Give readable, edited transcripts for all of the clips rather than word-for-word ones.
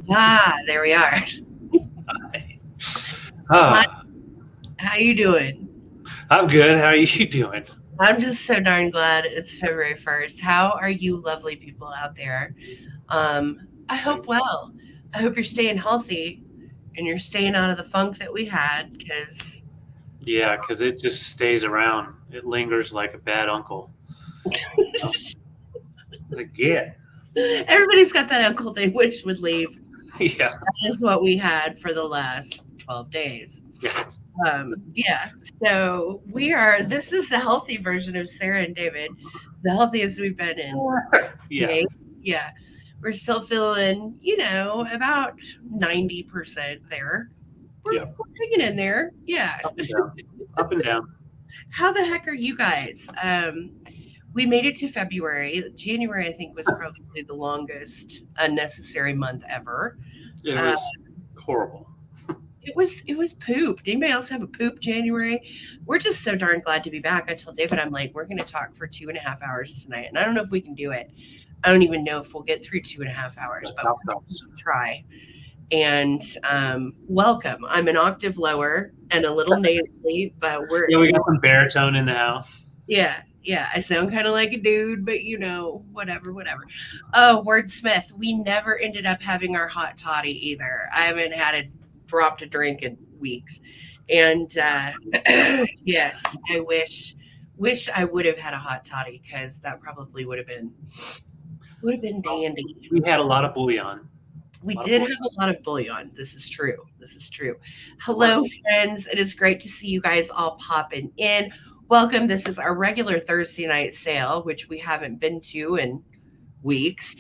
There we are. Hi. Hi, Ah, how you doing? I'm good. How are you doing? I'm just so darn glad it's February 1st. How are you lovely people out there? Um, I I, hope well. I hope you're staying healthy and you're staying out of the funk that we had because yeah, because it just stays around. It lingers like a bad uncle. Oh, like, yeah. everybody's got that uncle they wish would leave. Yeah. That is what we had for the last 12 days. Yeah. Yeah, so this is the healthy version of Sarah and David, the healthiest we've been in Yeah. days. Yeah. We're still feeling, about 90% there. We're Yep. hanging in there. Yeah. Up and down. Up and down. How the heck are you guys? We made it to February. January, I think, was probably the longest unnecessary month ever. It Uh, was horrible. it was poop. Did anybody else have a poop January? We're just so darn glad to be back. I told David, I'm like, we're going to talk for 2.5 hours tonight, and I don't know if we can do it. I don't even know if we'll get through 2.5 hours, but Top we're going drops. to try. And welcome. I'm an octave lower and a little nasally, but Yeah, we got some baritone in the house. yeah. I sound kind of like a dude, but whatever. Oh, wordsmith. We never ended up having our hot toddy either. I haven't had a drop to drink in weeks, and yes, I wish I would have had a hot toddy because that probably would have been dandy. We had a lot of bouillon. We A lot of did have bouillon. a lot of bullion. This is true. This is true. A lot of Hello, friends. It is great to see you guys all popping in. Welcome. This is our regular Thursday night sale, which we haven't been to in weeks.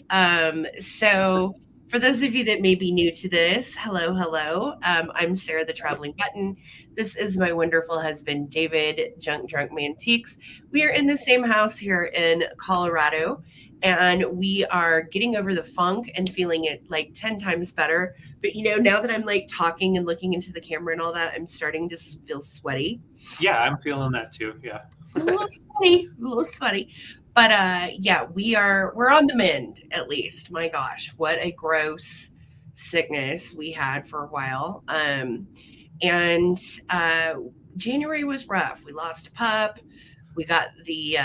So, for those of you that may be new to this, hello. I'm Sarah, the traveling button. This is my wonderful husband, David, Junk Drunk Mantiques. We are in the same house here in Colorado, and we are getting over the funk and feeling it like 10 times better. But now that I'm like talking and looking into the camera and all that, I'm starting to feel sweaty. Yeah, I'm feeling that too. Yeah. A little sweaty. But yeah, we're on the mend at least. My gosh, what a gross sickness we had for a while. And January was rough. We lost a pup. We got the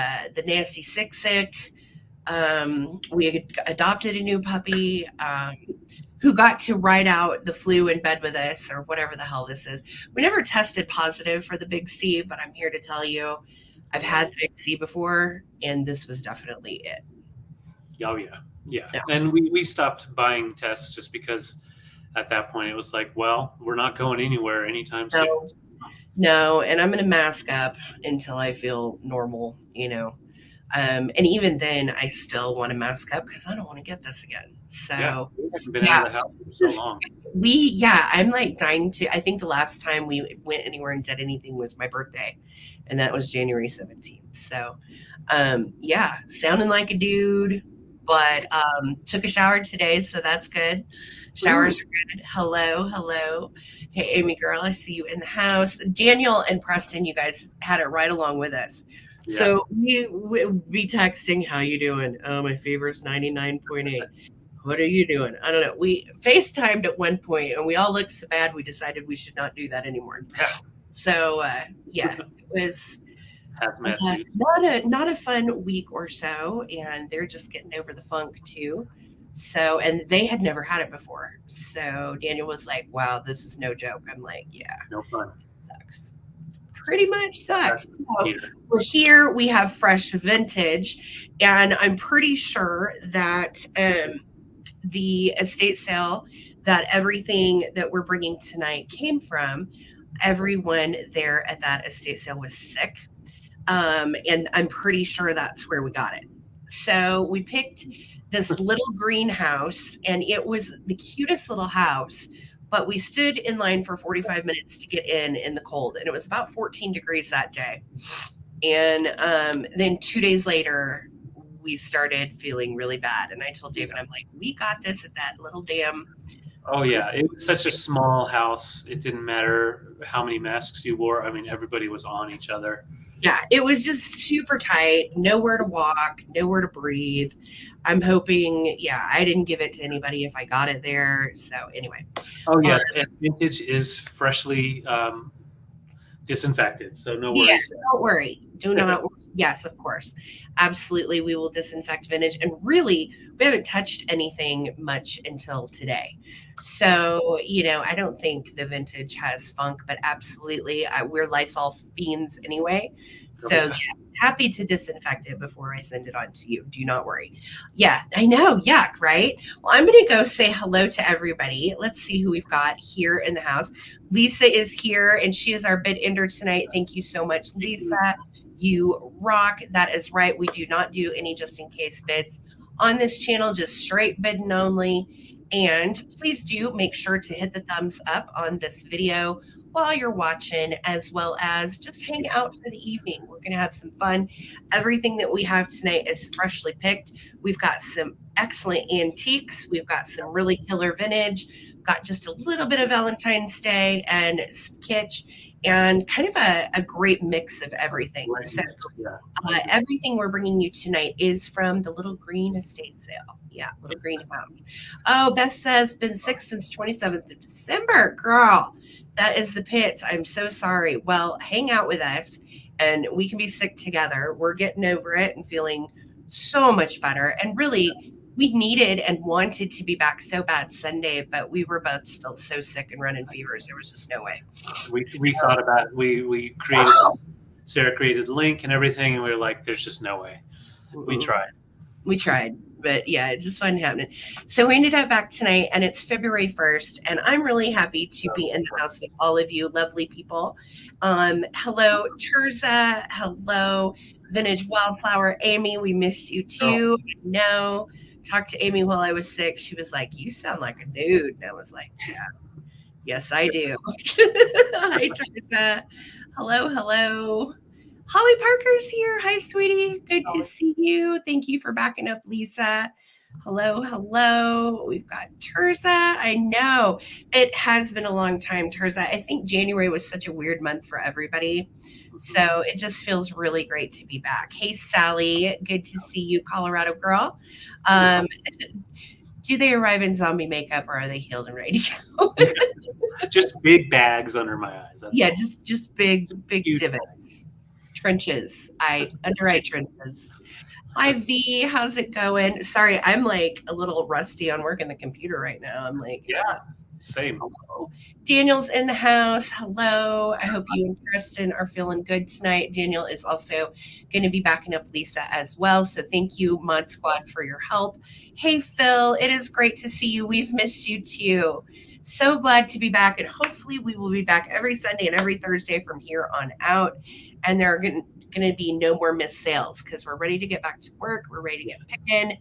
nasty sick. We had adopted a new puppy. Who got to ride out the flu in bed with us or whatever the hell this is. We never tested positive for the big C, but I'm here to tell you I've had the big C before, and this was definitely it. Oh, yeah. Yeah. Yeah. And we stopped buying tests just because at that point it was like, well, we're not going anywhere anytime soon. No, and I'm going to mask up until I feel normal. And even then, I still want to mask up because I don't want to get this again. Yeah. So, We haven't been yeah, out of the house for so long. I'm like dying to. I think the last time we went anywhere and did anything was my birthday, and that was January 17th. So, yeah, sounding like a dude, but took a shower today, so that's good. Showers are good. Hello. Hey, Amy girl, I see you in the house. Daniel and Preston, you guys had it right along with us. Yeah. So we be texting, how you doing? Oh, my fever's 99.8. What are you doing? I don't know. We FaceTimed at one point and we all looked so bad we decided we should not do that anymore. So yeah, it was Hazmat suit. not a fun week or so, and they're just getting over the funk too. So, and they had never had it before. So Daniel was like, "Wow, this is no joke." I'm like, "Yeah, No fun. sucks. Pretty much sucks." That's So Peter. we're here. We have fresh vintage, and I'm pretty sure that the estate sale that everything that we're bringing tonight came from, everyone there at that estate sale was sick. And I'm pretty sure that's where we got it. So we picked this little greenhouse, and it was the cutest little house. But we stood in line for 45 minutes to get in the cold, and it was about 14 degrees that day. And then 2 days later, we started feeling really bad. And I told David, I'm like, we got this at that little damn. Oh yeah, it was such a small house. It didn't matter how many masks you wore. I mean, everybody was on each other. Yeah, it was just super tight, nowhere to walk, nowhere to breathe. I'm hoping, yeah, I didn't give it to anybody if I got it there. So anyway. Oh yeah, and vintage is freshly disinfected, so no worries. Yeah, don't worry. Do not worry. Yes, of course. Absolutely. We will disinfect vintage. And really, we haven't touched anything much until today. So, I don't think the vintage has funk, but absolutely, we're Lysol fiends anyway. So, Okay. yeah, happy to disinfect it before I send it on to you. Do not worry. Yeah, I know. Yuck, right? Well, I'm going to go say hello to everybody. Let's see who we've got here in the house. Lisa is here, and she is our bid ender tonight. Thank you so much, Lisa. You rock. That is right. We do not do any just in case bids on this channel, just straight bidding only. And please do make sure to hit the thumbs up on this video while you're watching, as well as just hang out for the evening. We're going to have some fun. Everything that we have tonight is freshly picked. We've got some excellent antiques. We've got some really killer vintage. Got just a little bit of Valentine's Day and some kitsch, and kind of a great mix of everything. So everything we're bringing you tonight is from the Little Green Estate Sale. Yeah, Little Green House. Oh, Beth says, been sick since 27th of December. Girl, that is the pits. I'm so sorry. Well, hang out with us, and we can be sick together. We're getting over it and feeling so much better. And really, we needed and wanted to be back so bad Sunday, but we were both still so sick and running fevers. There was just no way. We thought about it. We created, Sarah created a link and everything, and we were like, there's just no way. We tried, but yeah, it just wasn't happening. So we ended up back tonight, and it's February 1st, and I'm really happy to be in the house with all of you lovely people. Hello, Terza. Hello, Vintage Wildflower. Amy, we missed you too. No. Talked to Amy while I was sick. She was like, you sound like a dude. And I was like, yeah, yes, I do. Hi, Teresa. Hello. Holly Parker's here. Hi, sweetie. Good to see you. Thank you for backing up, Lisa. Hello. We've got Terza. I know it has been a long time, Terza. I think January was such a weird month for everybody. So it just feels really great to be back. Hey, Sally. Good to see you, Colorado girl. Do they arrive in zombie makeup, or are they healed and ready to go? Just big bags under my eyes. Just big divots. Trenches. Under eye trenches. Hi, V. How's it going? Sorry, I'm like a little rusty on working the computer right now. I'm like, yeah, same. Hello. Daniel's in the house. Hello. I hope you and Kristen are feeling good tonight. Daniel is also going to be backing up Lisa as well. So thank you, Mod Squad, for your help. Hey, Phil. It is great to see you. We've missed you too. So glad to be back. And hopefully we will be back every Sunday and every Thursday from here on out. And there are going to be no more missed sales, because we're ready to get back to work. We're ready to get picking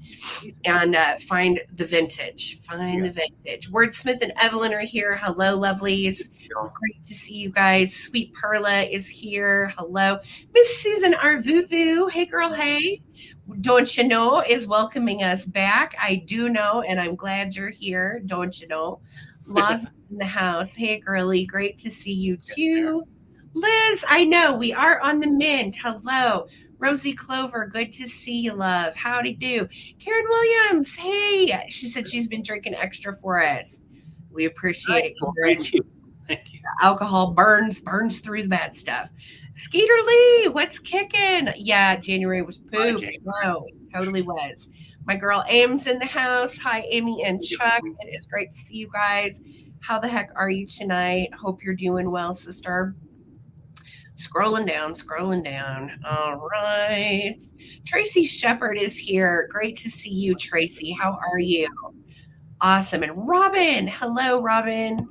and find the vintage. The vintage. Wordsmith and Evelyn are here. Hello, lovelies. Great to see you guys. Sweet Perla is here. Hello. Miss Susan Arvuvu. Hey, girl. Hey. Don't you know is welcoming us back. I do know, and I'm glad you're here. Don't you know? Laws in the house. Hey, girly. Great to see you too. Liz, I know we are on the mint. Hello. Rosie Clover, good to see you, love. Howdy do. Karen Williams, hey. She said she's been drinking extra for us. We appreciate it. Thank you. The alcohol burns through the bad stuff. Skeeter Lee, what's kicking? Yeah, January was poop. No, it totally was. My girl Aim's in the house. Hi, Amy and Chuck. It is great to see you guys. How the heck are you tonight? Hope you're doing well, sister. Scrolling down. All right. Tracy Shepard is here. Great to see you, Tracy. How are you? Awesome. And Robin. Hello, Robin.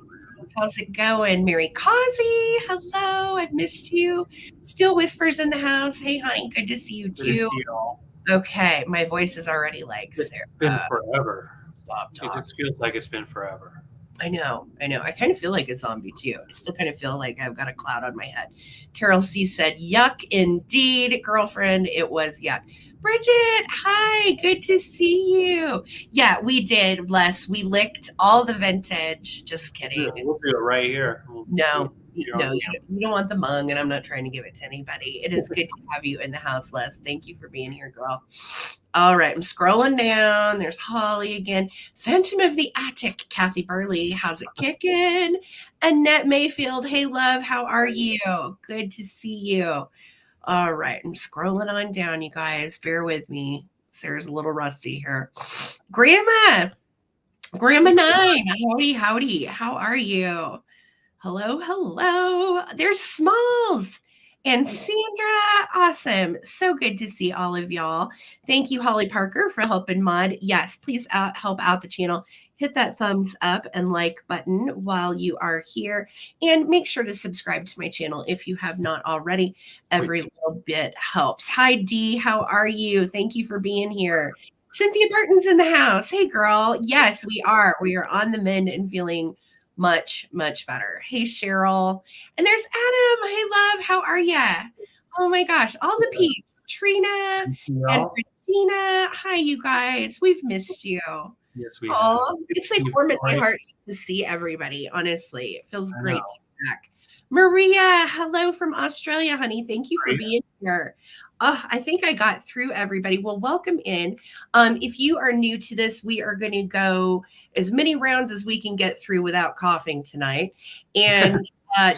How's it going? Mary Causey. Hello. I've missed you. Steel Whispers in the house. Hey, honey. Good to see you, too. Good to see you all. Okay. My voice is already like, it's been forever. Stop talking. It just feels like it's been forever. I know. I kind of feel like a zombie too. I still kind of feel like I've got a cloud on my head. Carol C said, yuck indeed, girlfriend. It was yuck. Bridget, hi. Good to see you. Yeah, we did, Les. We licked all the vintage. Just kidding. We'll do it right here. No, No, you don't want the mung, and I'm not trying to give it to anybody. It is good to have you in the house, Les. Thank you for being here, girl. All right, I'm scrolling down. There's Holly again. Phantom of the Attic, Kathy Burley. How's it kicking? Annette Mayfield. Hey, love. How are you? Good to see you. All right, I'm scrolling on down, you guys. Bear with me. Sarah's a little rusty here. Grandma 9. Howdy. How are you? Hello. There's Smalls and Sandra. Awesome. So good to see all of y'all. Thank you, Holly Parker, for helping mod. Yes, please help out the channel. Hit that thumbs up and like button while you are here. And make sure to subscribe to my channel if you have not already. Every little bit helps. Hi, Dee. How are you? Thank you for being here. Cynthia Burton's in the house. Hey, girl. Yes, we are. We are on the mend and feeling much better. Hey, Cheryl. And there's Adam. Hey, love. How are ya? Oh my gosh. All the peeps. Trina and Regina. Hi, you guys. We've missed you. Yes, we have. It's like warm in my heart to see everybody. Honestly, it feels great to be back. Maria, hello from Australia, honey. Thank you for being here. I think I got through everybody. Well, welcome in. If you are new to this, we are going to go as many rounds as we can get through without coughing tonight. And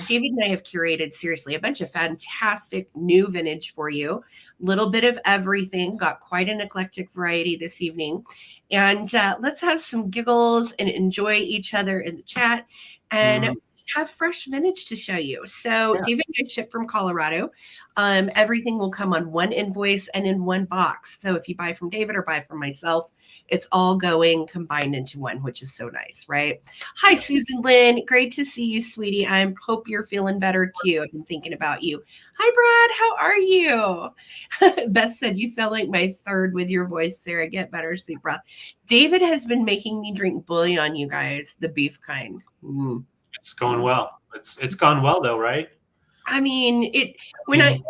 David and I have curated, seriously, a bunch of fantastic new vintage for you. Little bit of everything. Got quite an eclectic variety this evening. And let's have some giggles and enjoy each other in the chat. And have fresh vintage to show you. So David and I ship from Colorado. Everything will come on one invoice and in one box. So if you buy from David or buy from myself, it's all going combined into one, which is so nice, right? Hi, Susan Lynn. Great to see you, sweetie. I hope you're feeling better too. I've been thinking about you. Hi, Brad. How are you? Beth said, you sound like my third with your voice, Sarah. Get better, sweet breath. David has been making me drink bouillon, you guys, the beef kind. It's going well. It's gone well though, right? I mean, I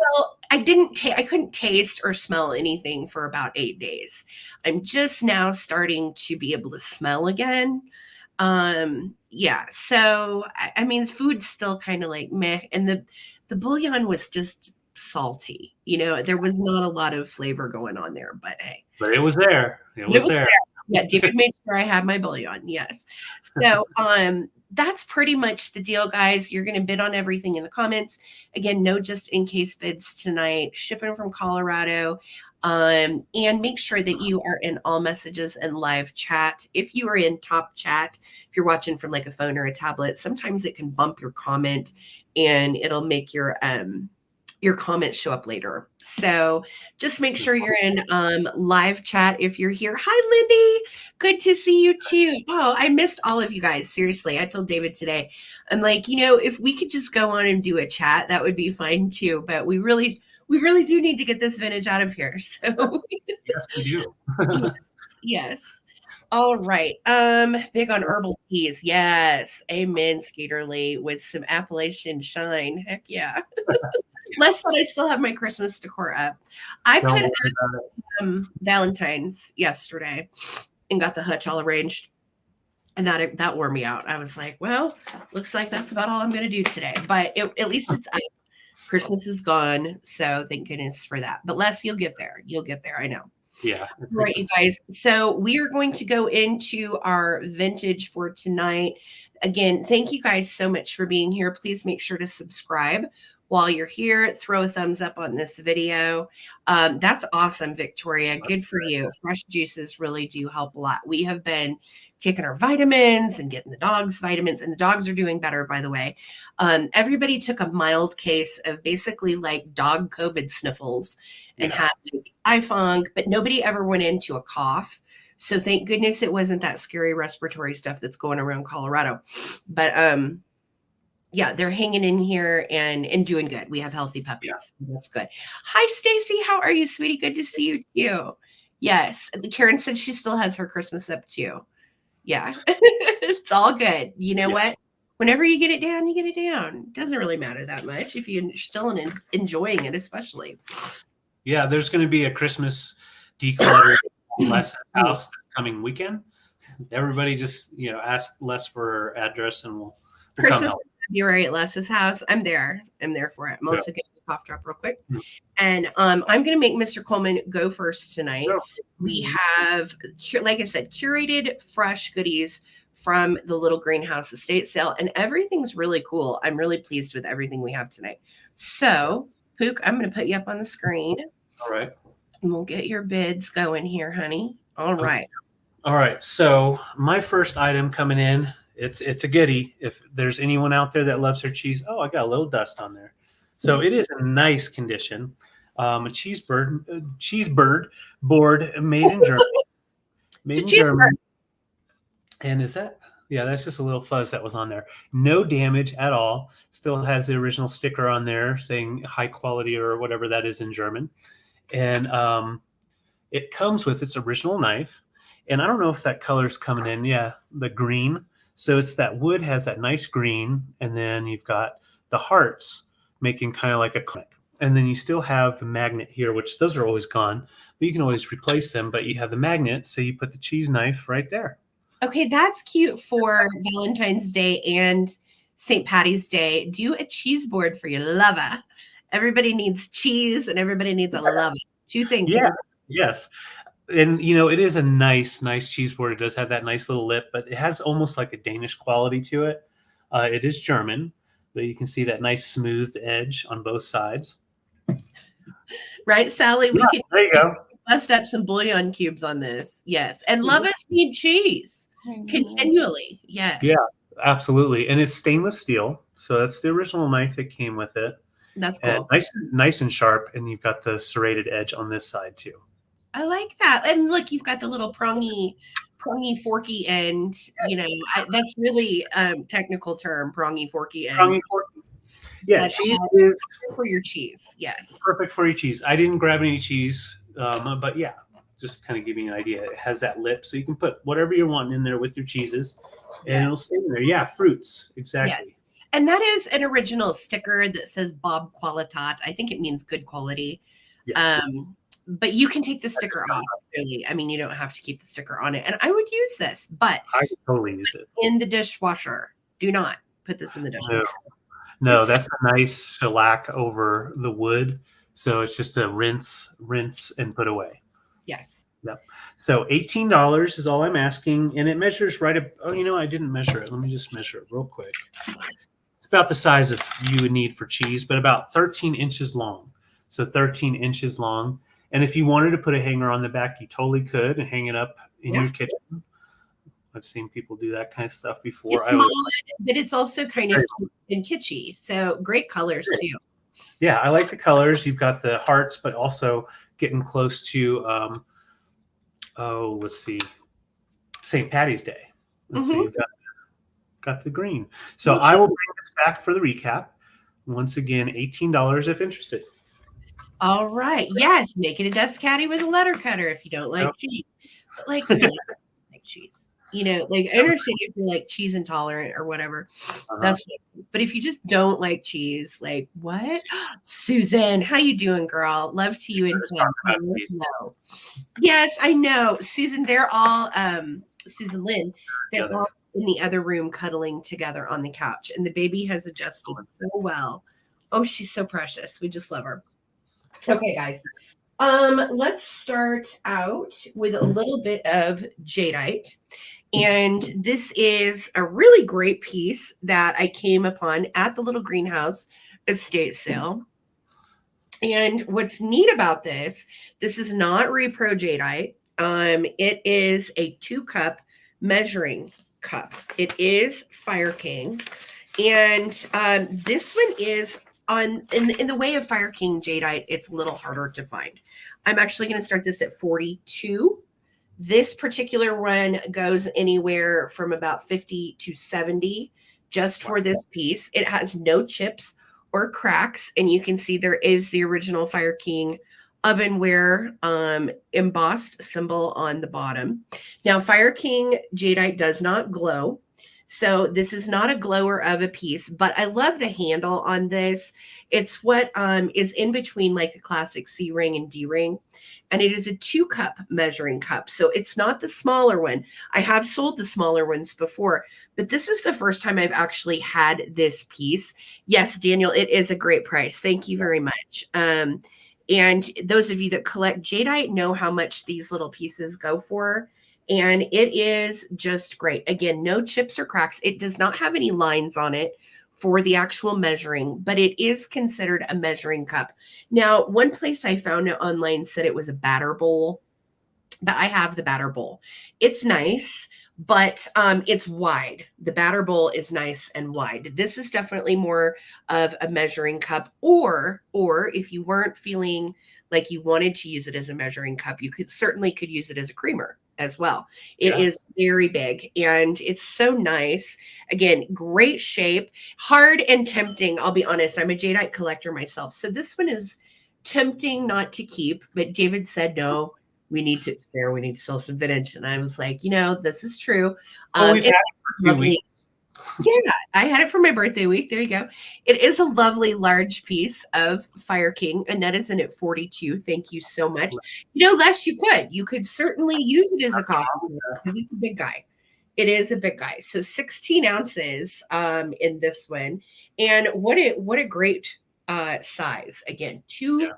couldn't taste or smell anything for about 8 days. I'm just now starting to be able to smell again. So I mean, food's still kind of like meh, and the bouillon was just salty. There was not a lot of flavor going on there, but hey. But it was there. It was there. Yeah, David made sure I had my bouillon. Yes. So that's pretty much the deal, guys. You're going to bid on everything in the comments. Again, no just in case bids tonight. Shipping from Colorado. And make sure that you are in all messages and live chat. If you are in top chat, if you're watching from like a phone or a tablet, sometimes it can bump your comment and it'll make your comments show up later. So just make sure you're in live chat if you're here. Hi, Lindy. Good to see you too. Oh, I missed all of you guys. Seriously, I told David today, I'm like, if we could just go on and do a chat, that would be fine too. But we really do need to get this vintage out of here. So yes, we do. Yes. All right. Big on herbal teas. Yes. Amen, Skaterly, with some Appalachian shine. Heck yeah. Less that I still have my Christmas decor up. I put up Valentine's yesterday and got the hutch all arranged. And that wore me out. I was like, well, looks like that's about all I'm going to do today. But at least it's up. Christmas is gone. So thank goodness for that. But Les, you'll get there. I know. Yeah. Right, you guys. So we are going to go into our vintage for tonight. Again, thank you guys so much for being here. Please make sure to subscribe while you're here. Throw a thumbs up on this video. That's awesome, Victoria. Good for you. Fresh juices really do help a lot. We have been taking our vitamins and getting the dogs vitamins, and the dogs are doing better, by the way. Everybody took a mild case of basically like dog COVID sniffles and had like eye funk, but nobody ever went into a cough. So thank goodness it wasn't that scary respiratory stuff that's going around Colorado. But yeah, they're hanging in here and doing good. We have healthy puppies. Yeah. So that's good. Hi, Stacy. How are you, sweetie? Good to see you too. Yes. Karen said she still has her Christmas up too. Yeah. It's all good. You know what? Whenever you get it down, you get it down. It doesn't really matter that much if you're still enjoying it, especially. Yeah, there's going to be a Christmas declutter Les' house this coming weekend. Everybody just, ask Les for her address and we'll Christmas February at Les's house. I'm there for it. I'm also getting a cough drop real quick. And I'm going to make Mr. Coleman go first tonight. We have, like I said, curated fresh goodies from the Little Greenhouse estate sale, and everything's really cool. I'm really pleased with everything we have tonight. So, Pook, I'm going to put you up on the screen. All right. And we'll get your bids going here, honey. All right. All right. So my first item coming in, it's a goodie. If there's anyone out there that loves their cheese, I got a little dust on there. So it is a nice condition. A cheese bird board made in Germany. Made in Germany. And is that? Yeah, that's just a little fuzz that was on there. No damage at all. Still has the original sticker on there saying high quality or whatever that is in German. And it comes with its original knife. And I don't know if that color's coming in. Yeah, the green. So it's that wood has that nice green. And then you've got the hearts making kind of like a click. And then you still have the magnet here, which those are always gone. But you can always replace them. But you have the magnet. So you put the cheese knife right there. Okay, that's cute for Valentine's Day and St. Patty's Day. Do a cheese board for your lover. Everybody needs cheese and everybody needs a lover. Two things. Yeah, yes. And, it is a nice cheese board. It does have that nice little lip, but it has almost like a Danish quality to it. It is German, but you can see that nice smooth edge on both sides. Right, Sally? Yeah, there you go. Bust up some bouillon cubes on this. Yes. And lovers need cheese. Continually, yes. Yeah, absolutely. And it's stainless steel. So that's the original knife that came with it. That's cool. And nice and sharp. And you've got the serrated edge on this side too. I like that. And look, you've got the little prongy forky end. That's really technical term, prongy forky end. Prongy forky. Yeah, cheese is perfect for your cheese. Yes. Perfect for your cheese. I didn't grab any cheese, but yeah. Just kind of giving you an idea. It has that lip, so you can put whatever you're wanting in there with your cheeses, and it'll stay in there. Yeah, fruits. Exactly. Yes. And that is an original sticker that says Bob Qualitat. I think it means good quality. Yeah. But you can take the sticker off, really. I mean, you don't have to keep the sticker on it. And I would use this, but I would totally use it. In the dishwasher. Do not put this in the dishwasher. No, that's a nice shellac over the wood. So it's just a rinse, and put away. Yes. Yep. So $18 is all I'm asking, and it measures right up. Oh, I didn't measure it. Let me just measure it real quick. It's about the size of you would need for cheese, but about 13 inches long. So 13 inches long. And if you wanted to put a hanger on the back, you totally could and hang it up in your kitchen. I've seen people do that kind of stuff before. It's mod, but it's also kind of cute and kitschy. So great colors too. Yeah, I like the colors. You've got the hearts, but also getting close to, let's see, St. Patty's Day. And so you've got the green. So I will bring this back for the recap. Once again, $18 if interested. All right. Yes, make it a dust caddy with a letter cutter if you don't like cheese. But like cheese. I understand if you're like cheese intolerant or whatever. That's what, but if you just don't like cheese, like what? Susan, how you doing, girl? Love to you and no. Yes, I know. Susan, they're all Susan Lynn, they're all in the other room cuddling together on the couch. And the baby has adjusted so well. Oh, she's so precious. We just love her. Okay, guys. Let's start out with a little bit of jadeite. And this is a really great piece that I came upon at the Little Greenhouse estate sale. And what's neat about this is not repro jadeite. It is a 2-cup measuring cup. It is Fire King. And this one is in the way of Fire King jadeite, it's a little harder to find. I'm actually going to start this at 42. This particular one goes anywhere from about 50 to 70 just for this piece. It has no chips or cracks, and you can see there is the original Fire King ovenware embossed symbol on the bottom. Now, Fire King jadeite does not glow. So this is not a glower of a piece, but I love the handle on this. It's what is in between like a classic C ring and D ring. And it is a 2-cup measuring cup. So it's not the smaller one. I have sold the smaller ones before, but this is the first time I've actually had this piece. Yes, Daniel, it is a great price. Thank you very much. And those of you that collect jadeite know how much these little pieces go for. And it is just great. Again, no chips or cracks. It does not have any lines on it for the actual measuring, but it is considered a measuring cup. Now, one place I found it online said it was a batter bowl, but I have the batter bowl. It's nice, but it's wide. The batter bowl is nice and wide. This is definitely more of a measuring cup, or if you weren't feeling like you wanted to use it as a measuring cup, you could use it as a creamer as well. It is very big and it's so nice. Again, great shape, hard and tempting. I'll be honest, I'm a jadeite collector myself. So this one is tempting not to keep, but David said, no, we need to sell some vintage. And I was like, this is true. We've had it for a few weeks. Yeah, I had it for my birthday week. There you go. It is a lovely large piece of Fire King. Annette is in at 42. Thank you so much. Les, you could certainly use it as a coffee because it's a big guy. It is a big guy. So 16 ounces in this one. And what a great size. Again, 2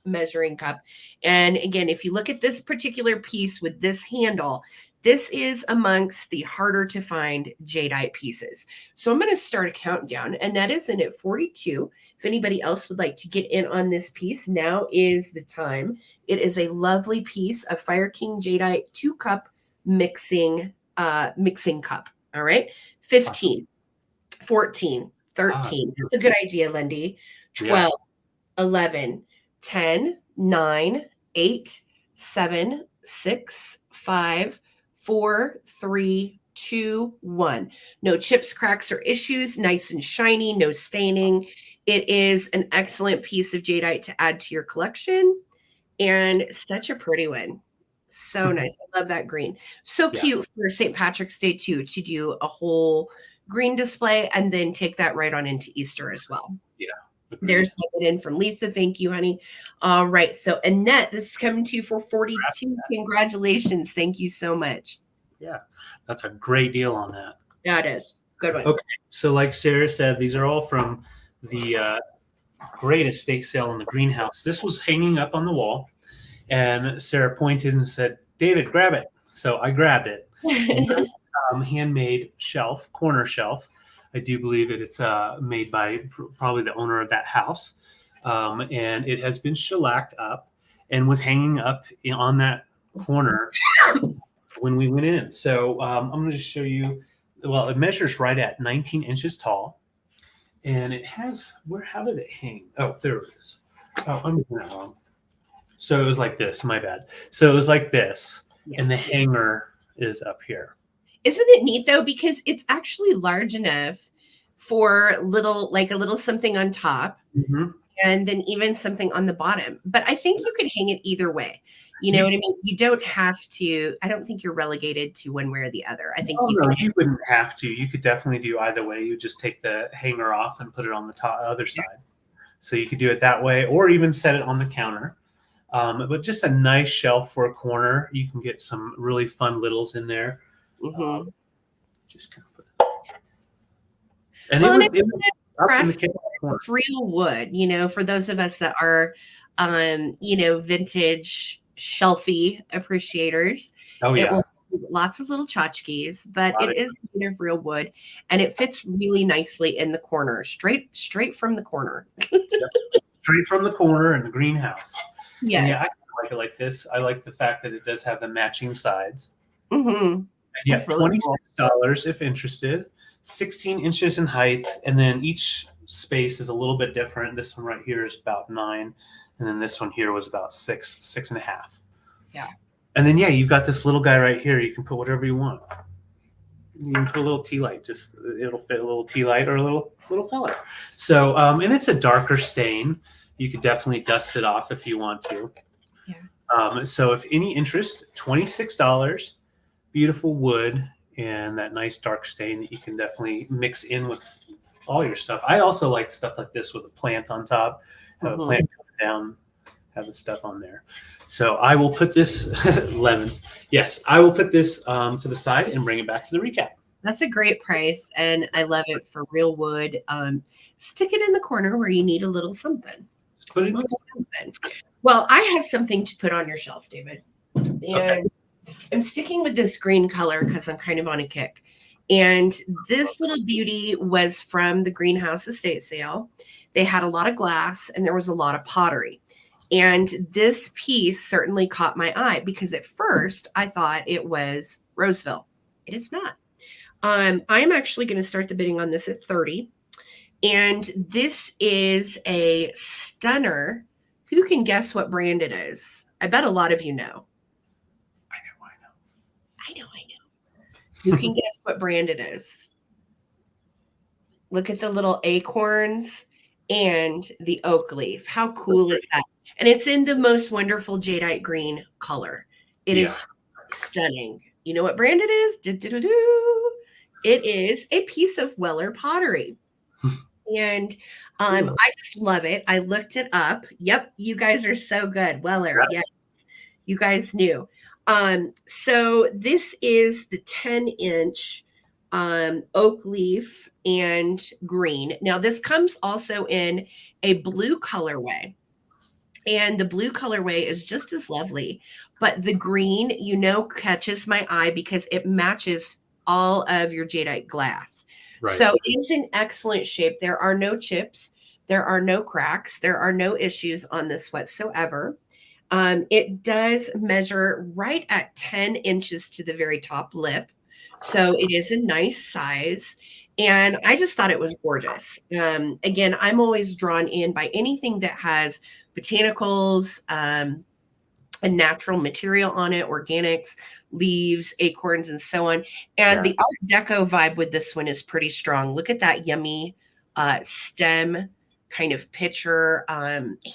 measuring cup. And again, if you look at this particular piece with this handle, this is amongst the harder to find jadeite pieces. So I'm going to start a countdown. Annette is in at 42. If anybody else would like to get in on this piece, now is the time. It is a lovely piece of Fire King jadeite 2-cup mixing cup. All right. 15, 14, 13. That's a good idea, Lindy. 12, 11, 10, 9, 8, 7, 6, 5, 4, 3, 2, 1. No chips, cracks, or issues. Nice and shiny. No staining. It is an excellent piece of jadeite to add to your collection. And such a pretty one. So nice. I love that green. So cute for St. Patrick's Day too, to do a whole green display and then take that right on into Easter as well. Yeah. There's it in from Lisa. Thank you, honey. All right. So Annette, this is coming to you for 42. Congratulations. Thank you so much. Yeah. That's a great deal on that. Yeah, it is. Good one. Okay. So like Sarah said, these are all from the great estate sale in the greenhouse. This was hanging up on the wall and Sarah pointed and said, David, grab it. So I grabbed it. Handmade shelf, corner shelf. I do believe it's made by probably the owner of that house. And it has been shellacked up and was hanging up on that corner when we went in. So I'm going to just show you. Well, it measures right at 19 inches tall. And it has, how did it hang? Oh, there it is. Oh, I'm doing that wrong. So it was like this, my bad. So it was like this. And the hanger is up here. Isn't it neat though? Because it's actually large enough for a little something on top and then even something on the bottom. But I think you could hang it either way. You know what I mean? You don't have to. I don't think you're relegated to one way or the other. I think you wouldn't have to. You could definitely do either way. You just take the hanger off and put it on the other side. So you could do it that way or even set it on the counter. But just a nice shelf for a corner. You can get some really fun littles in there. Just kind of put it. And it's real wood, for those of us that are, vintage shelfie appreciators. Oh, yeah. It will lots of little tchotchkes, but it is made of real wood and it fits really nicely in the corner, straight from the corner. Straight from the corner in the greenhouse. Yes. Yeah, I like it like this. I like the fact that it does have the matching sides. And yeah, $26 if interested. 16 inches in height, and then each space is a little bit different. This one right here is about 9, and then this one here was about 6.5. Yeah. And then you've got this little guy right here. You can put whatever you want. You can put a little tea light. Just it'll fit a little tea light or a little fella. So and it's a darker stain. You could definitely dust it off if you want to. Yeah. So if any interest, $26. Beautiful wood. and that nice dark stain that you can definitely mix in with all your stuff. I also like stuff like this with a plant on top, have a plant coming down, have the stuff on there. So I will put this lemons. Yes, I will put this to the side and bring it back to the recap. That's a great price, and I love it for real wood. Stick it in the corner where you need a little something. Just put it in something. Well, I have something to put on your shelf, David. And I'm sticking with this green color because I'm kind of on a kick. And this little beauty was from the greenhouse estate sale. They had a lot of glass and there was a lot of pottery. And this piece certainly caught my eye because at first I thought it was Roseville. It is not. I'm actually going to start the bidding on this at 30. And this is a stunner. Who can guess what brand it is? I bet a lot of you know. I know. Who can guess what brand it is? Look at the little acorns and the oak leaf. How cool is that? And it's in the most wonderful jadeite green color. It is stunning. You know what brand it is? It is a piece of Weller pottery. And I just love it. I looked it up. Yep, you guys are so good. Weller, yes, you guys knew. So this is the 10-inch oak leaf and green. Now this comes also in a blue colorway. And the blue colorway is just as lovely. But the green, catches my eye because it matches all of your jadeite glass. Right. So it is in excellent shape. There are no chips. There are no cracks. There are no issues on this whatsoever. It does measure right at 10 inches to the very top lip. So it is a nice size. And I just thought it was gorgeous. Again, I'm always drawn in by anything that has botanicals, a natural material on it, organics, leaves, acorns, and so on. And the Art Deco vibe with this one is pretty strong. Look at that yummy stem kind of pitcher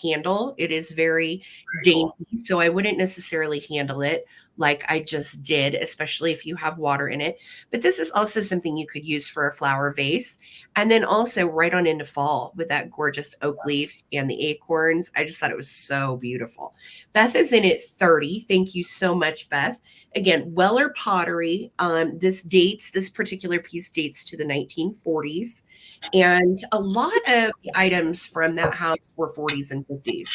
handle. It is very dainty, so I wouldn't necessarily handle it like I just did, especially if you have water in it. But this is also something you could use for a flower vase. And then also right on into fall with that gorgeous oak leaf and the acorns. I just thought it was so beautiful. Beth is in at 30. Thank you so much, Beth. Again, Weller pottery. This particular piece dates to the 1940s. And a lot of the items from that house were 40s and 50s.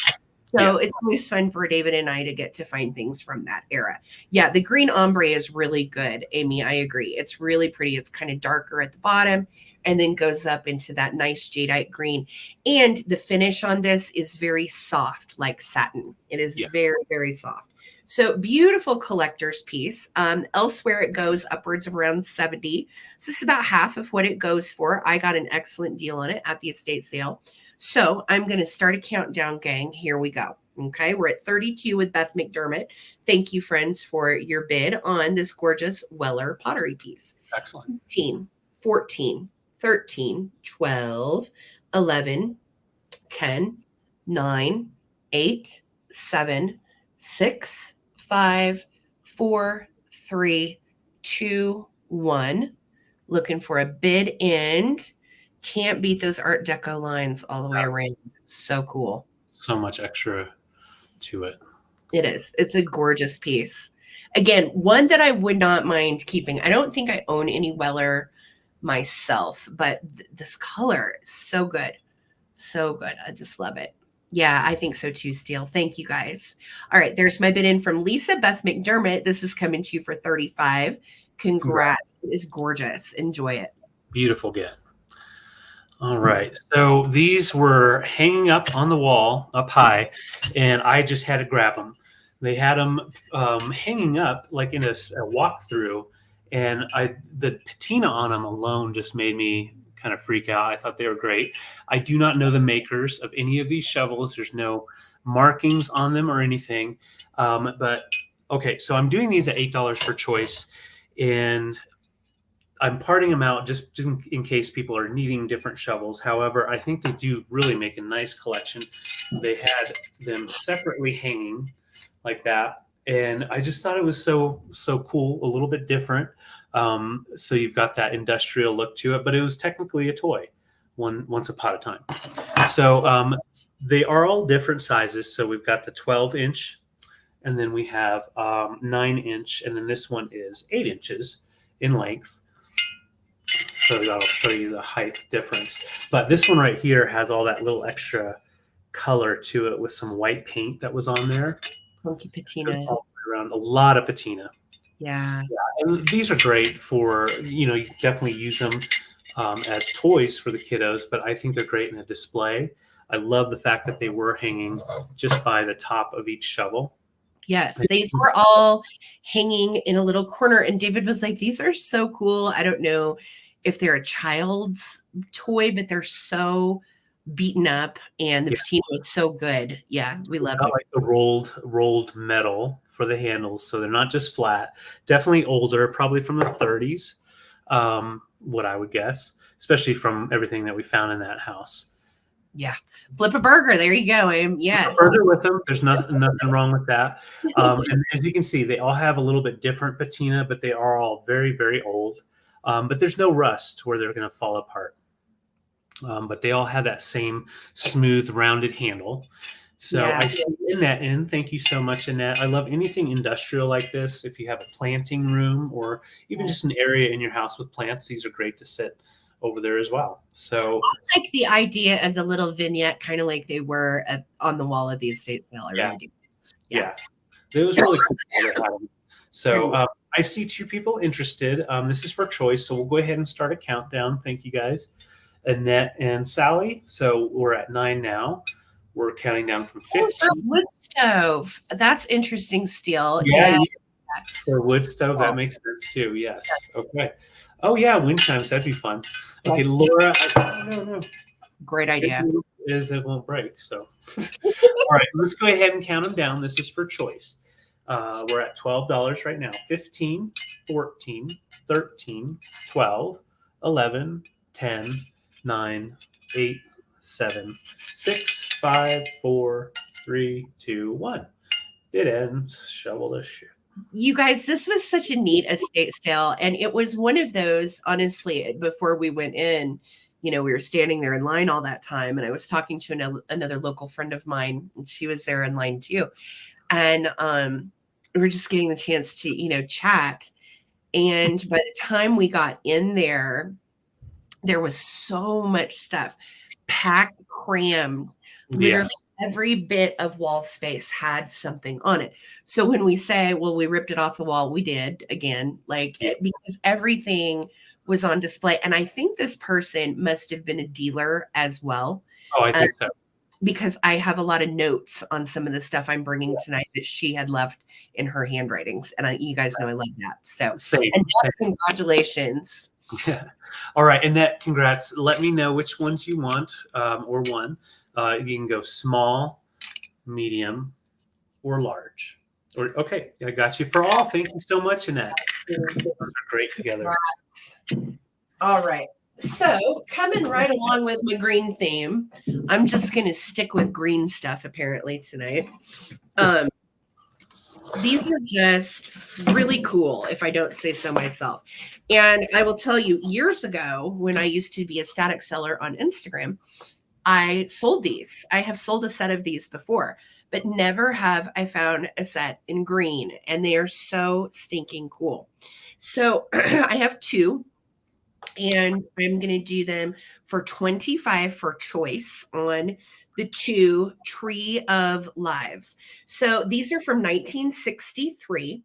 So it's always fun for David and I to get to find things from that era. Yeah, the green ombre is really good, Amy. I agree. It's really pretty. It's kind of darker at the bottom and then goes up into that nice jadeite green. And the finish on this is very soft, like satin. It is very, very soft. So beautiful collector's piece. Elsewhere, it goes upwards of around 70. So this is about half of what it goes for. I got an excellent deal on it at the estate sale. So I'm going to start a countdown, gang. Here we go. Okay, we're at 32 with Beth McDermott. Thank you, friends, for your bid on this gorgeous Weller pottery piece. Excellent. 15, 14, 13, 12, 11, 10, 9, 8, 7, 6, 5, 4, 3, 2, 1. Looking for a bid end. Can't beat those Art Deco lines all the way around. So cool. So much extra to it. It is. It's a gorgeous piece. Again, one that I would not mind keeping. I don't think I own any Weller myself, but this color is so good. So good. I just love it. Yeah, I think so too, Steele. Thank you, guys. All right, there's my bid in from Lisa Beth McDermott. This is coming to you for 35. Congrats. It is gorgeous. Enjoy it. Beautiful get. All right. So these were hanging up on the wall up high, and I just had to grab them. They had them hanging up like in a walkthrough, and the patina on them alone just made me kind of freak out. I thought they were great. I do not know the makers of any of these shovels. There's no markings on them or anything. But okay, so I'm doing these at $8 per choice, and I'm parting them out just in case people are needing different shovels. However, I think they do really make a nice collection. They had them separately hanging like that, and I just thought it was so cool, a little bit different. So you've got that industrial look to it, but it was technically a toy once upon a time. So they are all different sizes. So we've got the 12-inch, and then we have 9-inch, and then this one is 8 inches in length. So that'll show you the height difference. But this one right here has all that little extra color to it with some white paint that was on there. Funky patina. All around, a lot of patina. Yeah. And these are great for, you can definitely use them as toys for the kiddos, but I think they're great in a display. I love the fact that they were hanging just by the top of each shovel. Yes, these were all hanging in a little corner. And David was like, these are so cool. I don't know if they're a child's toy, but they're so beaten up and the patina was so good. Yeah, we love it. Like the rolled metal for the handles. So they're not just flat, definitely older, probably from the 30s, what I would guess, especially from everything that we found in that house. Yeah. Flip a burger. There you go. Yes. Flip a burger with them. There's nothing wrong with that. And as you can see, they all have a little bit different patina, but they are all very, very old. But there's no rust where they're going to fall apart. But they all have that same smooth, rounded handle. So I see Annette thank you so much, Annette. I love anything industrial like this. If you have a planting room or even just an area in your house with plants, these are great to sit over there as well. So I like the idea of the little vignette, kind of like they were on the wall at the estate sale. I really do. Yeah. It was really cool. So I see 2 people interested. This is for choice. So we'll go ahead and start a countdown. Thank you guys, Annette and Sally. So we're at 9 now. We're counting down from 15. For wood stove. That's interesting steel. Yeah. For wood stove, that makes sense too. Yes. Okay. Oh yeah, wind chimes. That'd be fun. Okay, Laura. No. Great idea. It won't break. So, all right, let's go ahead and count them down. This is for choice. We're at $12 right now. 15, 14, 13, 12, 11, 10, 9, 8, 7, 6, 5, 4, 3, 2, 1. It ends. Shovel the shit. You guys, this was such a neat estate sale. And it was one of those, honestly, before we went in, we were standing there in line all that time. And I was talking to another local friend of mine, and she was there in line too. And we were just getting the chance to, chat. And by the time we got in there was so much stuff packed, crammed, literally. Every bit of wall space had something on it. So when we say, well, we ripped it off the wall, we did again, because everything was on display. And I think this person must have been a dealer as well. Oh, I think so. Because I have a lot of notes on some of the stuff I'm bringing tonight that she had left in her handwritings. And you guys know I love that. So congratulations. Yeah. All right. Annette, congrats. Let me know which ones you want or one. You can go small, medium, or large. Okay, I got you for all. Thank you so much, Annette. Those are great together. All right. So coming right along with my green theme, I'm just going to stick with green stuff apparently tonight. These are just really cool, if I don't say so myself. And I will tell you, years ago, when I used to be a static seller on Instagram, I sold these. I have sold a set of these before, but never have I found a set in green. And they are so stinking cool. So I have 2. And I'm going to do them for $25 for choice on the 2 Tree of Lives. So these are from 1963.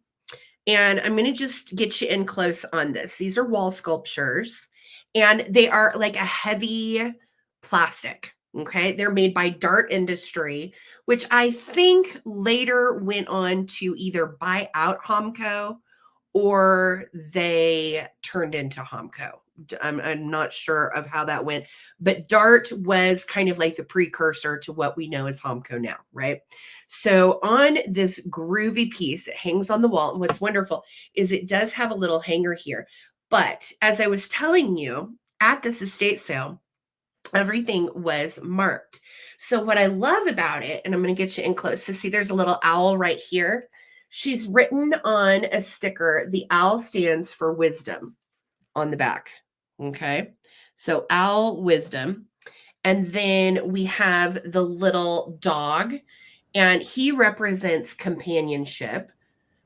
And I'm going to just get you in close on this. These are wall sculptures. And they are like a heavy plastic. Okay. They're made by Dart Industry, which I think later went on to either buy out Homco or they turned into Homco. I'm not sure of how that went, but Dart was kind of like the precursor to what we know as Homco now, right? So on this groovy piece, it hangs on the wall. And what's wonderful is it does have a little hanger here. But as I was telling you, at this estate sale, everything was marked. So what I love about it, and I'm going to get you in close. So see, there's a little owl right here. She's written on a sticker, the owl stands for wisdom on the back. Okay. So owl wisdom. And then we have the little dog, and he represents companionship,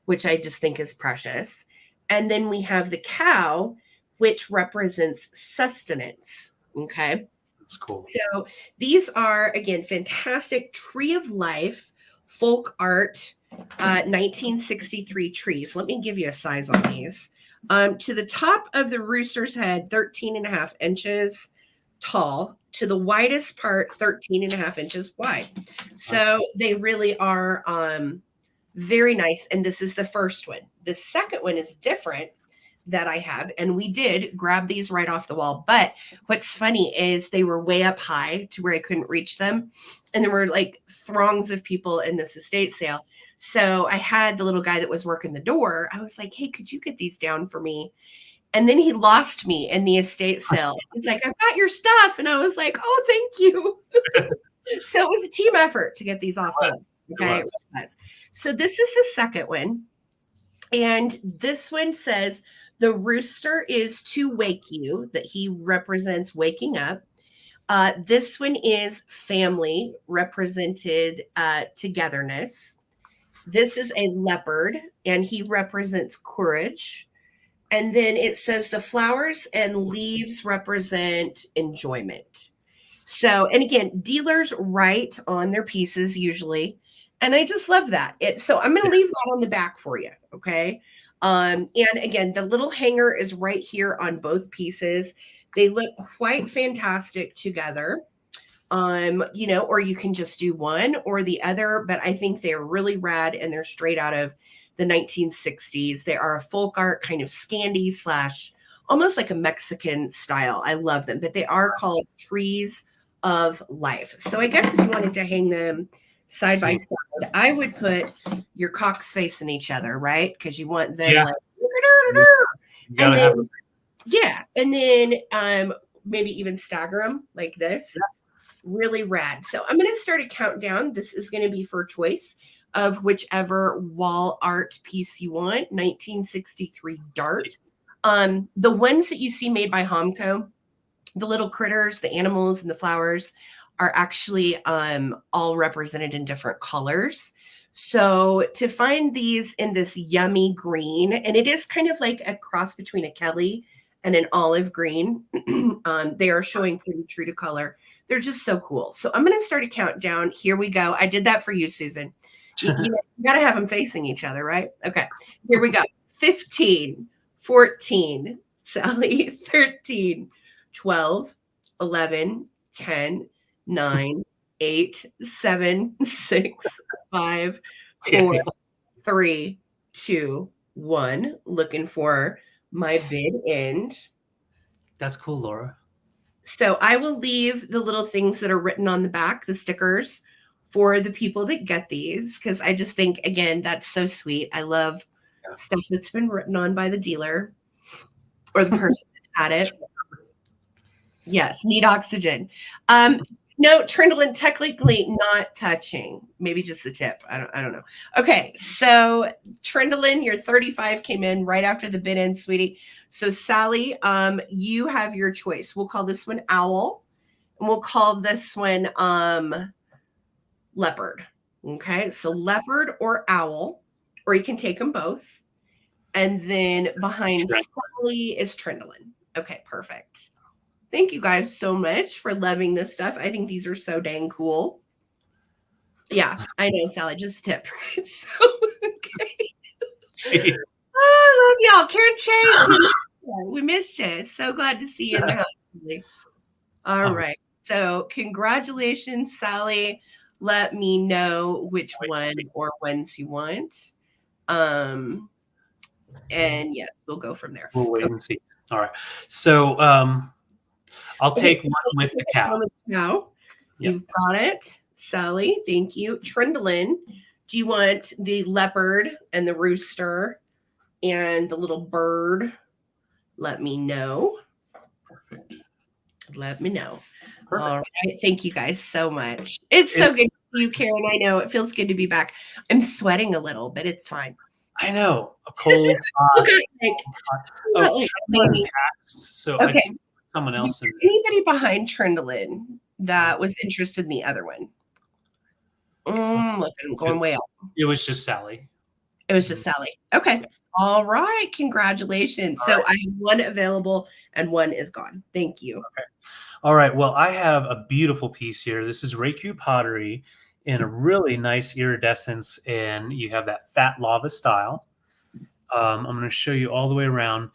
which I just think is precious. And then we have the cow, which represents sustenance. Okay. That's cool. So these are, again, fantastic tree of life, folk art, 1963 trees. Let me give you a size on these. To the top of the rooster's head, 13 and a half inches tall. To the widest part, 13 and a half inches wide. So they really are very nice. And this is the first one. The second one is different that I have. And we did grab these right off the wall. But what's funny is they were way up high to where I couldn't reach them. And there were like throngs of people in this estate sale. So I had the little guy that was working the door. I was like, hey, could you get these down for me? And then he lost me in the estate sale. He's like, I've got your stuff. And I was like, oh, thank you. So it was a team effort to get these off. Okay. So this is the second one. And this one says, the rooster is to wake you, that he represents waking up. This one is family, represented togetherness. This is a leopard, and he represents courage. And then it says the flowers and leaves represent enjoyment. So, and again, dealers write on their pieces usually. And I just love that. So I'm going to leave that on the back for you. Okay. And again, the little hanger is right here on both pieces. They look quite fantastic together. You know, or you can just do one or the other, but I think they're really rad and they're straight out of the 1960s. They are a folk art kind of Scandi / almost like a Mexican style. I love them, but they are called trees of life. So I guess if you wanted to hang them side by side, I would put your cocks facing each other, right? Because you want them like, and then, and then maybe even stagger them like this. Really rad. So I'm going to start a countdown. This is going to be for choice of whichever wall art piece you want. 1963 Dart. The ones that you see made by Homco, the little critters, the animals, and the flowers are actually all represented in different colors. So to find these in this yummy green, and it is kind of like a cross between a Kelly and an olive green, they are showing pretty true to color. They're just so cool. So I'm going to start a countdown. Here we go. I did that for you, Susan. You got to have them facing each other, right? Okay. Here we go. 15, 14, Sally, 13, 12, 11, 10, 9, 8, 7, 6, 5, 4, 3, 2, 1. Looking for my bid end. That's cool, Laura. So I will leave the little things that are written on the back, the stickers, for the people that get these, because I just think, again, that's so sweet. I love stuff that's been written on by the dealer or the person that had it. Yes, need oxygen. No, Trindlin, technically not touching. Maybe just the tip. I don't know. Okay, so Trindlin, your 35 came in right after the bid end, sweetie. So Sally, you have your choice. We'll call this one owl, and we'll call this one leopard. Okay, so leopard or owl, or you can take them both. And then behind Sally is Trindlin. Okay, perfect. Thank you guys so much for loving this stuff. I think these are so dang cool. Yeah, I know, Sally, just a tip, right? So, okay. Oh, I love y'all. Karen Chase, we missed you. So glad to see you in the house. All right. So congratulations, Sally. Let me know which one or ones you want. And yes, we'll go from there. We'll wait and see. All right. So I'll take one with the cow. Yep. You've got it. Sally, thank you. Trindlin, do you want the leopard and the rooster and the little bird? Let me know. Perfect. Let me know. Perfect. All right. Thank you guys so much. It's so good to you, Karen. I know it feels good to be back. I'm sweating a little, but it's fine. I know. A cold, hot. Like Trindlin passed, so okay. I think someone else. Was there anybody behind Trindlin that was interested in the other one? Look, I'm going way up. It was just Sally. It was just Sally. Okay. All right. Congratulations. So I have one available and one is gone. Thank you. Okay. All right. Well, I have a beautiful piece here. This is Raiku pottery in a really nice iridescence, and you have that fat lava style. I'm going to show you all the way around.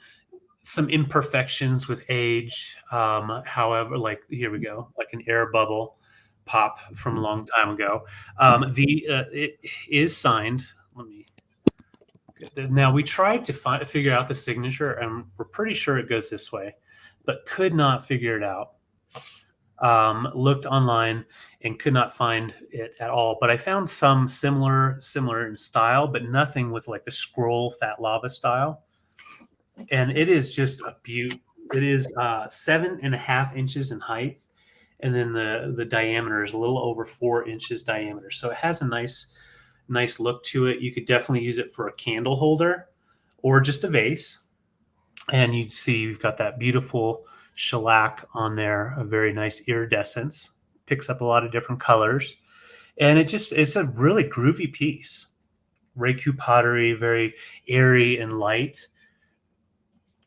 Some imperfections with age. However, like here we go, like an air bubble pop from a long time ago. It is signed. Let me. Now we tried to figure out the signature, and we're pretty sure it goes this way, but could not figure it out. Looked online and could not find it at all. But I found some similar in style, but nothing with like the scroll fat lava style. And it is just a beaut. It is 7.5 inches in height, and then the diameter is a little over 4 inches diameter. So it has a nice look to it. You could definitely use it for a candle holder or just a vase. And you see you've got that beautiful shellac on there, a very nice iridescence. Picks up a lot of different colors, and it's a really groovy piece. Raiku pottery, very airy and light,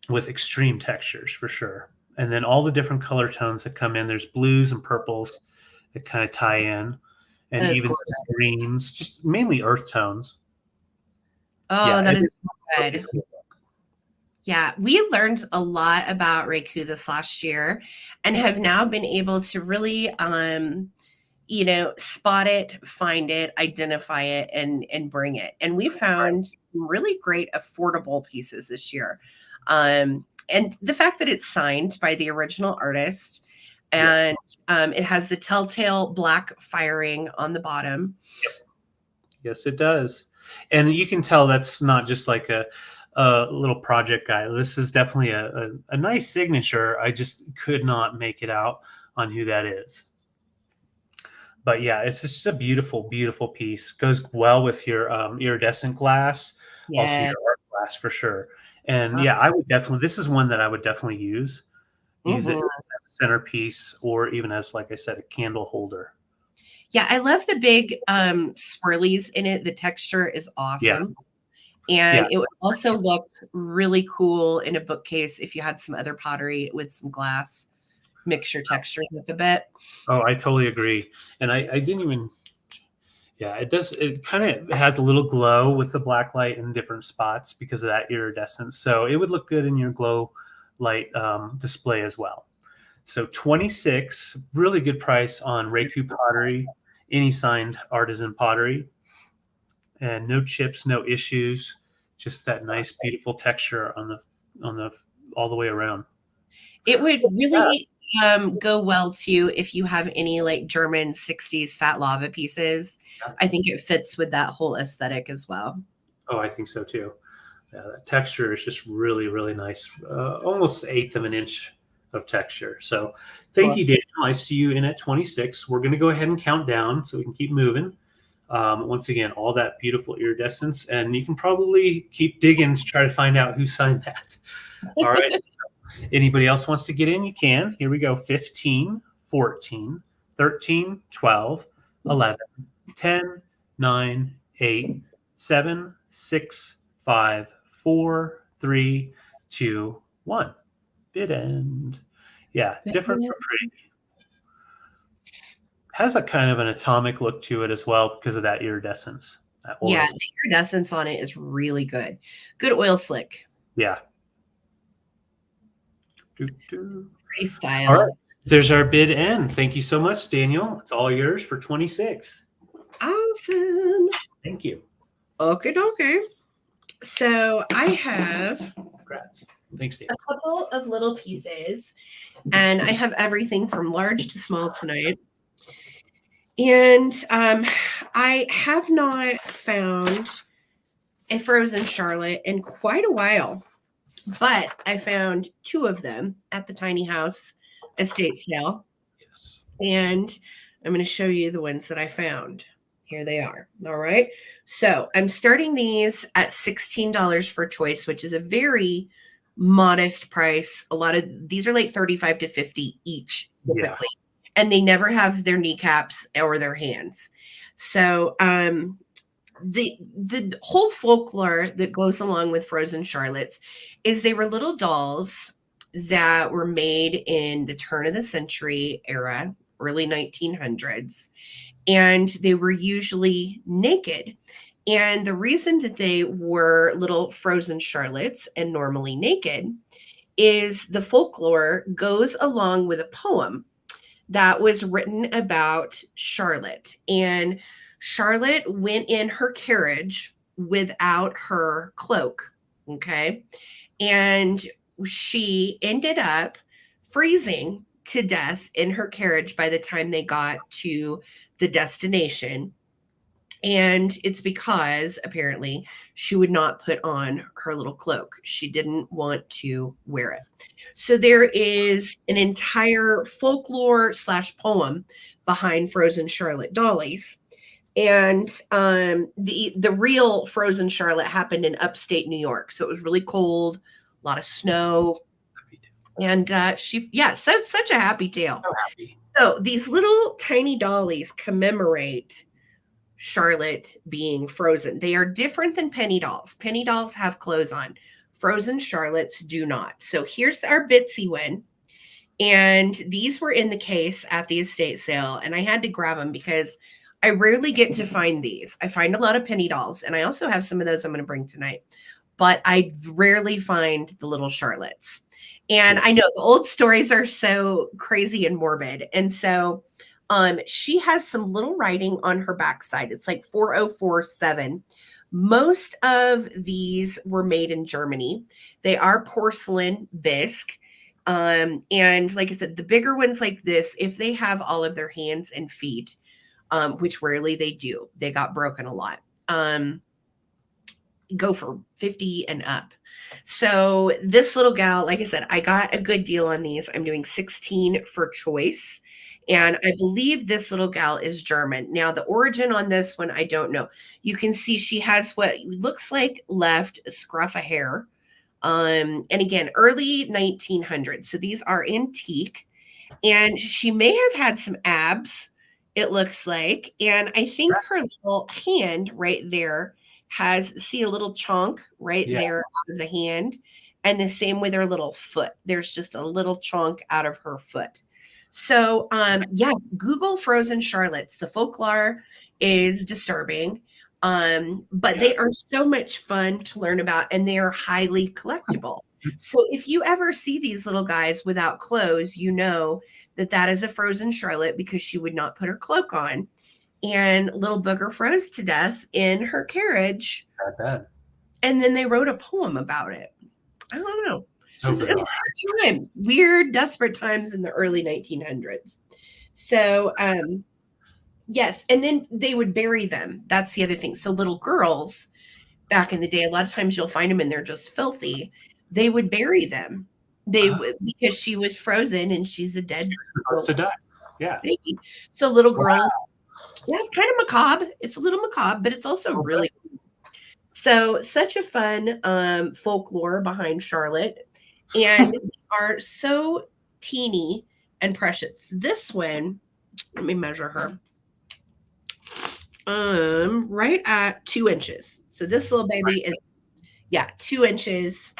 with extreme textures for sure. And then all the different color tones that come in. There's blues and purples that kind of tie in, and even greens, just mainly earth tones. Oh, yeah, that is so good. Yeah, we learned a lot about Raiku this last year and have now been able to really, spot it, find it, identify it, and bring it. And we found really great affordable pieces this year. And the fact that it's signed by the original artist, and it has the telltale black firing on the bottom. Yep. Yes, it does. And you can tell that's not just like a little project guy. This is definitely a nice signature. I just could not make it out on who that is. But yeah, it's just a beautiful, beautiful piece. Goes well with your iridescent glass, also your art glass for sure. And yeah, I would definitely, this is one that I would definitely use it as a centerpiece, or even as, like I said, a candle holder. Yeah, I love the big swirlies in it. The texture is awesome. Yeah. And it would also look really cool in a bookcase if you had some other pottery with some glass mixture textures up a bit. Oh, I totally agree. And I didn't even, it does. It kind of has a little glow with the black light in different spots because of that iridescence. So it would look good in your glow light display as well. So 26, really good price on Raiku pottery, any signed artisan pottery. And no chips, no issues, just that nice, beautiful texture on the all the way around. It would really go well too if you have any like German 60s fat lava pieces. I think it fits with that whole aesthetic as well. Oh, I think so too. Yeah, that texture is just really, really nice. Almost 1/8 of an inch of texture. So thank you, Daniel. I see you in at 26. We're going to go ahead and count down so we can keep moving. Once again, all that beautiful iridescence, and you can probably keep digging to try to find out who signed that. All right. Anybody else wants to get in, you can. Here we go. 15, 14, 13, 12, 11, 10, 9, 8, 7, 6, 5, 4, 3, 2, 1. Bid end. Yeah, different for pretty. Has a kind of an atomic look to it as well because of that iridescence. Yeah, the iridescence on it is really good. Good oil slick. Yeah. Pretty style. All right. There's our bid end. Thank you so much, Daniel. It's all yours for 26. Awesome. Thank you. Okay. So I have Congrats. Thanks, Dan. A couple of little pieces, and I have everything from large to small tonight. And I have not found a frozen Charlotte in quite a while, but I found 2 of them at the tiny house estate sale. Yes. And I'm going to show you the ones that I found. Here they are. All right. So I'm starting these at $16 for choice, which is a very modest price. A lot of these are like 35 to 50 each typically. Yeah. And they never have their kneecaps or their hands. So the whole folklore that goes along with frozen Charlottes is they were little dolls that were made in the turn of the century era, early 1900s, and they were usually naked. And the reason that they were little frozen Charlottes and normally naked is the folklore goes along with a poem that was written about Charlotte. And Charlotte went in her carriage without her cloak. Okay. And she ended up freezing to death in her carriage by the time they got to the destination. And it's because apparently she would not put on her little cloak. She didn't want to wear it. So there is an entire folklore / poem behind frozen Charlotte dollies. And the real frozen Charlotte happened in upstate New York. So it was really cold, a lot of snow. And such a happy tale. So happy. So these little tiny dollies commemorate Charlotte being frozen. They are different than penny dolls. Penny dolls have clothes on. Frozen Charlottes do not. So here's our Bitsy one. And these were in the case at the estate sale. And I had to grab them because I rarely get to find these. I find a lot of penny dolls. And I also have some of those I'm going to bring tonight. But I rarely find the little Charlottes. And I know the old stories are so crazy and morbid. And so she has some little writing on her backside. It's like 4047. Most of these were made in Germany. They are porcelain bisque. And like I said, the bigger ones like this, if they have all of their hands and feet, which rarely they do, they got broken a lot, go for 50 and up. So this little gal, like I said, I got a good deal on these. I'm doing 16 for choice. And I believe this little gal is German. Now, the origin on this one, I don't know. You can see she has what looks like left a scruff of hair. And again, early 1900s. So these are antique. And she may have had some abs, it looks like. And I think her little hand right there has, see a little chunk right there out of the hand. And the same with her little foot. There's just a little chunk out of her foot. So, Google frozen Charlottes. The folklore is disturbing, but they are so much fun to learn about, and they are highly collectible. So if you ever see these little guys without clothes, you know that that is a frozen Charlotte because she would not put her cloak on. And little booger froze to death in her carriage. Not bad. And then they wrote a poem about it. I don't know. So times, weird, desperate times in the early 1900s. So, yes. And then they would bury them. That's the other thing. So little girls back in the day, a lot of times you'll find them and they're just filthy. They would bury them. They would, because she was frozen and she's a dead. Supposed to die. Yeah. Baby. So little girls. Yeah, it's kind of macabre. It's a little macabre, but it's also really cool. So such a fun folklore behind Charlotte. And they are so teeny and precious. This one, let me measure her. Right at 2 inches. So this little baby is, 2 inches.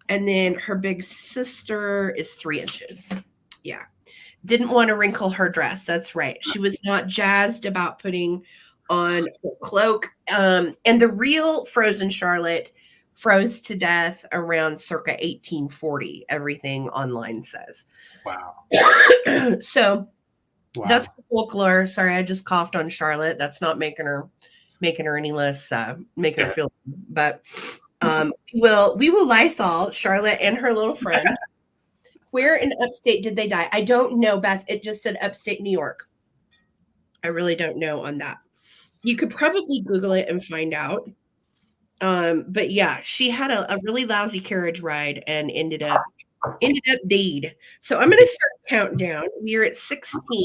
And then her big sister is 3 inches. Yeah. Didn't want to wrinkle her dress. That's right. She was not jazzed about putting on her cloak. And the real frozen Charlotte froze to death around circa 1840. Everything online says. Wow. So that's the folklore. Sorry, I just coughed on Charlotte. That's not making her any less making her feel. But we will Lysol Charlotte and her little friend. Where in upstate did they die? I don't know, Beth. It just said upstate New York. I really don't know on that. You could probably Google it and find out. But yeah, she had a really lousy carriage ride and ended up dead. So I'm going to start counting down. We are at 16.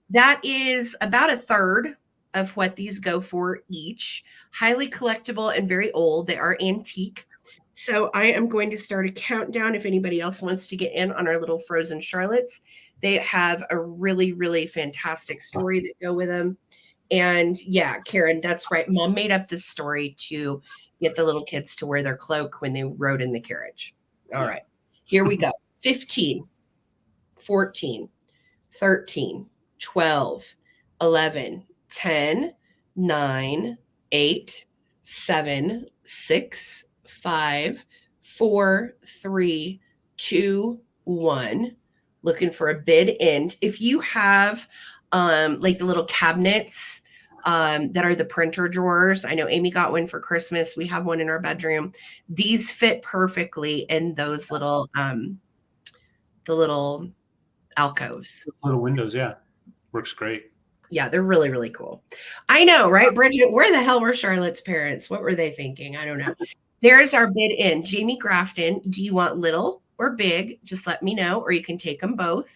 That is about a third of what these go for each. Highly collectible and very old. They are antique. So I am going to start a countdown if anybody else wants to get in on our little frozen Charlottes. They have a really, really fantastic story that go with them. And yeah, Karen, that's right. Mom made up this story to get the little kids to wear their cloak when they rode in the carriage. All right, here we go. 15, 14, 13, 12, 11, 10, 9, 8, 7, 6, 5, 4, 3, 2, 1. Looking for a bid end. If you have like the little cabinets that are the printer drawers, I know Amy got one for Christmas. We have one in our bedroom. These fit perfectly in those little the little alcoves. Little windows, yeah. Works great. Yeah, they're really, really cool. I know, right, Bridget? Where the hell were Charlotte's parents? What were they thinking? I don't know. There's our bid in. Jamie Grafton, do you want little or big? Just let me know, or you can take them both.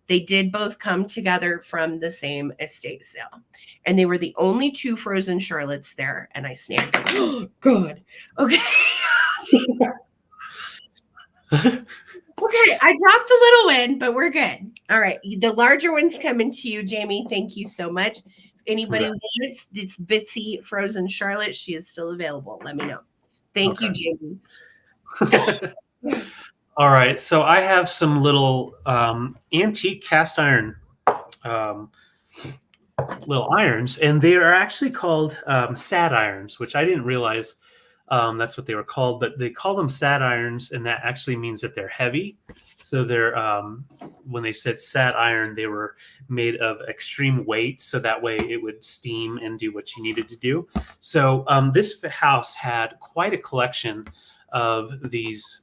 They did both come together from the same estate sale. And they were the only two frozen Charlottes there. And I snapped. Oh, God. Okay. Okay, I dropped the little one, but we're good. All right, the larger one's coming to you, Jamie. Thank you so much. If anybody wants this Bitsy frozen Charlotte, she is still available. Let me know. Thank you, Jamie. All right, so I have some little antique cast iron little irons, and they are actually called sad irons, which I didn't realize that's what they were called, but they call them sad irons, and that actually means that they're heavy. So they're when they said sad iron, they were made of extreme weight, so that way it would steam and do what you needed to do. So this house had quite a collection of these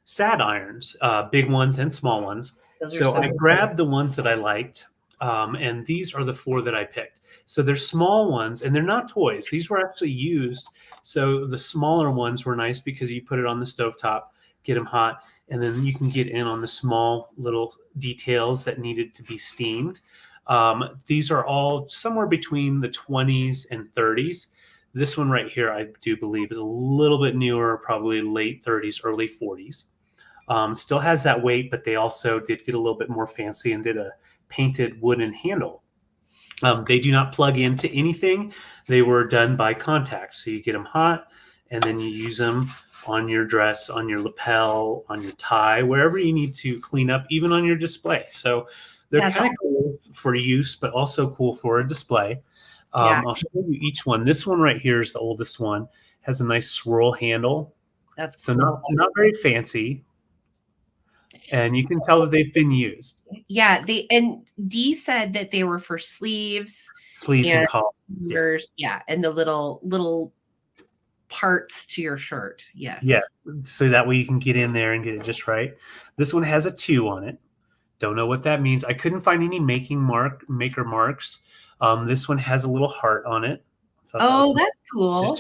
sad irons, big ones and small ones. So I grabbed the ones that I liked, and these are the 4 that I picked. So they're small ones, and they're not toys. These were actually used. So the smaller ones were nice because you put it on the stovetop, get them hot, and then you can get in on the small little details that needed to be steamed. These are all somewhere between the 20s and 30s. This one right here, I do believe, is a little bit newer, probably late 30s, early 40s. Still has that weight, but they also did get a little bit more fancy and did a painted wooden handle. They do not plug into anything. They were done by contact. So you get them hot, and then you use them on your dress, on your lapel, on your tie, wherever you need to clean up, even on your display. So they're kind of cool for use, but also cool for a display. I'll show you each one. This one right here is the oldest one. Has a nice swirl handle. That's so cool. not very fancy. And you can tell that they've been used. Yeah, and Dee said that they were for sleeves and collars. Yeah, and the little parts to your shirt. Yes. Yeah, so that way you can get in there and get it just right. This one has a 2 on it. Don't know what that means. I couldn't find any maker marks. This one has a little heart on it. Oh, that's cool.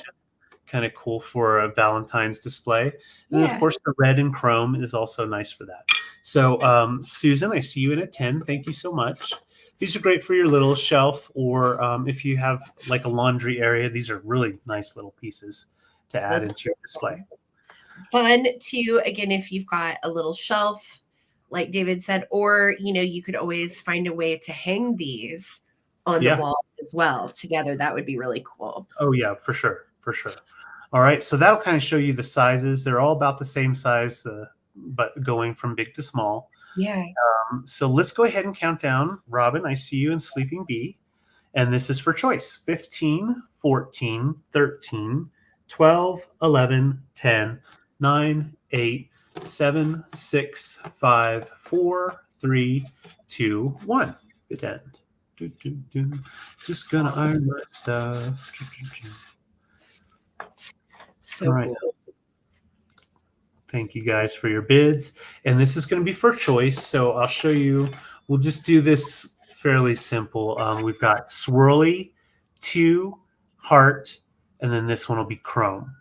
Kind of cool for a Valentine's display. And then, of course, the red and chrome is also nice for that. So, Susan, I see you in at 10. Thank you so much. These are great for your little shelf, or if you have like a laundry area. These are really nice little pieces to add into your display. Fun too, again, if you've got a little shelf, like David said, or, you could always find a way to hang these on the wall as well together. That would be really cool. Oh, yeah, for sure. For sure. All right. So that'll kind of show you the sizes. They're all about the same size, but going from big to small. Yeah. So let's go ahead and count down. Robin, I see you in Sleeping Bee. And this is for choice. 15, 14, 13, 12, 11, 10, 9, 8, 7, 6, 5, 4, 3, 2, 1. Good end. Just gonna iron my stuff. So cool. Thank you guys for your bids. And this is going to be for choice. So I'll show you. We'll just do this fairly simple. We've got swirly, 2, heart, and then this one will be chrome.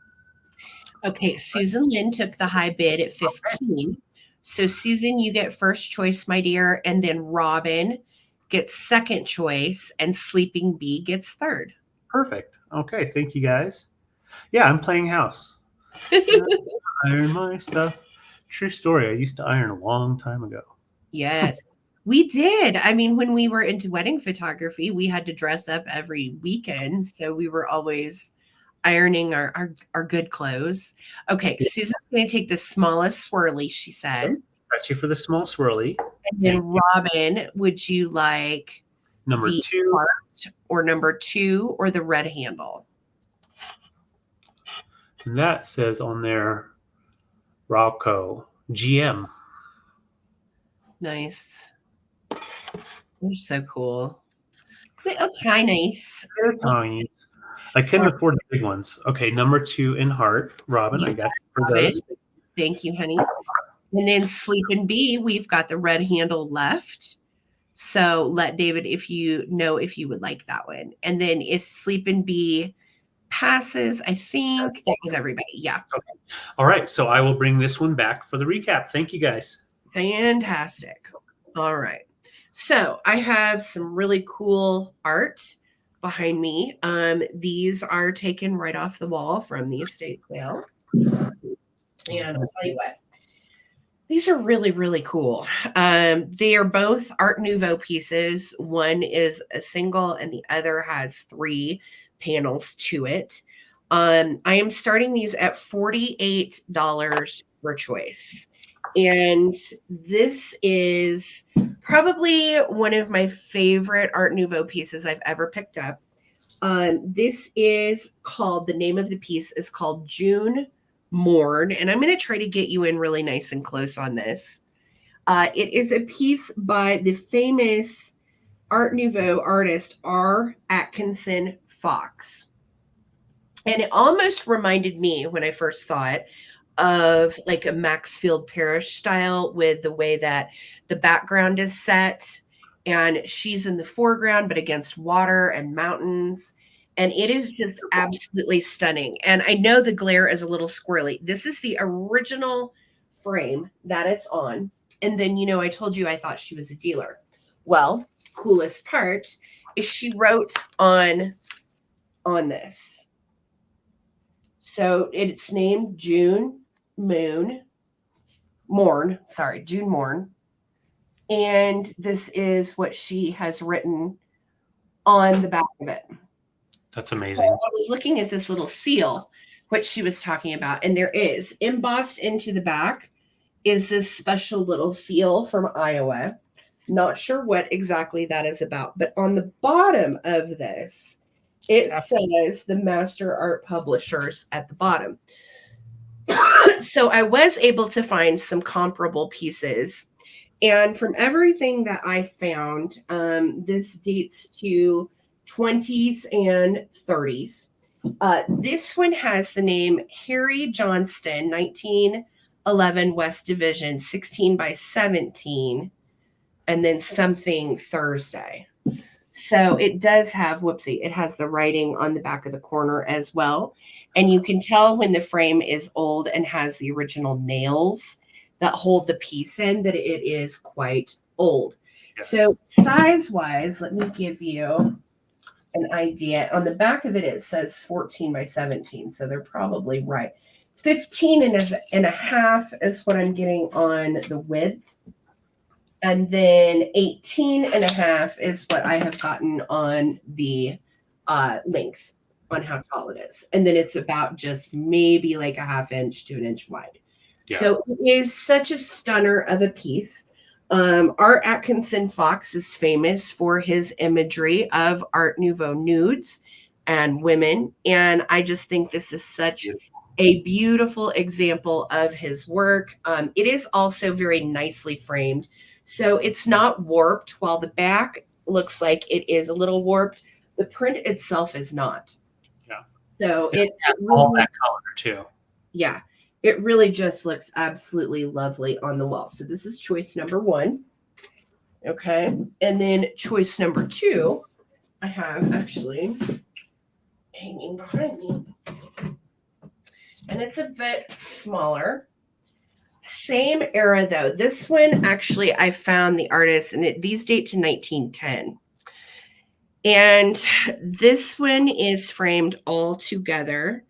Okay, Susan Lynn took the high bid at 15. So Susan, you get first choice, my dear. And then Robin, gets second choice, and Sleeping Bee gets third. Perfect. Okay, thank you guys. Yeah, I'm playing house. Iron my stuff. True story. I used to iron a long time ago. Yes, we did. I mean, when we were into wedding photography, we had to dress up every weekend. So we were always ironing our good clothes. Okay, Yeah. Susan's going to take the smallest swirly, she said. Got you for the small swirly. And then Robin, would you like Number the 2 heart or number 2 or the red handle? And that says on there, Raiku GM. Nice. They're so cool. Little tinies. They're tiny. I couldn't afford the big ones. Okay, number 2 in heart. Robin, I got you for those. Thank you, honey. And then Sleeping Bee, we've got the red handle left. So let David, if you would like that one. And then if Sleeping Bee passes, I think that was everybody. Yeah. Okay. All right. So I will bring this one back for the recap. Thank you guys. Fantastic. All right. So I have some really cool art behind me. These are taken right off the wall from the estate sale. And I'll tell you what, these are really, really cool. They are both Art Nouveau pieces. One is a single and the other has 3 panels to it. I am starting these at $48 per choice. And this is probably one of my favorite Art Nouveau pieces I've ever picked up. This is called, the name of the piece is called June Morn, and I'm going to try to get you in really nice and close on this. It is a piece by the famous Art Nouveau artist R. Atkinson Fox. And it almost reminded me, when I first saw it, of like a Maxfield Parrish style, with the way that the background is set and she's in the foreground but against water and mountains. And it is just absolutely stunning. And I know the glare is a little squirrely. This is the original frame that it's on. And then, I told you I thought she was a dealer. Well, coolest part is she wrote on this. So it's named June Morn. And this is what she has written on the back of it. That's amazing. So I was looking at this little seal, which she was talking about, and there is embossed into the back is this special little seal from Iowa. Not sure what exactly that is about, but on the bottom of this, it says the Master Art Publishers at the bottom. So I was able to find some comparable pieces. And from everything that I found, this dates to 20s and 30s. This one has the name Harry Johnston, 1911 West Division, 16 by 17, and then something Thursday. So it does have, it has the writing on the back of the corner as well. And you can tell when the frame is old and has the original nails that hold the piece in, that it is quite old. Yeah. So size-wise, let me give you an idea. On the back of it, it says 14 by 17. So they're probably right. 15 and a half is what I'm getting on the width. And then 18 and a half is what I have gotten on the length, on how tall it is. And then it's about just maybe like a ½ inch to an inch wide. Yeah. So it is such a stunner of a piece. Art Atkinson Fox is famous for his imagery of Art Nouveau nudes and women. And I just think this is such a beautiful example of his work. It is also very nicely framed. So it's not warped. While the back looks like it is a little warped, the print itself is not. Yeah. So it really, all that color too. Yeah. It really just looks absolutely lovely on the wall. So this is choice number 1. Okay. And then choice number 2, I have actually hanging behind me. And it's a bit smaller. Same era though. This one actually, I found the artist, and these date to 1910. And this one is framed all together.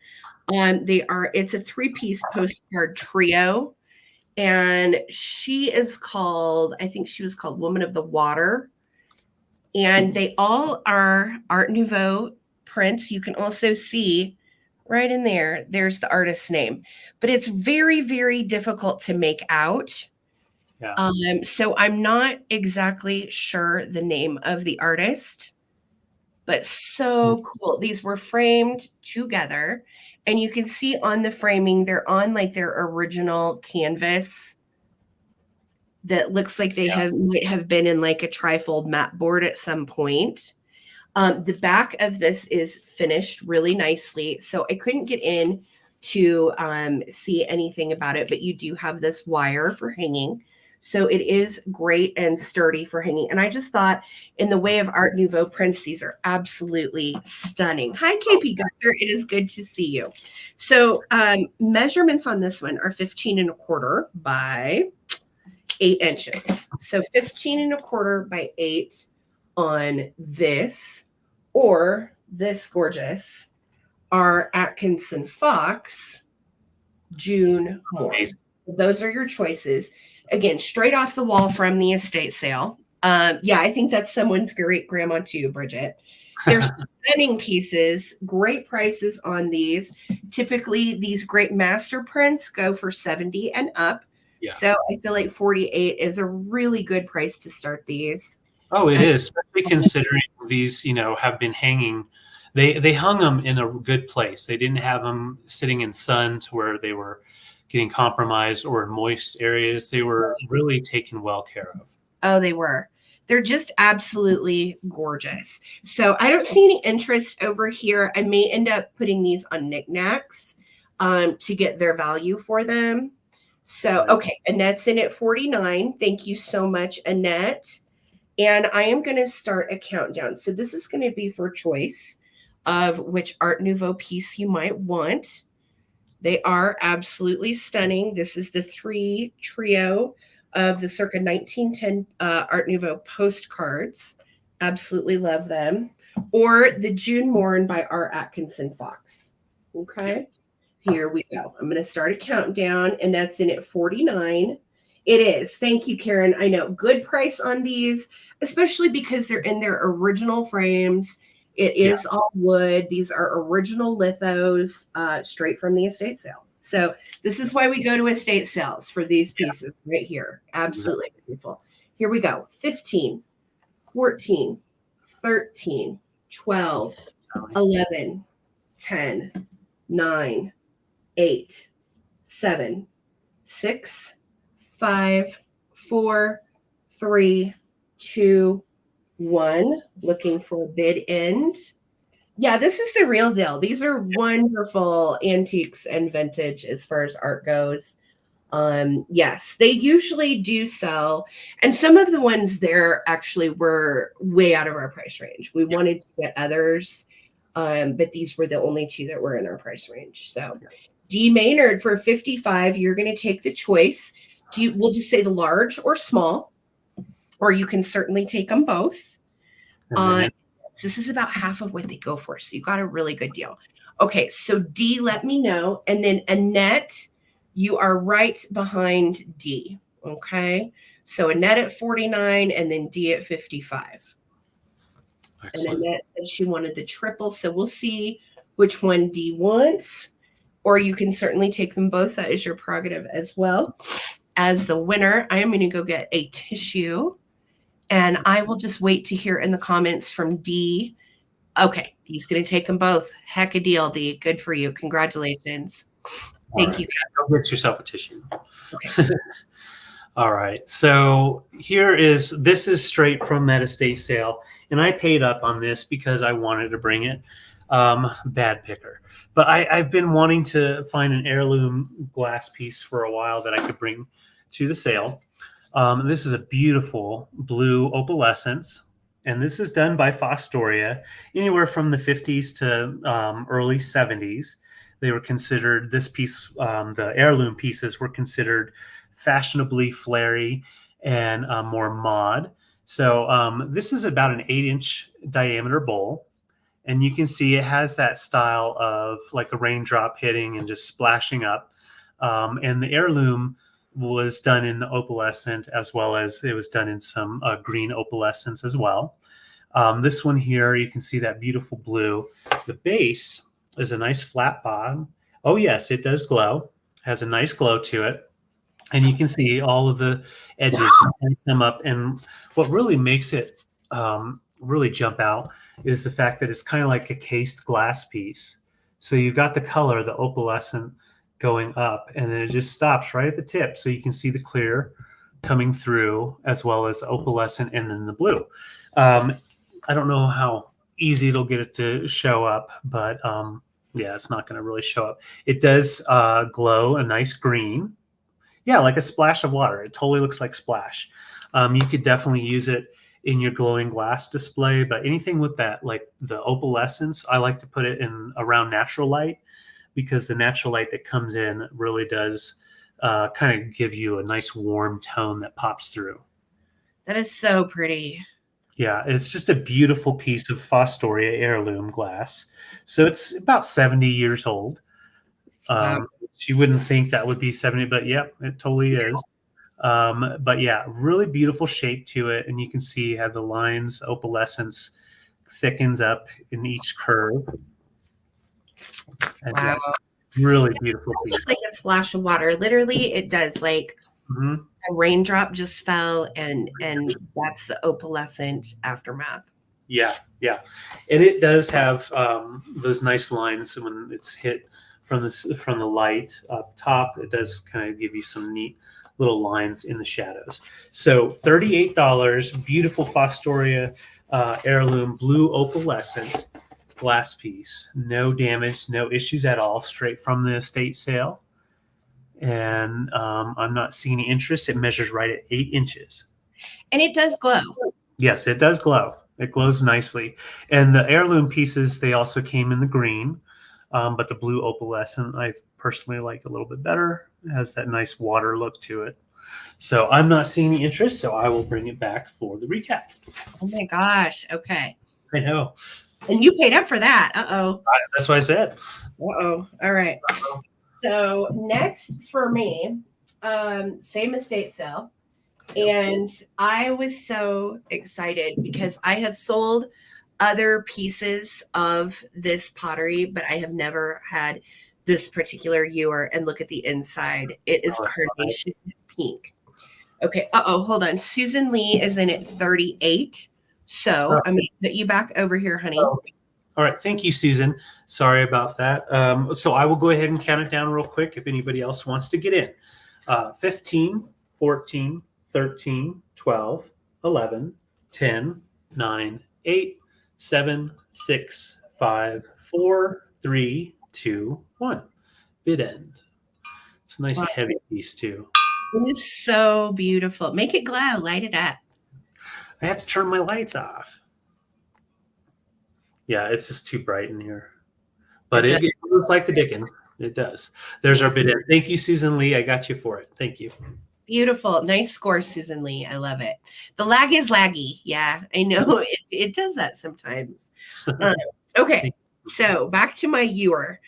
It's a 3-piece postcard trio. And she is called, I think she was called Woman of the Water. And they all are Art Nouveau prints. You can also see right in there, there's the artist's name. But it's very, very difficult to make out. Yeah. So I'm not exactly sure the name of the artist, but so cool. These were framed together, and you can see on the framing, they're on like their original canvas that looks like they might have been in like a trifold mat board at some point. The back of this is finished really nicely, so I couldn't get in to see anything about it, but you do have this wire for hanging. So it is great and sturdy for hanging. And I just thought, in the way of Art Nouveau prints, these are absolutely stunning. Hi, KP Gunther. It is good to see you. So measurements on this one are 15¼ by 8 inches. So 15¼ by 8 on this, or this gorgeous, our Atkinson Fox June Moore. Those are your choices. Again, straight off the wall from the estate sale. Yeah, I think that's someone's great grandma too, Bridget. They're stunning pieces, great prices on these. Typically, these great master prints go for 70 and up. Yeah. So I feel like 48 is a really good price to start these. Oh, it is, especially considering these, have been hanging. They hung them in a good place. They didn't have them sitting in sun to where they were getting compromised or in moist areas. They were really taken well care of. Oh, they were. They're just absolutely gorgeous. So I don't see any interest over here. I may end up putting these on knickknacks to get their value for them. So, okay, Annette's in at 49. Thank you so much, Annette. And I am going to start a countdown. So this is going to be for choice of which Art Nouveau piece you might want. They are absolutely stunning. This is the 3 trio of the circa 1910 Art Nouveau postcards. Absolutely love them. Or the June Morn by R. Atkinson Fox. Okay, here we go. I'm going to start a countdown, and that's in at 49. It is. Thank you, Karen. I know. Good price on these, especially because they're in their original frames. It is all wood. These are original lithos straight from the estate sale. So this is why we go to estate sales for these pieces right here. Absolutely beautiful. Here we go. 15, 14, 13, 12, 11, 10, 9, 8, 7, 6, 5, 4, 3, 2, 1. Looking for a bid end. Yeah, this is the real deal. These are wonderful antiques and vintage as far as art goes. Yes, they usually do sell. And some of the ones there actually were way out of our price range. We wanted to get others, but these were the only 2 that were in our price range. So D. Maynard for 55, you're going to take the choice. We'll just say the large or small, or you can certainly take them both. This is about half of what they go for, so you got a really good deal. Okay, so D, let me know. And then Annette, you are right behind D, okay? So Annette at 49 and then D at 55. Excellent. And Annette said she wanted the triple, so we'll see which one D wants, or you can certainly take them both. That is your prerogative as well. As the winner, I am going to go get a tissue, and I will just wait to hear in the comments from D. Okay, he's going to take them both. Heck a deal, D. Good for you. Congratulations. Thank you. Go get yourself a tissue. Okay. All right. So this is straight from that estate sale, and I paid up on this because I wanted to bring it. Bad picker. But I've been wanting to find an heirloom glass piece for a while that I could bring to the sale. This is a beautiful blue opalescence, and this is done by Fostoria, anywhere from the 50s to early 70s. They were considered, this piece, the heirloom pieces were considered fashionably flary and more mod. So this is about an 8-inch diameter bowl. And you can see it has that style of like a raindrop hitting and just splashing up. And the heirloom was done in the opalescent, as well as it was done in some green opalescence as well. This one here, you can see that beautiful blue. The base is a nice flat bottom. Oh yes, it does glow. Has a nice glow to it. And you can see all of the edges come up. And what really makes it really jump out is the fact that it's kind of like a cased glass piece. So you've got the color, the opalescent, going up, and then it just stops right at the tip. So you can see the clear coming through, as well as the opalescent and then the blue. I don't know how easy it'll get it to show up, but yeah, it's not going to really show up. It does glow a nice green. Yeah, like a splash of water. It totally looks like splash. You could definitely use it in your glowing glass display, but anything with that, like the opalescence, I like to put it in around natural light, because the natural light that comes in really does kind of give you a nice warm tone that pops through. That is so pretty. Yeah, it's just a beautiful piece of Fostoria heirloom glass. So it's about 70 years old. Wow. You wouldn't think that would be 70, but yep, it totally is. But yeah, really beautiful shape to it. And you can see how the lines, opalescence thickens up in each curve. And wow. Yeah, really beautiful. It looks like a splash of water. Literally, it does. Like a raindrop just fell, and that's the opalescent aftermath. Yeah, yeah. And it does have those nice lines when it's hit from the light up top. It does kind of give you some neat little lines in the shadows. So $38, beautiful Fostoria heirloom blue opalescent glass piece. No damage, no issues at all. Straight from the estate sale. And I'm not seeing any interest. It measures right at 8 inches. And it does glow. Yes, it does glow. It glows nicely. And the heirloom pieces, they also came in the green. But the blue opalescent, I personally like a little bit better. It has that nice water look to it. So I'm not seeing any interest, so I will bring it back for the recap. Oh my gosh. Okay. I know. And you paid up for that. Uh-oh. That's what I said. Uh-oh. All right. Uh-oh. So next for me, same estate sale. And I was so excited because I have sold other pieces of this pottery, but I have never had this particular ewer. And look at the inside. It is carnation pink. Okay. Uh-oh. Hold on. Susan Lee is in at 38. So I'm going to put you back over here, honey. All right. Thank you, Susan. Sorry about that. So I will go ahead and count it down real quick if anybody else wants to get in. 15, 14, 13, 12, 11, 10, 9, 8, 7, 6, 5, 4, 3, 2, 1. Bid end. It's a nice heavy piece too. It is so beautiful. Make it glow. Light it up. I have to turn my lights off. Yeah, it's just too bright in here. But it looks like the Dickens. It does. There's our bid end. Thank you, Susan Lee. I got you for it. Thank you. Beautiful. Nice score, Susan Lee. I love it. The lag is laggy. Yeah, I know. It does that sometimes. Okay, so back to my ewer.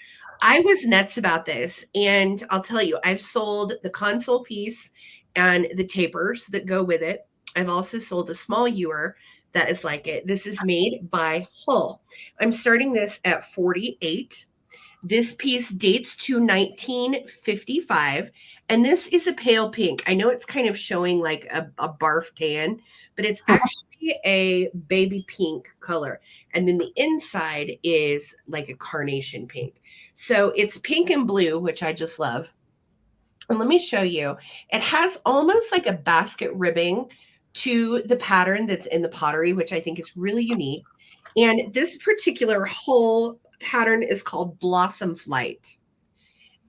I was nuts about this. And I'll tell you, I've sold the console piece and the tapers that go with it. I've also sold a small ewer that is like it. This is made by Hull. I'm starting this at 48. This piece dates to 1955, and this is a pale pink. I know it's kind of showing like a barf tan, but it's actually a baby pink color. And then the inside is like a carnation pink. So it's pink and blue, which I just love. And let me show you. It has almost like a basket ribbing to the pattern that's in the pottery, which I think is really unique. And this particular whole pattern is called Blossom Flight.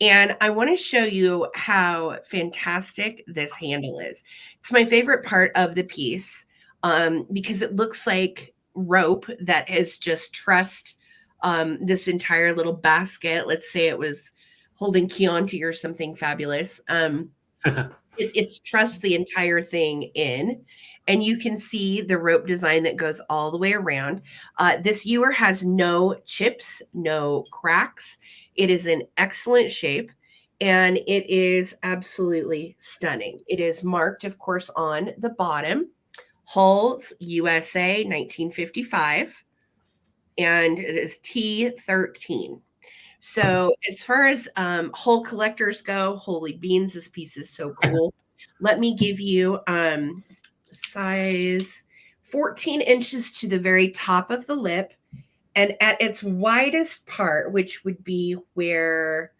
And I want to show you how fantastic this handle is. It's my favorite part of the piece because it looks like rope that has just trussed this entire little basket. Let's say it was holding Chianti or something fabulous. It's trussed the entire thing in, and you can see the rope design that goes all the way around. This ewer has no chips, no cracks. It is in excellent shape, and it is absolutely stunning. It is marked, of course, on the bottom, Hulls USA 1955, and it is T13. So as far as whole collectors go, holy beans, this piece is so cool. Let me give you size 14 inches to the very top of the lip. And at its widest part, which would be where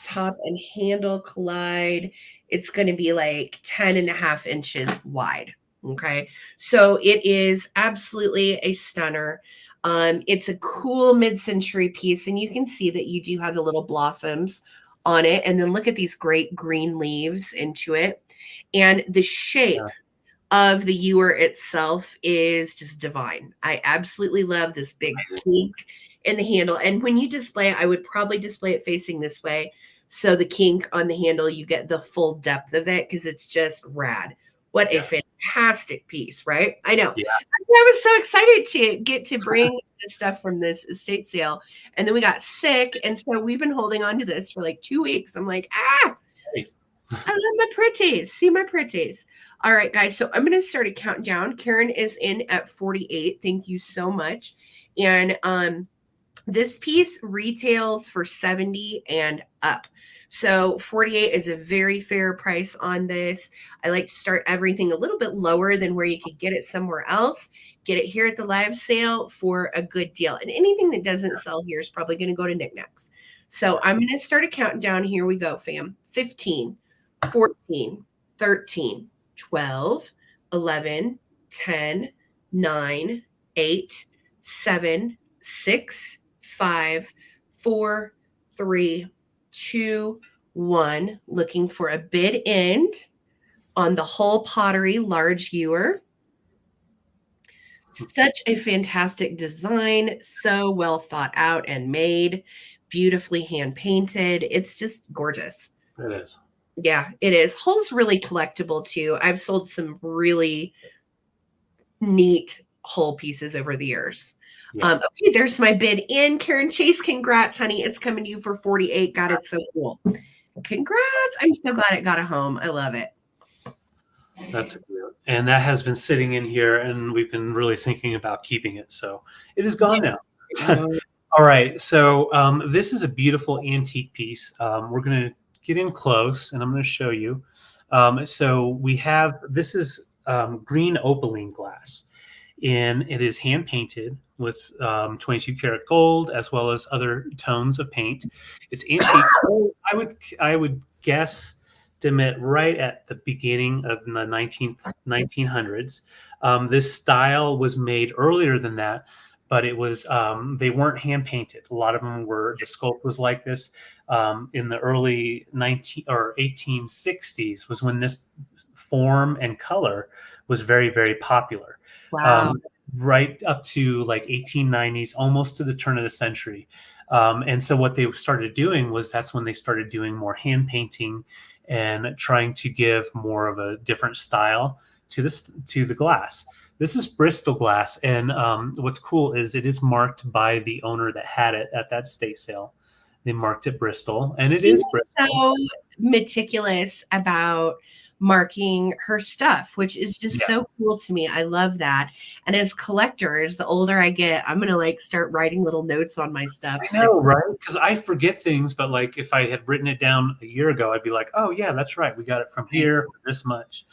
top and handle collide, it's going to be like 10.5 inches wide. Okay. So it is absolutely a stunner. It's a cool mid-century piece, and you can see that you do have the little blossoms on it. And then look at these great green leaves into it. And the shape of the ewer itself is just divine. I absolutely love this big kink in the handle. And when you display it, I would probably display it facing this way. So the kink on the handle, you get the full depth of it because it's just rad. What a fantastic piece, right? I know. Yeah. I was so excited to get to bring this stuff from this estate sale. And then we got sick. And so we've been holding on to this for like 2 weeks. I'm like, I love my pretties. See my pretties. All right, guys. So I'm going to start a countdown. Karen is in at 48. Thank you so much. And this piece retails for 70 and up. So 48 is a very fair price on this. I like to start everything a little bit lower than where you could get it somewhere else. Get it here at the live sale for a good deal. And anything that doesn't sell here is probably going to go to knickknacks. So I'm going to start a countdown. Here we go, fam. 15, 14, 13, 12, 11, 10, 9, 8, 7, 6, 5, 4, 3, 2, 1. Looking for a bid end on the whole pottery large ewer. Such a fantastic design, so well thought out and made, beautifully hand painted. It's just gorgeous. It is. Yeah, it is. Hull's really collectible too. I've sold some really neat Hull pieces over the years. Yeah. Okay, there's my bid in. Karen Chase, congrats, honey. It's coming to you for 48. God, it's so cool. Congrats. I'm so glad it got a home. I love it. That's cute. And that has been sitting in here, and we've been really thinking about keeping it. So it is gone now. All right. So this is a beautiful antique piece. We're going to get in close, and I'm going to show you. So we have, this is green opaline glass, and it is hand painted with 22 karat gold as well as other tones of paint. It's antique. I would guess right at the beginning of the 1900s. This style was made earlier than that, but it was they weren't hand painted. A lot of them were. The sculpt was like this. In the early 1860s was when this form and color was very, very popular. Wow. Right up to like 1890s, almost to the turn of the century. And so what they started doing was that's when they started doing more hand painting and trying to give more of a different style to the glass. This is Bristol glass, and what's cool is it is marked by the owner that had it at that estate sale. They marked it Bristol, and it is Bristol. So meticulous about marking her stuff, which is just so cool to me. I love that. And as collectors, the older I get, I'm gonna like start writing little notes on my stuff. I know, right? Because I forget things, but like if I had written it down a year ago, I'd be like, oh yeah, that's right. We got it from here, this much.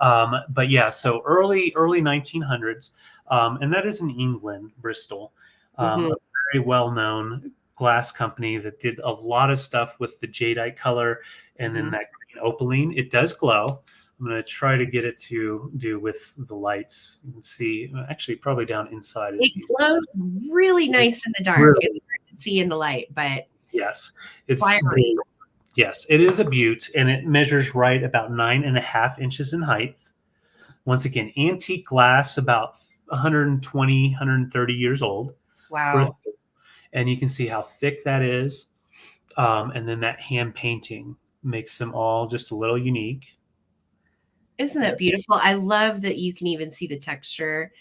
But yeah, so early 1900s, and that is in England, Bristol, a very well-known glass company that did a lot of stuff with the jadeite color and then that green opaline. It does glow. I'm going to try to get it to do with the lights. You can see, actually, probably down inside. It glows really nice in the dark. Really, it's hard to see in the light, but yes, it's fiery. Yes, it is a butte, and it measures right about 9.5 inches in height. Once again, antique glass, about 120, 130 years old. Wow. And you can see how thick that is. And then that hand painting makes them all just a little unique. Isn't that beautiful? I love that you can even see the texture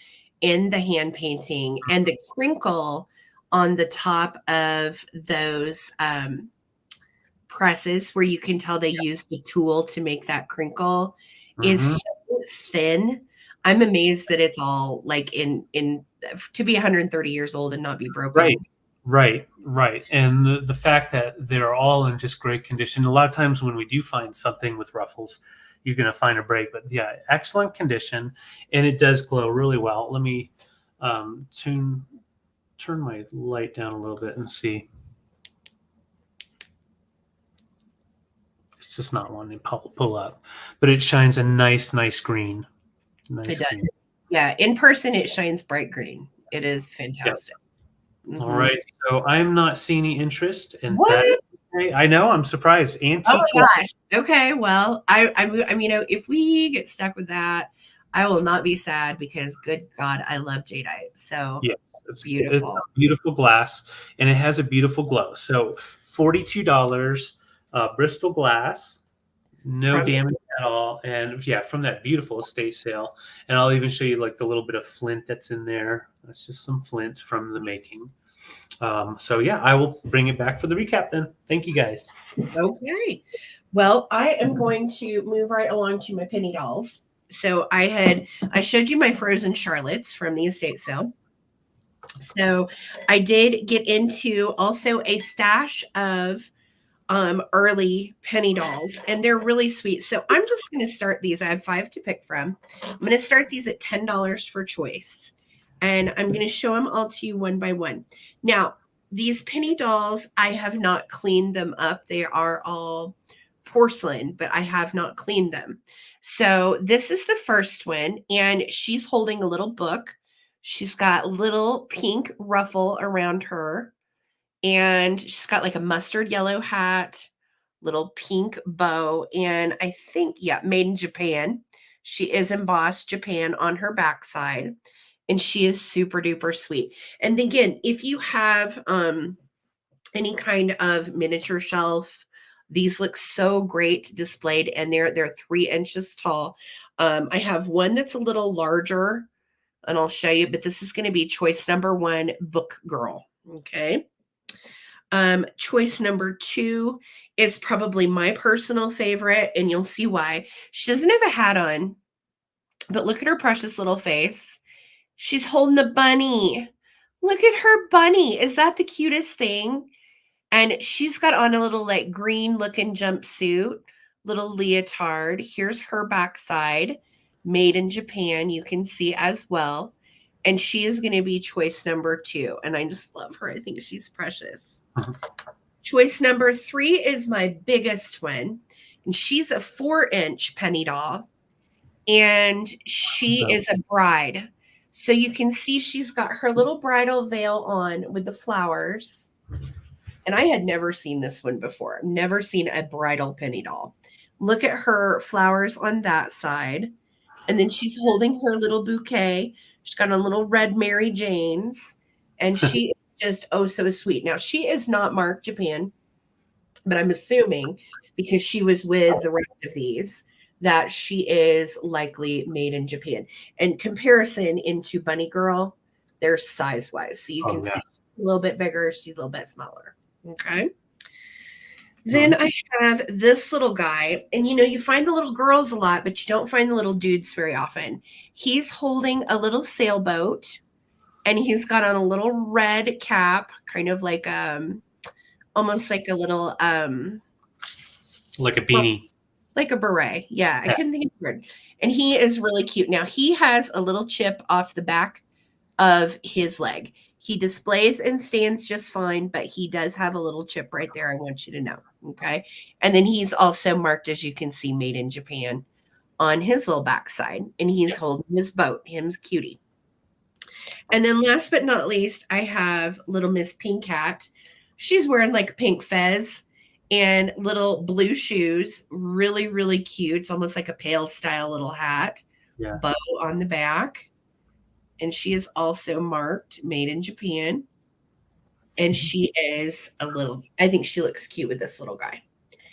in the hand painting and the crinkle on the top of those presses where you can tell they use the tool to make that crinkle is so thin. I'm amazed that it's all like in to be 130 years old and not be broken. Right. And the fact that they're all in just great condition. A lot of times when we do find something with ruffles, you're going to find a break. But yeah, excellent condition, and it does glow really well. Let me turn my light down a little bit and see. It's just not wanting to pull up, but it shines a nice green. It does. Green. Yeah, in person it shines bright green. It is fantastic. Yep. All right, so I'm not seeing any interest in what? That. I know, I'm surprised. Antique. Oh my gosh. Okay, well, I mean, if we get stuck with that, I will not be sad because, good God, I love jadeite. So yes, it's beautiful. It's a beautiful glass, and it has a beautiful glow. So $42, Bristol glass, no damage at all, and yeah, from that beautiful estate sale. And I'll even show you like the little bit of flint that's in there. That's just some flint from the making. So yeah, I will bring it back for the recap then. Thank you guys. Okay. Well, I am going to move right along to my penny dolls. So I showed you my frozen Charlottes from the estate sale. So I did get into also a stash of early penny dolls, and they're really sweet. So I'm just going to start these. I have 5 to pick from. I'm going to start these at $10 for choice. And I'm going to show them all to you one by one. Now, these penny dolls, I have not cleaned them up. They are all porcelain, but I have not cleaned them. So this is the first one, and she's holding a little book. She's got little pink ruffle around her, and she's got like a mustard yellow hat, little pink bow, and I think, yeah, made in Japan. She is embossed Japan on her backside. And she is super duper sweet. And again, if you have any kind of miniature shelf, these look so great displayed, and they're 3 inches tall. I have one that's a little larger, and I'll show you, but this is going to be choice number 1, Book Girl. Okay. Choice number 2 is probably my personal favorite, and you'll see why. She doesn't have a hat on, but look at her precious little face. She's holding a bunny. Look at her bunny. Is that the cutest thing? And she's got on a little like green looking jumpsuit, little leotard. Here's her backside, made in Japan. You can see as well. And she is going to be choice number 2. And I just love her. I think she's precious. Choice number 3 is my biggest one. And she's a 4-inch penny doll. And she is a bride. So you can see she's got her little bridal veil on with the flowers. And I had never seen this one before. Never seen a bridal penny doll. Look at her flowers on that side. And then she's holding her little bouquet. She's got a little red Mary Jane's. And she is just, oh, so sweet. Now, she is not marked Japan, but I'm assuming because she was with the rest of these, that she is likely made in Japan. And comparison into Bunny Girl, they're size-wise. So you can see a little bit bigger, she's a little bit smaller. Okay. Then I have this little guy. And, you find the little girls a lot, but you don't find the little dudes very often. He's holding a little sailboat, and he's got on a little red cap, kind of like almost like a little like a beanie. Like a beret. Yeah, I couldn't think of the word. And he is really cute. Now, he has a little chip off the back of his leg. He displays and stands just fine, but he does have a little chip right there. I want you to know. Okay. And then he's also marked, as you can see, made in Japan on his little backside. And he's holding his boat. Him's cutie. And then last but not least, I have little Miss Pink Cat. She's wearing like a pink fez and little blue shoes. Really, really cute. It's almost like a pale style little hat. Yeah. Bow on the back. And she is also marked made in Japan. And she is I think she looks cute with this little guy.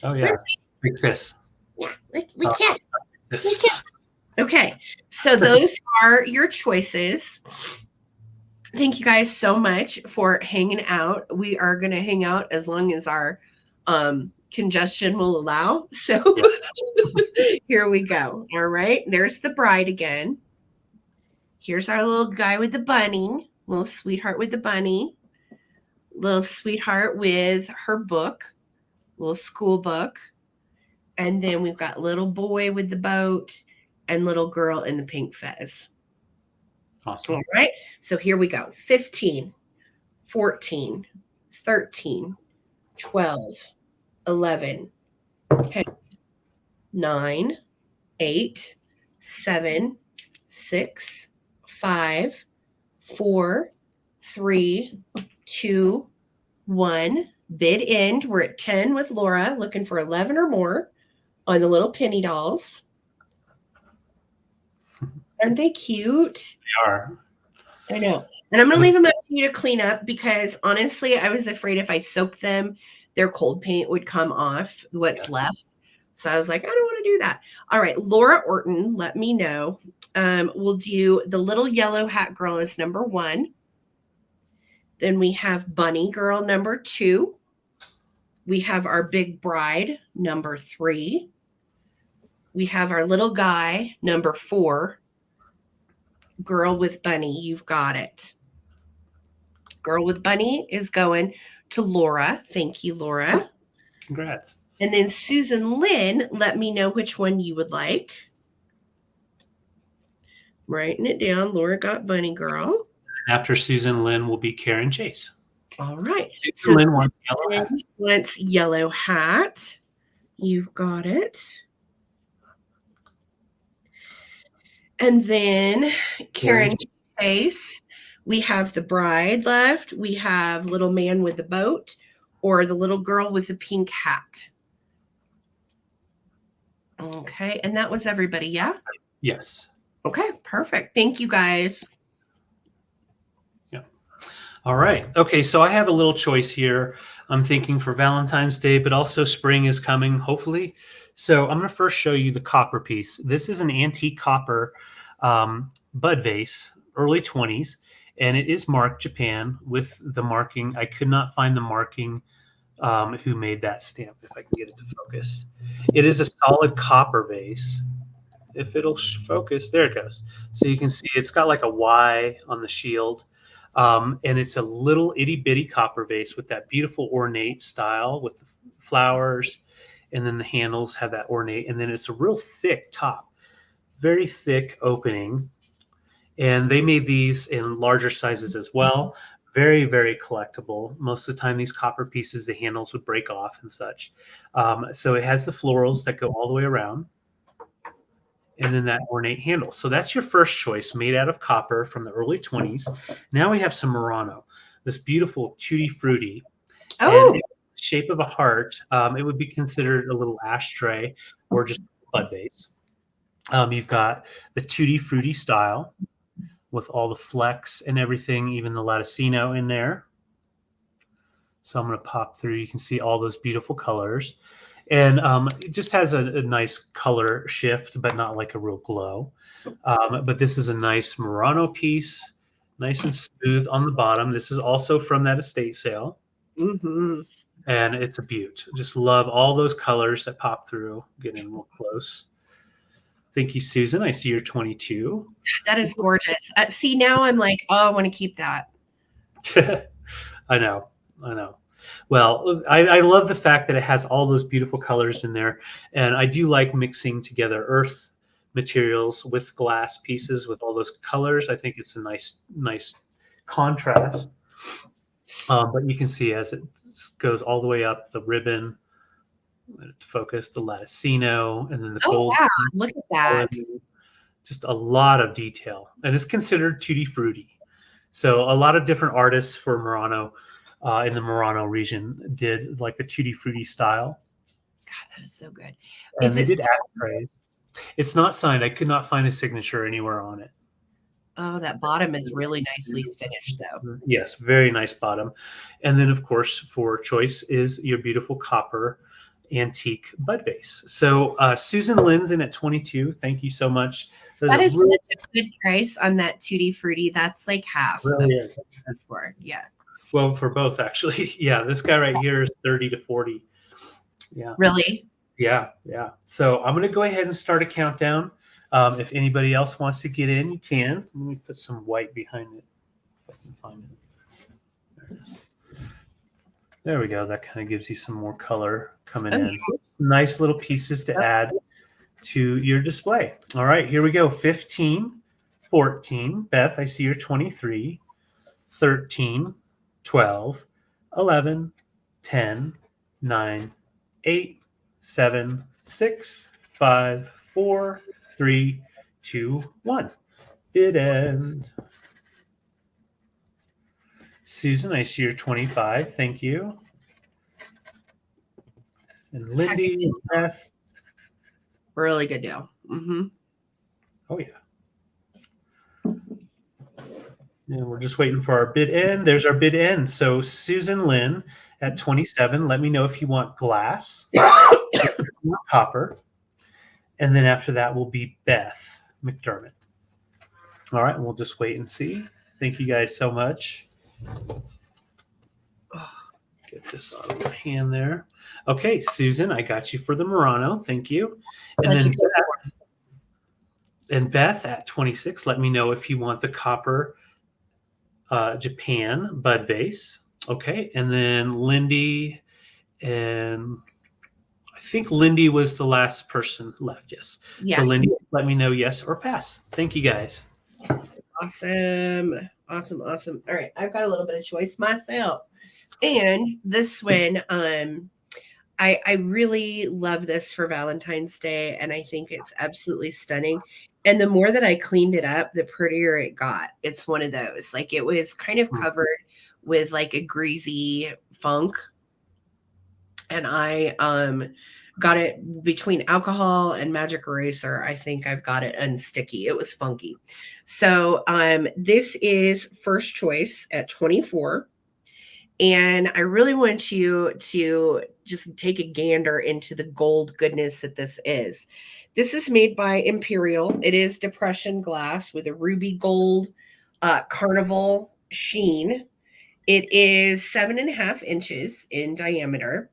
Oh, yeah. Like this. Yeah. We can't. Okay, so those are your choices. Thank you guys so much for hanging out. We are going to hang out as long as our congestion will allow. So here we go. All right, there's the bride again. Here's our little guy with the bunny, little sweetheart with the bunny, little sweetheart with her book, little school book. And then we've got little boy with the boat and little girl in the pink fez. Awesome. All right. So here we go. 15, 14, 13, 12, 11, 10, 9, 8, 7, 6, 5, 4, 3, 2, 1. Bid end. We're at 10 with Laura, looking for 11 or more on the little penny dolls. Aren't they cute? They are. I know. And I'm going to leave them up to you to clean up because honestly, I was afraid if I soaked them, their cold paint would come off what's left. So I was like, I don't want to do that. All right. Laura Orton, let me know. We'll do the little yellow hat girl as number 1. Then we have bunny girl number 2. We have our big bride number 3. We have our little guy number 4. Girl with bunny, you've got it. Girl with bunny is going to Laura. Thank you, Laura. Congrats. And then Susan Lynn, let me know which one you would like. Writing it down. Laura got bunny girl. After Susan Lynn will be Karen Chase. All right. Susan Lynn wants yellow hat. Wants yellow hat. You've got it. And then Karen Chase, we have the bride left. We have little man with the boat or the little girl with the pink hat. Okay. And that was everybody. Yeah. Yes. Okay. Perfect. Thank you guys. Yeah. All right. Okay. So I have a little choice here. I'm thinking for Valentine's Day, but also spring is coming, hopefully. So I'm going to first show you the copper piece. This is an antique copper bud vase, early 20s, and it is marked Japan with the marking. I could not find the marking who made that stamp, if I can get it to focus. It is a solid copper vase. If it'll focus, there it goes. So you can see it's got like a Y on the shield. And it's a little itty bitty copper vase with that beautiful ornate style with the flowers. And then the handles have that ornate. And then it's a real thick top, very thick opening. And they made these in larger sizes as well. Very, very collectible. Most of the time, these copper pieces, the handles would break off and such. So it has the florals that go all the way around. And then that ornate handle. So that's your first choice, made out of copper from the early 20s. Now we have some Murano, this beautiful tutti frutti. Oh, and shape of a heart. It would be considered a little ashtray or just bud vase. You've got the tutti frutti style with all the flecks and everything, even the latticino in there. So I'm going to pop through. You can see all those beautiful colors. And it just has a nice color shift, but not like a real glow. But this is a nice Murano piece, nice and smooth on the bottom. This is also from that estate sale. mm-hmm. And it's a beaut. Just love all those colors that pop through. Get in real close. Thank you, Susan. I see you're 22. That is gorgeous. See, now I'm like, oh, I want to keep that. I know. Well, I love the fact that it has all those beautiful colors in there. And I do like mixing together earth materials with glass pieces with all those colors. I think it's a nice contrast. But you can see as it goes all the way up, the ribbon, focus, the latticino, and then the gold. Oh, wow. Look at that. Just a lot of detail. And it's considered tutti frutti. So a lot of different artists for Murano in the Murano region did like the tutti frutti style. God, that is so good. And they did ashtrays. It's not signed. I could not find a signature anywhere on it. Oh, that bottom is really nicely finished, though. Yes, very nice bottom. And then, of course, for choice is your beautiful copper antique bud vase. So Susan Lynn's in at 22. Thank you so much. That is such a good price on that Tutti Frutti. That's like half. Really is. That's for, yeah. Well, for both actually. Yeah, this guy right here is 30 to 40. Yeah. Really? Yeah, yeah. So I'm going to go ahead and start a countdown. If anybody else wants to get in, you can. Let me put some white behind it if I can find it. There it is. There we go. That kind of gives you some more color coming in. Nice little pieces to add to your display. All right, here we go. 15, 14. Beth, I see you're 23. 13, 12, 11, 10, 9, 8, 7, 6, 5, 4, 3, 2, 1. Bid end. Susan, I see you're 25. Thank you. And Lindy, Beth. Really good deal. Mm-hmm. Oh, yeah. And we're just waiting for our bid end. There's our bid end. So Susan Lynn at 27. Let me know if you want glass or copper. And then after that will be Beth McDermott. All right, and we'll just wait and see. Thank you guys so much. Get this out of my hand there. Okay, Susan, I got you for the Murano. Thank you. And then Beth at 26. Let me know if you want the copper Japan bud vase. Okay, and then Lindy, and I think Lindy was the last person left. Yes. Yeah. So Lindy, let me know yes or pass. Thank you guys. Awesome. Awesome. Awesome. All right. I've got a little bit of choice myself. And this one, I really love this for Valentine's Day, and I think it's absolutely stunning. And the more that I cleaned it up, the prettier it got. It's one of those. Like, it was kind of covered with like a greasy funk. And I got it between alcohol and magic eraser. I think I've got it unsticky. It was funky. So this is first choice at 24. And I really want you to just take a gander into the gold goodness that this is. This is made by Imperial. It is depression glass with a ruby gold carnival sheen. It is 7.5 inches in diameter,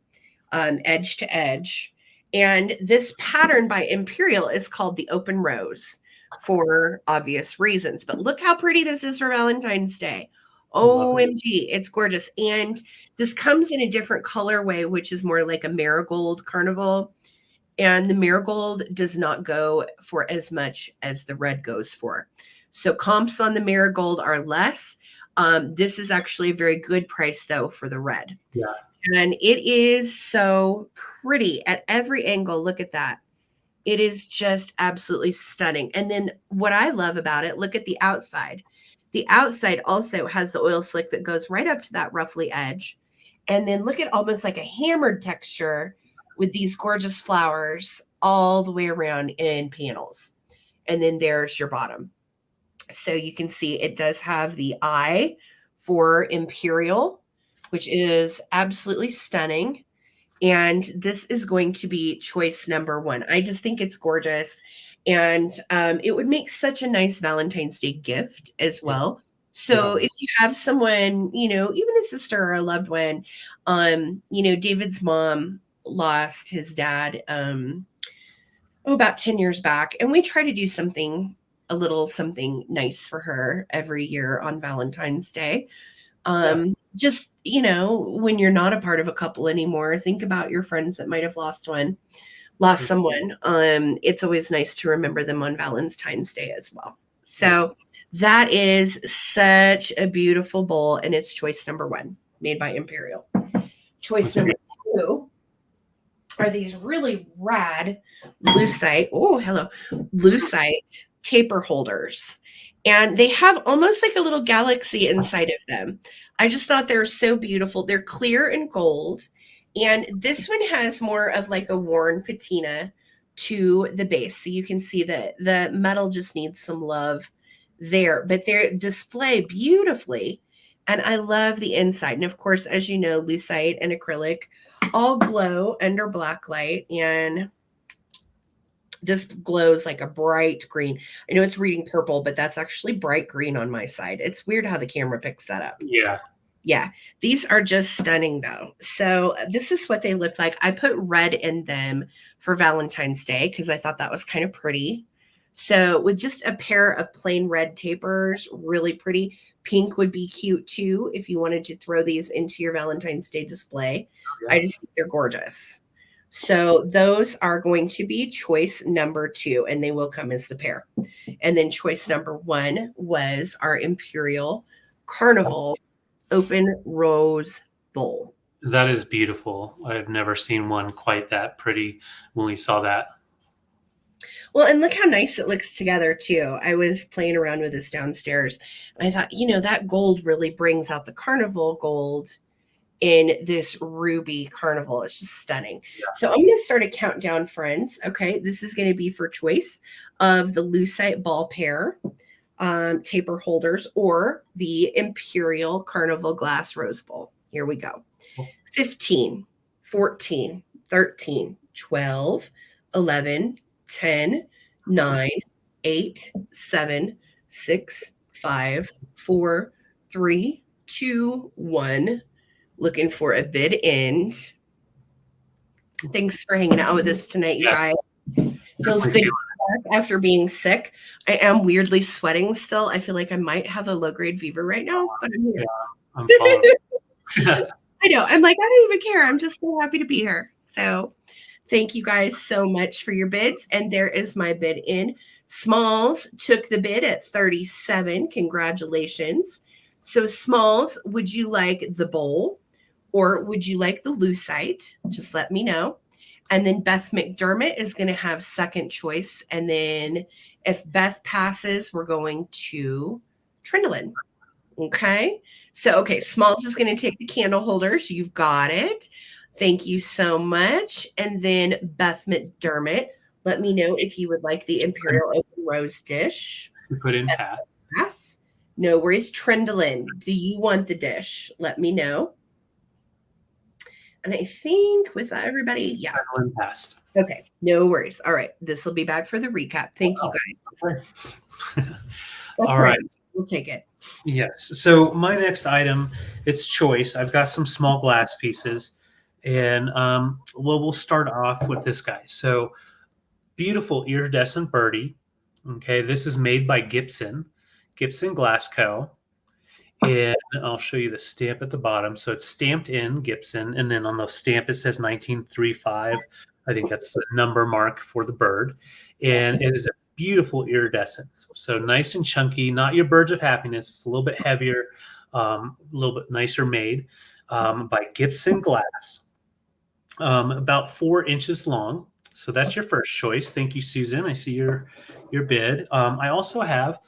edge to edge. And this pattern by Imperial is called the Open Rose for obvious reasons. But look how pretty this is for Valentine's Day. OMG, it's gorgeous. And this comes in a different colorway, which is more like a marigold carnival. And the marigold does not go for as much as the red goes for. So comps on the marigold are less. This is actually a very good price, though, for the red. Yeah. And it is so pretty at every angle. Look at that. It is just absolutely stunning. And then what I love about it, look at the outside. The outside also has the oil slick that goes right up to that roughly edge. And then look at almost like a hammered texture with these gorgeous flowers all the way around in panels. And then there's your bottom. So you can see it does have the eye for Imperial, which is absolutely stunning. And this is going to be choice number 1. I just think it's gorgeous. And it would make such a nice Valentine's Day gift as well. So if you have someone, even a sister or a loved one, David's mom lost his dad about 10 years back. And we try to do something nice for her every year on Valentine's Day. Just, when you're not a part of a couple anymore, think about your friends that might have lost someone. It's always nice to remember them on Valentine's Day as well. So that is such a beautiful bowl, and it's choice number 1, made by Imperial. Choice number 2 are these really rad lucite taper holders. And they have almost like a little galaxy inside of them. I just thought they were so beautiful. They're clear and gold. And this one has more of like a worn patina to the base. So you can see that the metal just needs some love there. But they display beautifully And I love the inside. And of course, as you know, lucite and acrylic all glow under black light and just glows like a bright green. I know it's reading purple, but that's actually bright green on my side. It's weird how the camera picks that up. Yeah. Yeah. These are just stunning though. So this is what they look like. I put red in them for Valentine's Day because I thought that was kind of pretty. So with just a pair of plain red tapers, really pretty. Pink would be cute too if you wanted to throw these into your Valentine's Day display. Yeah. I just think they're gorgeous. So those are going to be choice number 2, and they will come as the pair. And then choice number 1 was our Imperial Carnival open rose bowl. That is beautiful. I've never seen one quite that pretty when we saw that. Well, and look how nice it looks together too. I was playing around with this downstairs and I thought, that gold really brings out the carnival gold in this ruby carnival. It's just stunning. Yeah. So I'm going to start a countdown, friends. Okay. This is going to be for choice of the lucite ball pair, taper holders, or the Imperial Carnival glass rose bowl. Here we go. 15, 14, 13, 12, 11, 10, 9, 8, 7, 6, 5, 4, 3, 2, 1. Looking for a bid end. Thanks for hanging out with us tonight, you guys. Feels good after being sick. I am weirdly sweating still. I feel like I might have a low-grade fever right now, but I'm here. Yeah, I'm I know. I'm like, I don't even care. I'm just so happy to be here. So thank you guys so much for your bids. And there is my bid in. Smalls took the bid at 37. Congratulations. So Smalls, would you like the bowl or would you like the lucite? Just let me know. And then Beth McDermott is going to have second choice. And then if Beth passes, we're going to Trindlin. Okay. So, Smalls is going to take the candle holders. You've got it. Thank you so much. And then Beth McDermott, let me know if you would like the Imperial Open Rose dish. You put in pass. Pass. No worries. Trindlin, do you want the dish? Let me know. And I think, was that everybody? Yeah. Trindlin passed. Okay. No worries. All right. This will be back for the recap. Thank you, guys. That's all right. We'll take it. Yes. So my next item, it's choice. I've got some small glass pieces. And we'll start off with this guy. So beautiful iridescent birdie. Okay. This is made by Gibson Glass Co. And I'll show you the stamp at the bottom. So it's stamped in Gibson. And then on the stamp, it says 1935. I think that's the number mark for the bird. And it is a beautiful iridescence. So nice and chunky, not your birds of happiness. It's a little bit heavier, a little bit nicer made by Gibson Glass. About 4 inches long. So that's your first choice. Thank you, Susan. I see your bid. I also have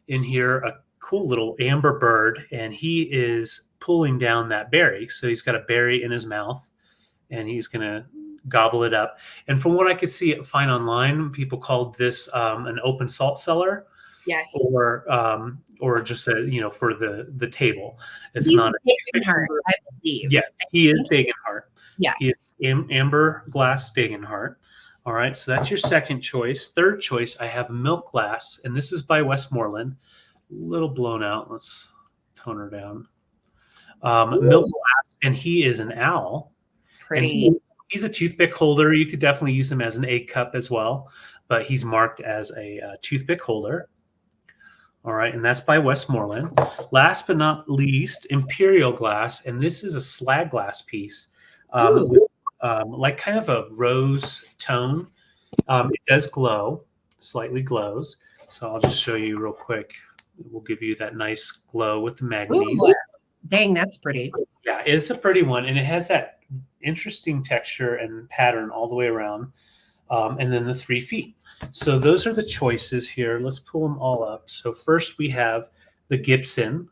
in here a cool little amber bird, and he is pulling down that berry. So he's got a berry in his mouth, and he's going to gobble it up. And from what I could see find online, people called this an open salt cellar. Yes. Or just for the table. It's He's not Dagenhart, I believe. Yes, he is Dagenhart. Yeah. He is amber glass Dagenhart. All right, so that's your second choice. Third choice, I have milk glass, and this is by Westmoreland. A little blown out. Let's tone her down. Milk glass, and he is an owl. Pretty. He's a toothpick holder. You could definitely use him as an egg cup as well, but he's marked as a toothpick holder. All right, and that's by Westmoreland. Last but not least, Imperial glass, and this is a slag glass piece with like kind of a rose tone. It does glow, slightly glows. So I'll just show you real quick. We'll give you that nice glow with the manganese. Ooh, dang, that's pretty. Yeah, it's a pretty one, and it has that interesting texture and pattern all the way around, and then the 3 feet. So those are the choices here. Let's pull them all up. So first we have the Gibson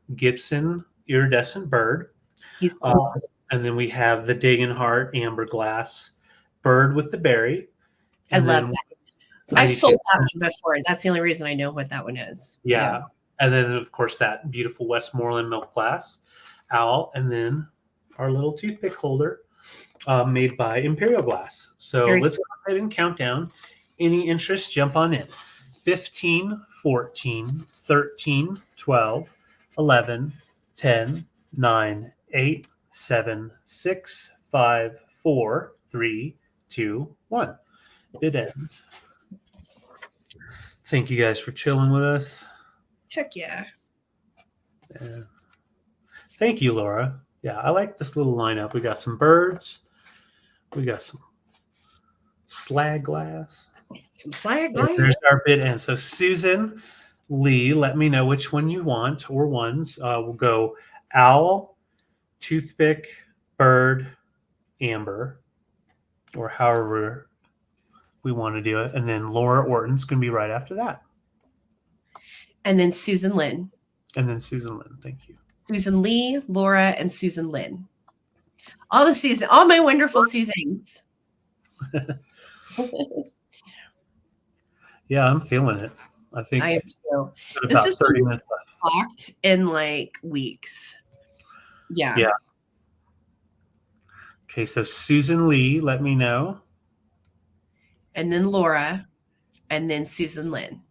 iridescent bird. He's cool. And then we have the Dagenhart amber glass bird with the berry. I love that. I've sold that one before. That's the only reason I know what that one is. Yeah. And then, of course, that beautiful Westmoreland milk glass owl, and then our little toothpick holder made by Imperial glass. So let's go ahead and count down. Any interest, jump on in. 15, 14, 13, 12, 11, 10, 9, 8, 7, 6, 5, 4, 3, 2, 1. It ends. Thank you guys for chilling with us. Heck yeah. Thank you, Laura. Yeah, I like this little lineup. We got some birds. We got some slag glass. Some slag glass. There's our bid end. So Susan Lee, let me know which one you want or ones. We'll go owl, toothpick, bird, amber, or however we want to do it. And then Laura Orton's going to be right after that. And then Susan Lynn. And then Susan Lynn. Thank you. Susan Lee, Laura, and Susan Lynn. All my wonderful Susans. Yeah, I'm feeling it. I think I am too. This is 30 minutes left. Locked in like weeks. Yeah. Yeah. Okay, so Susan Lee, let me know. And then Laura, and then Susan Lynn.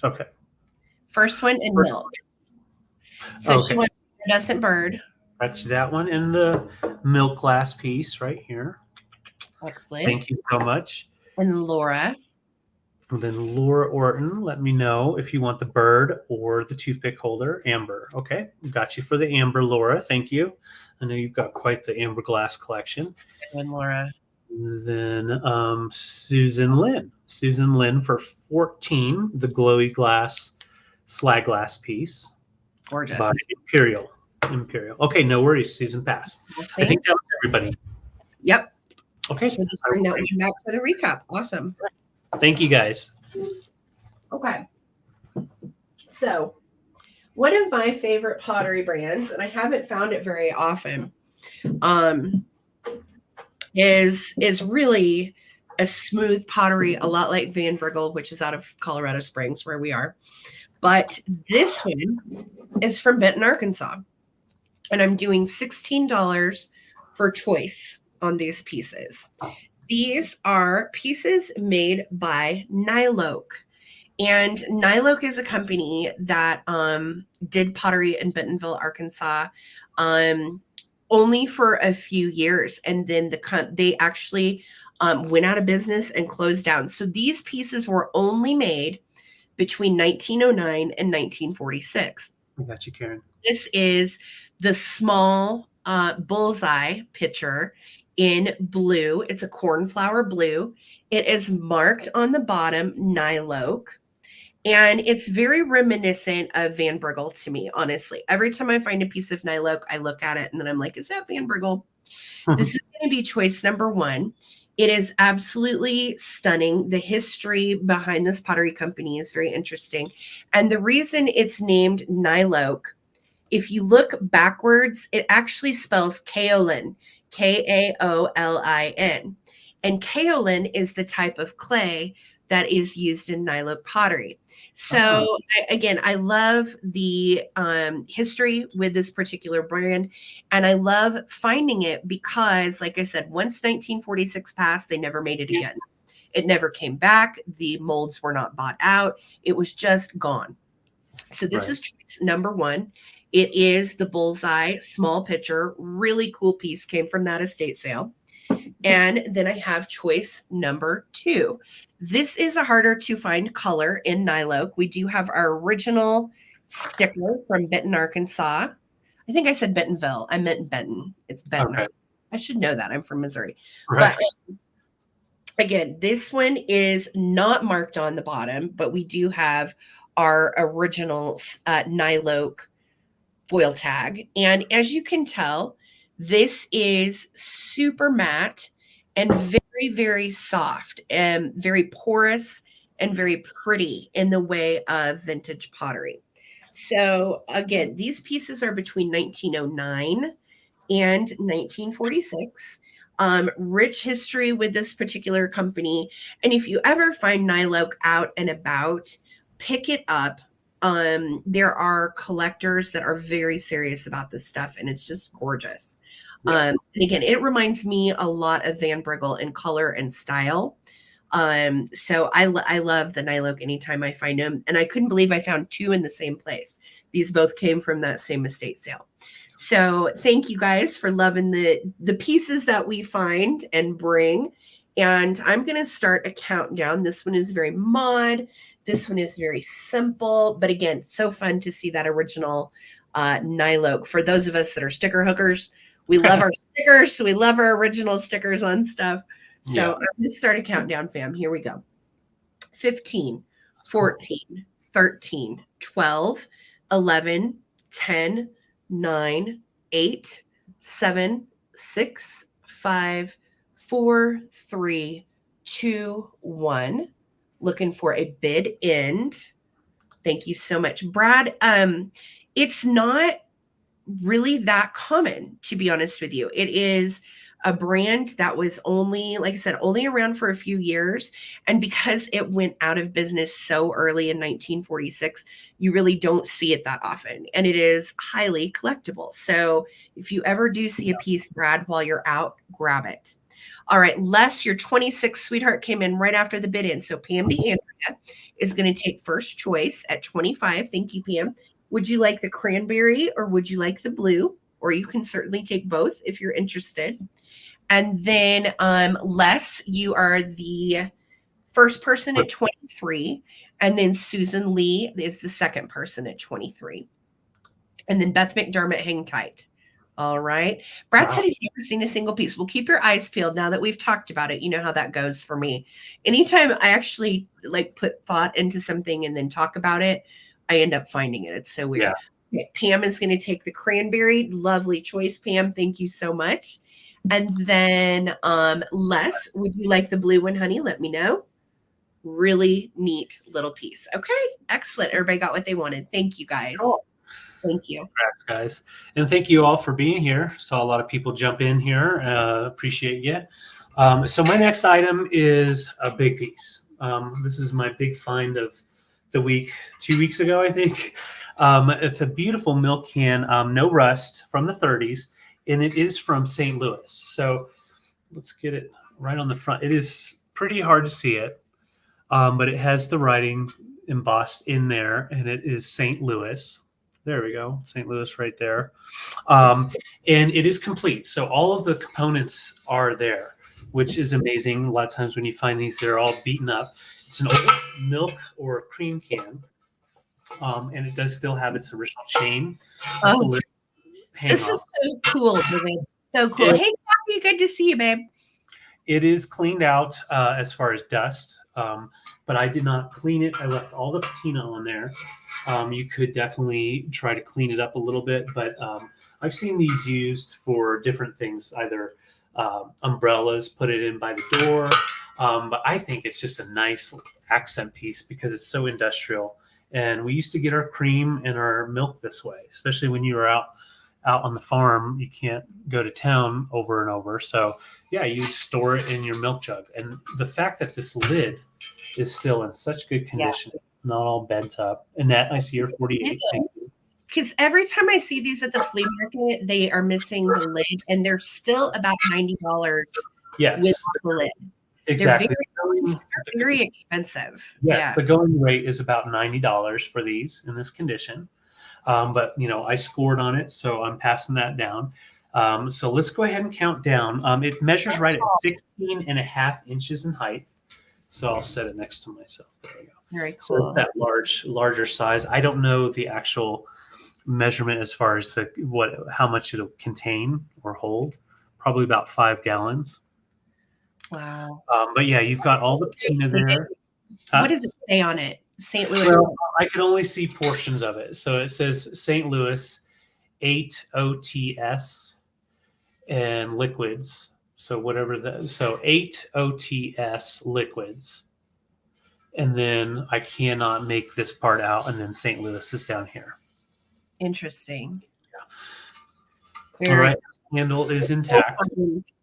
Okay. First one in milk. So she wants iridescent bird. That's that one in the milk glass piece right here. Excellent. Thank you so much. And Laura. And then Laura Orton, let me know if you want the bird or the toothpick holder, amber. Okay, got you for the amber, Laura. Thank you. I know you've got quite the amber glass collection. And Laura. And then Susan Lynn. Susan Lynn for 14, the glowy glass slag glass piece. Gorgeous. By Imperial. Okay, no worries. Susan passed. I think that was everybody. Yep. Okay. So just bring that one back for the recap. Awesome. Thank you, guys. Okay. So one of my favorite pottery brands, and I haven't found it very often, is really a smooth pottery, a lot like Van Briggle, which is out of Colorado Springs, where we are. But this one is from Benton, Arkansas. And I'm doing $16 for choice on these pieces. These are pieces made by Niloak. And Niloak is a company that did pottery in Bentonville, Arkansas, only for a few years. And then they actually went out of business and closed down. So these pieces were only made between 1909 and 1946. I got you, Karen. This is the small bullseye pitcher in blue. It's a cornflower blue. It is marked on the bottom, Niloak. And it's very reminiscent of Van Briggle to me, honestly. Every time I find a piece of Niloak, I look at it and then I'm like, is that Van Briggle? This is going to be choice number one. It is absolutely stunning. The history behind this pottery company is very interesting. And the reason it's named Niloak, if you look backwards, it actually spells kaolin, Kaolin. And kaolin is the type of clay that is used in Niloak pottery. So again, I love the history with this particular brand, and I love finding it because, like I said, once 1946 passed, they never made it again. It never came back. The molds were not bought out. It was just gone. So this is choice number one. It is the bullseye small pitcher, really cool piece, came from that estate sale. And then I have choice number two. This is a harder to find color in Niloak. We do have our original sticker from Benton, Arkansas. I think I said Bentonville. I meant Benton. It's Benton. Okay. I should know that. I'm from Missouri. Right. But again, this one is not marked on the bottom, but we do have our original Niloak foil tag. And as you can tell, this is super matte and very, very soft and very porous and very pretty in the way of vintage pottery. So again, these pieces are between 1909 and 1946. Rich history with this particular company. And if you ever find Niloak out and about, pick it up. There are collectors that are very serious about this stuff, and it's just gorgeous. Yeah. And again, it reminds me a lot of Van Briggle in color and style. So I love the Niloak anytime I find them, and I couldn't believe I found two in the same place. These both came from that same estate sale. So thank you guys for loving the pieces that we find and bring. And I'm going to start a countdown. This one is very mod. This one is very simple, but again, so fun to see that original Niloak. For those of us that are sticker hookers, we love our stickers. So we love our original stickers on stuff. So yeah. I'm going to start a countdown, fam. Here we go. 15, 14, 13, 12, 11, 10, 9, 8, 7, 6, 5, 4, 3, 2, 1. Looking for a bid end. Thank you so much, Brad. It's not really that common, to be honest with you. It is a brand that was only, like I said, only around for a few years. And because it went out of business so early in 1946, you really don't see it that often. And it is highly collectible. So if you ever do see a piece, Brad, while you're out, grab it. All right, Les, your 26 sweetheart came in right after the bid in. So Pam DeAndrea is going to take first choice at 25. Thank you, Pam. Would you like the cranberry or would you like the blue? Or you can certainly take both if you're interested. And then Les, you are the first person at 23. And then Susan Lee is the second person at 23. And then Beth McDermott, hang tight. All right. Brad said he's never seen a single piece. Well, keep your eyes peeled now that we've talked about it. You know how that goes for me. Anytime I actually like put thought into something and then talk about it, I end up finding it. It's so weird. Yeah. Okay, Pam is going to take the cranberry. Lovely choice, Pam. Thank you so much. And then Les, would you like the blue one, honey? Let me know. Really neat little piece. Okay, excellent. Everybody got what they wanted. Thank you, guys. Cool. Thank you. Congrats, guys. And thank you all for being here. Saw a lot of people jump in here. Appreciate you. So my next item is a big piece. This is my big find of the week, 2 weeks ago, I think. It's a beautiful milk can, no rust, from the 30s, and it is from St. Louis. So let's get it right on the front. It is pretty hard to see it, but it has the writing embossed in there, and it is St. Louis. There we go, St. Louis right there. And it is complete. So all of the components are there, which is amazing. A lot of times when you find these, they're all beaten up. It's an old milk or cream can. And it does still have its original chain. This is so cool, babe. So cool. Hey, Kathy, good to see you, babe. It is cleaned out as far as dust, but I did not clean it. I left all the patina on there. You could definitely try to clean it up a little bit, but I've seen these used for different things, either umbrellas, put it in by the door. But I think it's just a nice accent piece because it's so industrial. And we used to get our cream and our milk this way, especially when you were out on the farm. You can't go to town over and over. So yeah, you store it in your milk jug. And the fact that this lid is still in such good condition, not all bent up. Annette, I see you're 48. Because every time I see these at the flea market, they are missing the lid, and they're still about $90 yes. with the lid. Exactly. They're very expensive. Yeah, the going rate is about $90 for these in this condition. But, you know, I scored on it, so I'm passing that down. So let's go ahead and count down. It measures right at 16 and a half inches in height. So I'll set it next to myself. There we go. Very cool. So that larger size. I don't know the actual measurement as far as how much it'll contain or hold. Probably about 5 gallons. Wow. But yeah, you've got all the patina there. What does it say on it? St. Louis. Well, I could only see portions of it. So it says St. Louis 8 OTS and liquids. So whatever so 8 OTS liquids. And then I cannot make this part out. And then St. Louis is down here. Interesting. Yeah. All right. Handle is intact.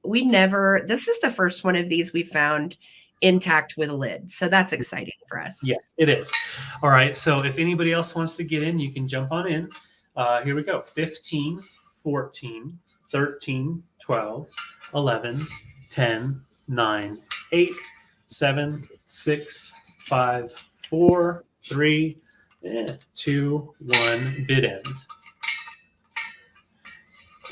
This is the first one of these we found intact with a lid. So that's exciting for us. Yeah, it is. All right. So if anybody else wants to get in, you can jump on in. Here we go. 15, 14, 13, 12, 11, 10, 9, 8, 7, 6, 5, 4, 3, 2, 1. Bid end.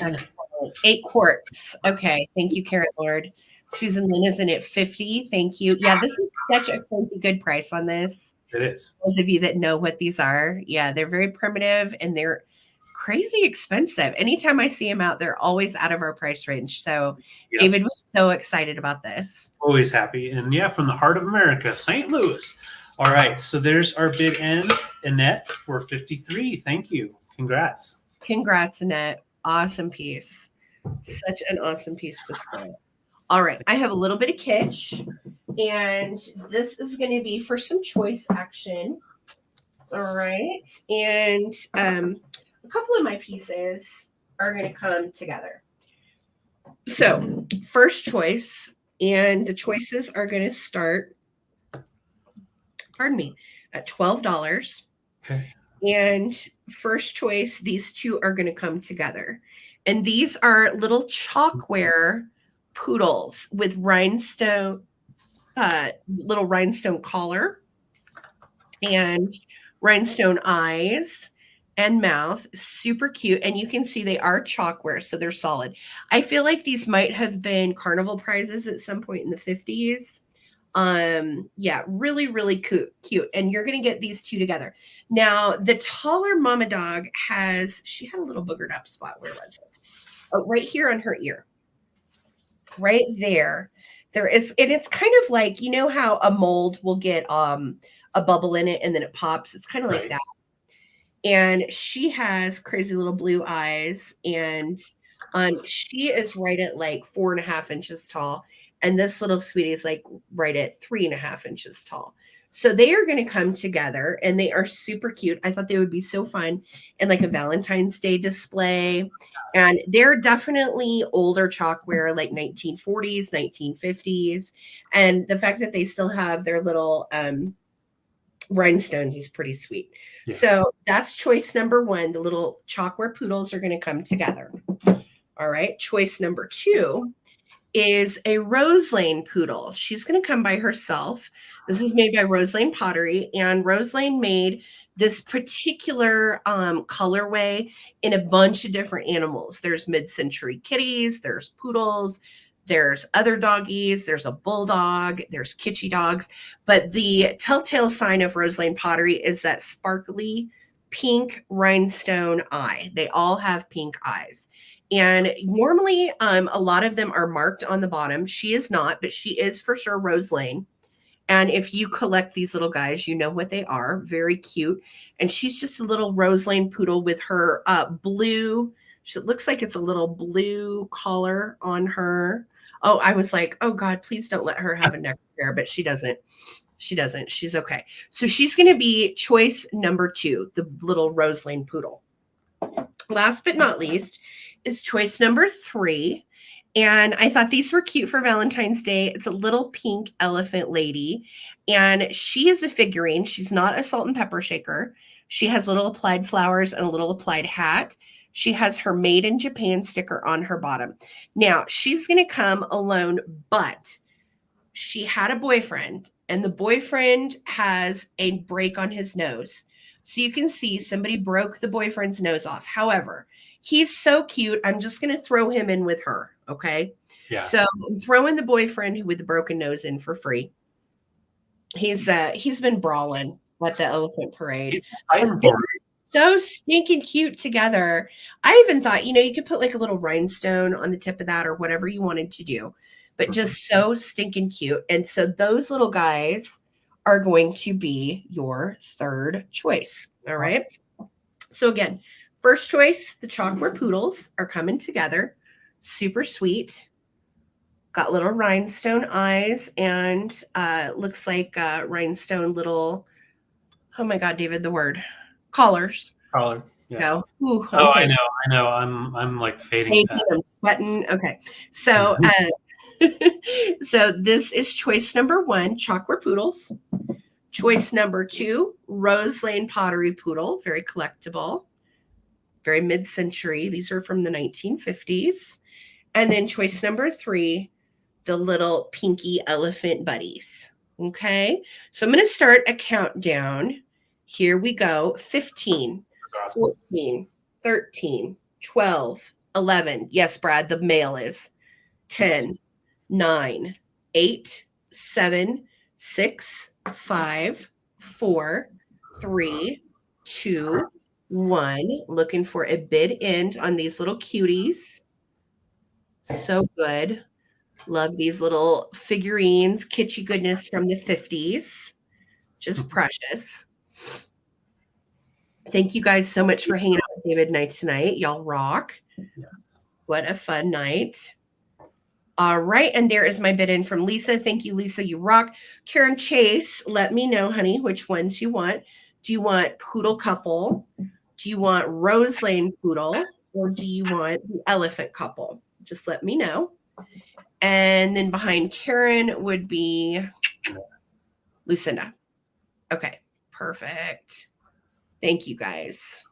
Excellent. 8 quarts. Okay. Thank you, Karen Lord. Susan Lynn is in at 50. Thank you. Yeah, this is such a crazy good price on this. It is. Those of you that know what these are, yeah, they're very primitive and they're crazy expensive. Anytime I see them out, they're always out of our price range. So yep. David was so excited about this. Always happy. And yeah, from the heart of America, St. Louis. All right. So there's our bid end, Annette, for 53. Thank you. Congrats. Congrats, Annette. Awesome piece. Such an awesome piece to display. All right. I have a little bit of kitsch, and this is going to be for some choice action. All right. And a couple of my pieces are going to come together. So first choice, and the choices are going to start, pardon me, at $12. Okay. And first choice, these two are going to come together. And these are little chalkware poodles with rhinestone, little rhinestone collar and rhinestone eyes and mouth. Super cute. And you can see they are chalkware, so they're solid. I feel like these might have been carnival prizes at some point in the 50s. Yeah, really, really cute. And you're going to get these two together. Now, the taller mama dog she had a little boogered up spot. Where was it? Oh, right here on her ear. Right there. There is, and it's kind of like, you know how a mold will get a bubble in it and then it pops. It's kind of like that. And she has crazy little blue eyes, and she is right at like 4.5 inches tall. And this little sweetie is like right at 3.5 inches tall. So they are going to come together and they are super cute. I thought they would be so fun in like a Valentine's Day display. And they're definitely older chalkware, like 1940s, 1950s. And the fact that they still have their little rhinestones is pretty sweet. Yeah. So that's choice number one. The little chalkware poodles are going to come together. All right. Choice number two is a Rose Lane poodle. She's going to come by herself. This is made by Rose Lane Pottery, and Rose Lane made this particular colorway in a bunch of different animals. There's mid-century kitties, there's poodles, there's other doggies, there's a bulldog, there's kitschy dogs. But the telltale sign of Rose Lane Pottery is that sparkly pink rhinestone eye. They all have pink eyes. And normally, a lot of them are marked on the bottom. She is not, but she is for sure Rose Lane. And if you collect these little guys, you know what they are. Very cute. And she's just a little Rose Lane poodle with her blue. She looks like it's a little blue collar on her. Oh, I was like, oh God, please don't let her have a neck hair, but she doesn't. She doesn't. She's okay. So she's going to be choice number two, the little Rose Lane poodle. Last but not least is choice number three. And I thought these were cute for Valentine's Day. It's a little pink elephant lady. And she is a figurine. She's not a salt and pepper shaker. She has little applied flowers and a little applied hat. She has her made in Japan sticker on her bottom. Now, she's going to come alone, but she had a boyfriend, and the boyfriend has a break on his nose. So you can see somebody broke the boyfriend's nose off. However, he's so cute. I'm just going to throw him in with her. Okay. Yeah. So I'm throwing the boyfriend with the broken nose in for free. He's been brawling at the elephant parade. So stinking cute together. I even thought, you could put like a little rhinestone on the tip of that or whatever you wanted to do, but just so stinking cute. And so those little guys are going to be your third choice. All right. So again, first choice, the chalkware poodles are coming together. Super sweet. Got little rhinestone eyes and looks like rhinestone little, oh my God, David, the word. Collars. Collar. Yeah. No. Ooh, oh, okay. I know. I'm like fading. I'm sweating. Okay. So So this is choice number 1, Chalkwork Poodles. Choice number 2, Rose Lane Pottery Poodle, very collectible, very mid-century. These are from the 1950s. And then choice number 3, the little pinky elephant buddies. Okay, so I'm going to start a countdown. Here we go. 15, 14, 13, 12, 11. Yes, Brad, the male is 10, 9, 8, 7, 6, 5, 4, 3, 2, 1. Looking for a bid end on these little cuties. So good. Love these little figurines, kitschy goodness from the 50s. Just precious. Thank you guys so much for hanging out with David and I tonight. Y'all rock. Yeah. What a fun night. All right. And there is my bid in from Lisa. Thank you, Lisa. You rock. Karen Chase, let me know, honey, which ones you want. Do you want Poodle Couple? Do you want Rose Lane Poodle? Or do you want the Elephant Couple? Just let me know. And then behind Karen would be Lucinda. Okay, perfect. Thank you, guys.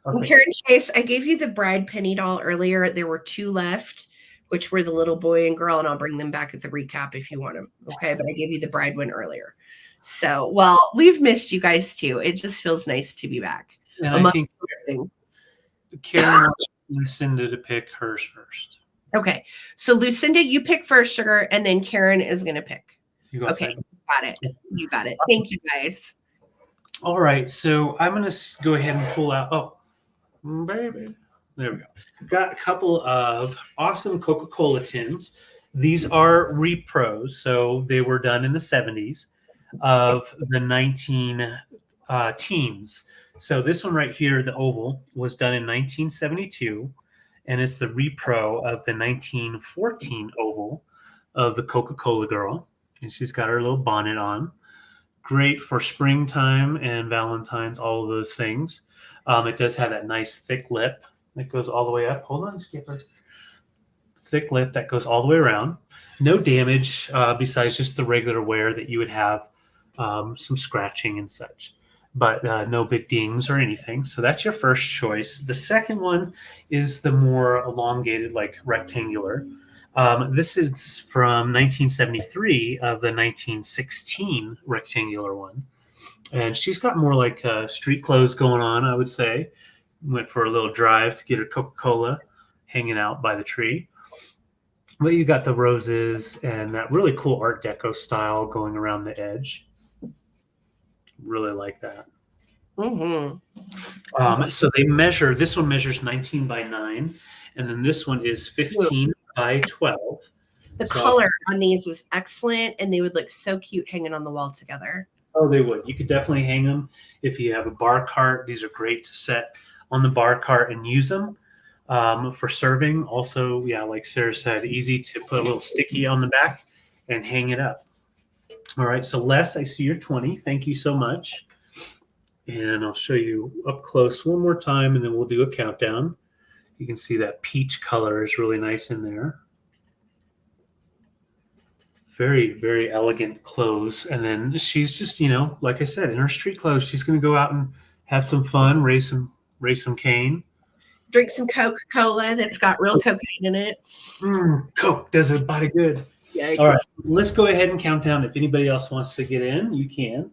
Okay. And Karen Chase, I gave you the bride penny doll earlier. There were 2 left, which were the little boy and girl, and I'll bring them back at the recap if you want them. Okay, but I gave you the bride one earlier. So, well, we've missed you guys too. It just feels nice to be back. And I think Karen wants Lucinda to pick hers first. Okay, so Lucinda, you pick first, sugar, and then Karen is going to pick. Okay, got it. You got it. Thank you, guys. All right, so I'm going to go ahead and pull out. Oh, baby. There we go. Got a couple of awesome Coca-Cola tins. These are repros, so they were done in the 70s of the 19 teens. So this one right here, the oval, was done in 1972. And it's the repro of the 1914 oval of the Coca-Cola girl. And she's got her little bonnet on. Great for springtime and Valentine's, all of those things. It does have that nice thick lip that goes all the way up. Hold on, Skipper. Thick lip that goes all the way around. No damage besides just the regular wear that you would have, some scratching and such. But no big dings or anything. So that's your first choice. The second one is the more elongated, like rectangular. This is from 1973 of the 1916 rectangular one. And she's got more like street clothes going on, I would say. Went for a little drive to get her Coca-Cola hanging out by the tree. But you got the roses and that really cool Art Deco style going around the edge. Really like that. Mm-hmm. So they measure, this one measures 19 by 9, and then this one is 15 by 12. The color on these is excellent, and they would look so cute hanging on the wall together. Oh, they would. You could definitely hang them. If you have a bar cart, these are great to set on the bar cart and use them for serving. Also, yeah, like Sarah said, easy to put a little sticky on the back and hang it up. All right, so Les, I see you're 20. Thank you so much. And I'll show you up close one more time, and then we'll do a countdown. You can see that peach color is really nice in there. Very, very elegant clothes. And then she's just, you know, like I said, in her street clothes, she's going to go out and have some fun, raise some cane. Drink some Coca-Cola that's got real cocaine in it. Coke does a body good. Yeah. All right, let's go ahead and count down. If anybody else wants to get in, you can.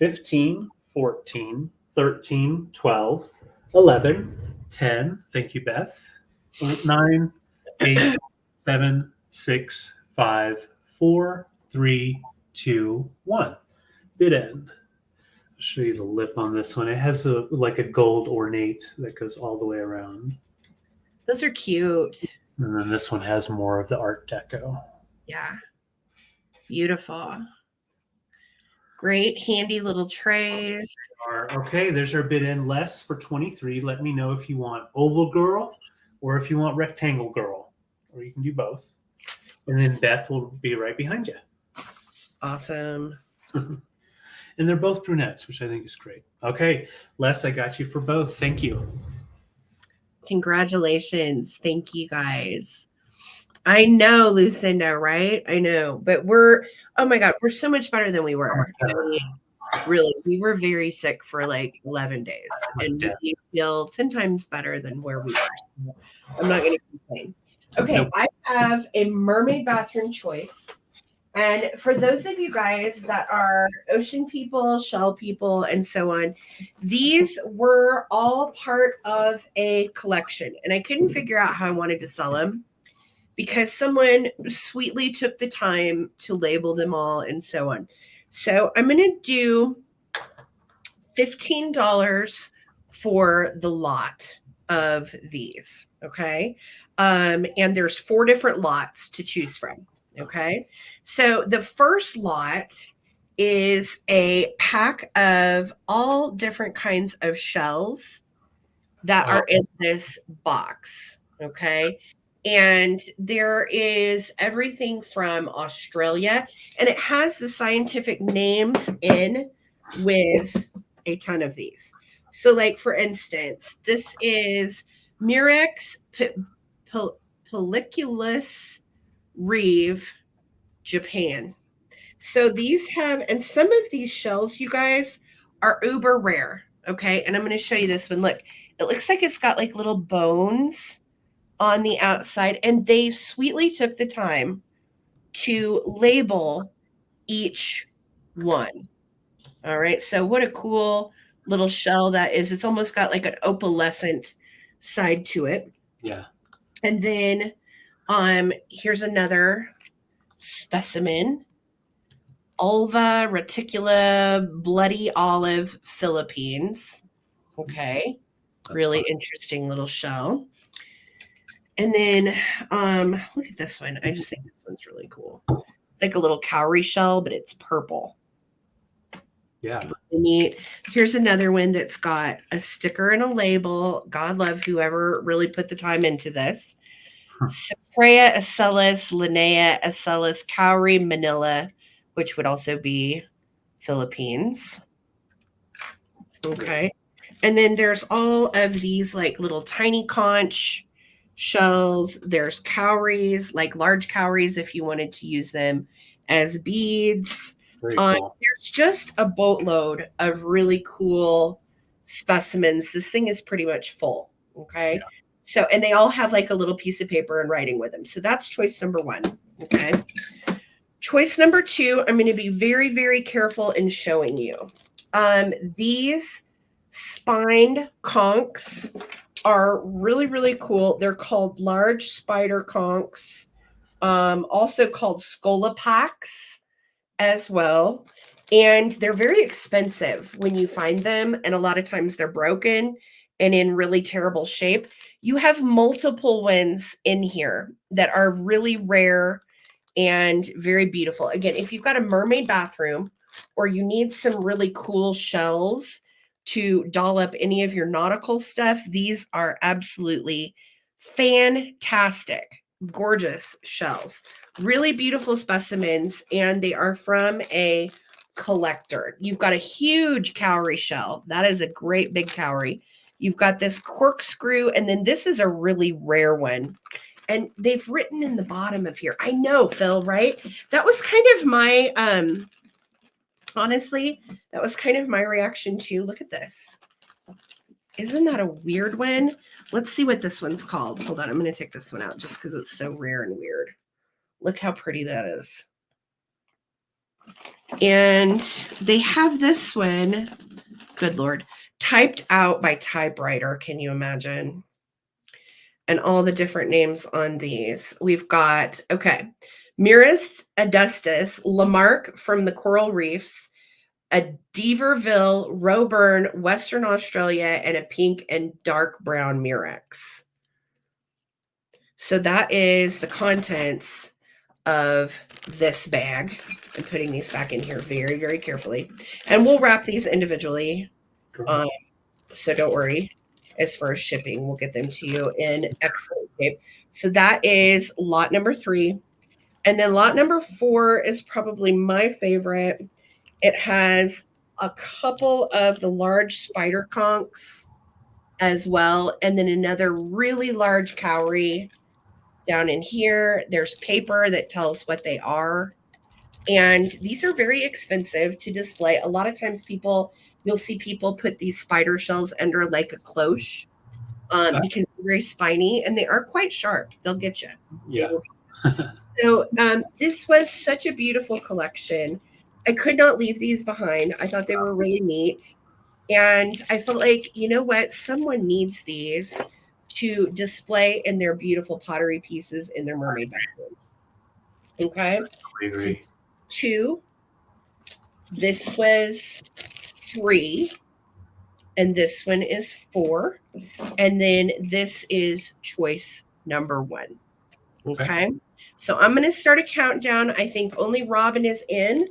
15, 14, 13, 12, 11, 10. Thank you, Beth. 9, 8, 7, 6, 5, 4, 3, 2, 1. Bid end. I'll show you the lip on this one. It has like a gold ornate that goes all the way around. Those are cute. And then this one has more of the Art Deco. Yeah. Beautiful. Great, handy little trays. Okay, there's our bid end. Les for 23. Let me know if you want oval girl or if you want rectangle girl, or you can do both. And then Beth will be right behind you. Awesome. And they're both brunettes, which I think is great. Okay, Les, I got you for both. Thank you. Congratulations. Thank you, guys. I know, Lucinda, right? I know. But oh my God, we're so much better than we were. I mean, really, we were very sick for like 11 days. And we feel 10 times better than where we were. So I'm not going to complain. Okay, nope. I have a mermaid bathroom choice. And for those of you guys that are ocean people, shell people, and so on, these were all part of a collection. And I couldn't figure out how I wanted to sell them because someone sweetly took the time to label them all and so on. So I'm going to do $15 for the lot of these. Okay. And there's 4 different lots to choose from. Okay. So the first lot is a pack of all different kinds of shells that are in this box. Okay. And there is everything from Australia, and it has the scientific names in with a ton of these. So, like, for instance, this is Murex pelliculus Reeve, Japan. So these have, and some of these shells, you guys, are uber rare. Okay. And I'm going to show you this one. Look, it looks like it's got like little bones on the outside, and they sweetly took the time to label each one. All right. So what a cool little shell that is. It's almost got like an opalescent side to it. Yeah. And then here's another specimen. Ulva reticula bloody olive Philippines. Okay. That's really fun. Interesting little shell. And then look at this one. I just think this one's really cool. It's like a little cowrie shell, but it's purple. Yeah. Really neat. Here's another one that's got a sticker and a label. God love whoever really put the time into this. Saprea Acellus, Linnea Acellus, Cowrie, Manila, which would also be Philippines. Okay. And then there's all of these like little tiny conch shells. There's cowries, like large cowries if you wanted to use them as beads. Cool. There's just a boatload of really cool specimens. This thing is pretty much full. Okay. Yeah. So, and they all have like a little piece of paper and writing with them. So that's choice number 1. Okay. Choice number 2, I'm going to be very, very careful in showing you. These spined conchs are really, really cool. They're called large spider conchs, also called scolopax as well. And they're very expensive when you find them. And a lot of times they're broken and in really terrible shape. You have multiple ones in here that are really rare and very beautiful. Again, if you've got a mermaid bathroom or you need some really cool shells to doll up any of your nautical stuff, these are absolutely fantastic, gorgeous shells. Really beautiful specimens, and they are from a collector. You've got a huge cowrie shell. That is a great big cowrie. You've got this corkscrew, and then this is a really rare one. And they've written in the bottom of here. I know, Phil, right? That was kind of my, honestly, that was kind of my reaction too. Look at this. Isn't that a weird one? Let's see what this one's called. Hold on. I'm going to take this one out just because it's so rare and weird. Look how pretty that is. And they have this one, good Lord, typed out by typewriter. Can you imagine? And all the different names on these. We've got, okay, Muris adustus, Lamarck from the Coral Reefs, a Deaverville, Roeburn, Western Australia, and a pink and dark brown Murex. So that is the contents of this bag. I'm putting these back in here very, very carefully. And we'll wrap these individually. So don't worry. As far as shipping, we'll get them to you in excellent shape. So that is lot number 3. And then lot number 4 is probably my favorite. It has a couple of the large spider conchs as well. And then another really large cowrie. Down in here, there's paper that tells what they are. And these are very expensive to display. A lot of times you'll see people put these spider shells under like a cloche because they're very spiny and they are quite sharp. They'll get you. Yeah. So this was such a beautiful collection. I could not leave these behind. I thought they were really neat. And I felt like, you know what? Someone needs these to display in their beautiful pottery pieces in their mermaid bathroom. Okay. I agree. So 2. This was 3. And this one is 4. And then this is choice number 1. Okay. So I'm going to start a countdown. I think only Robin is in.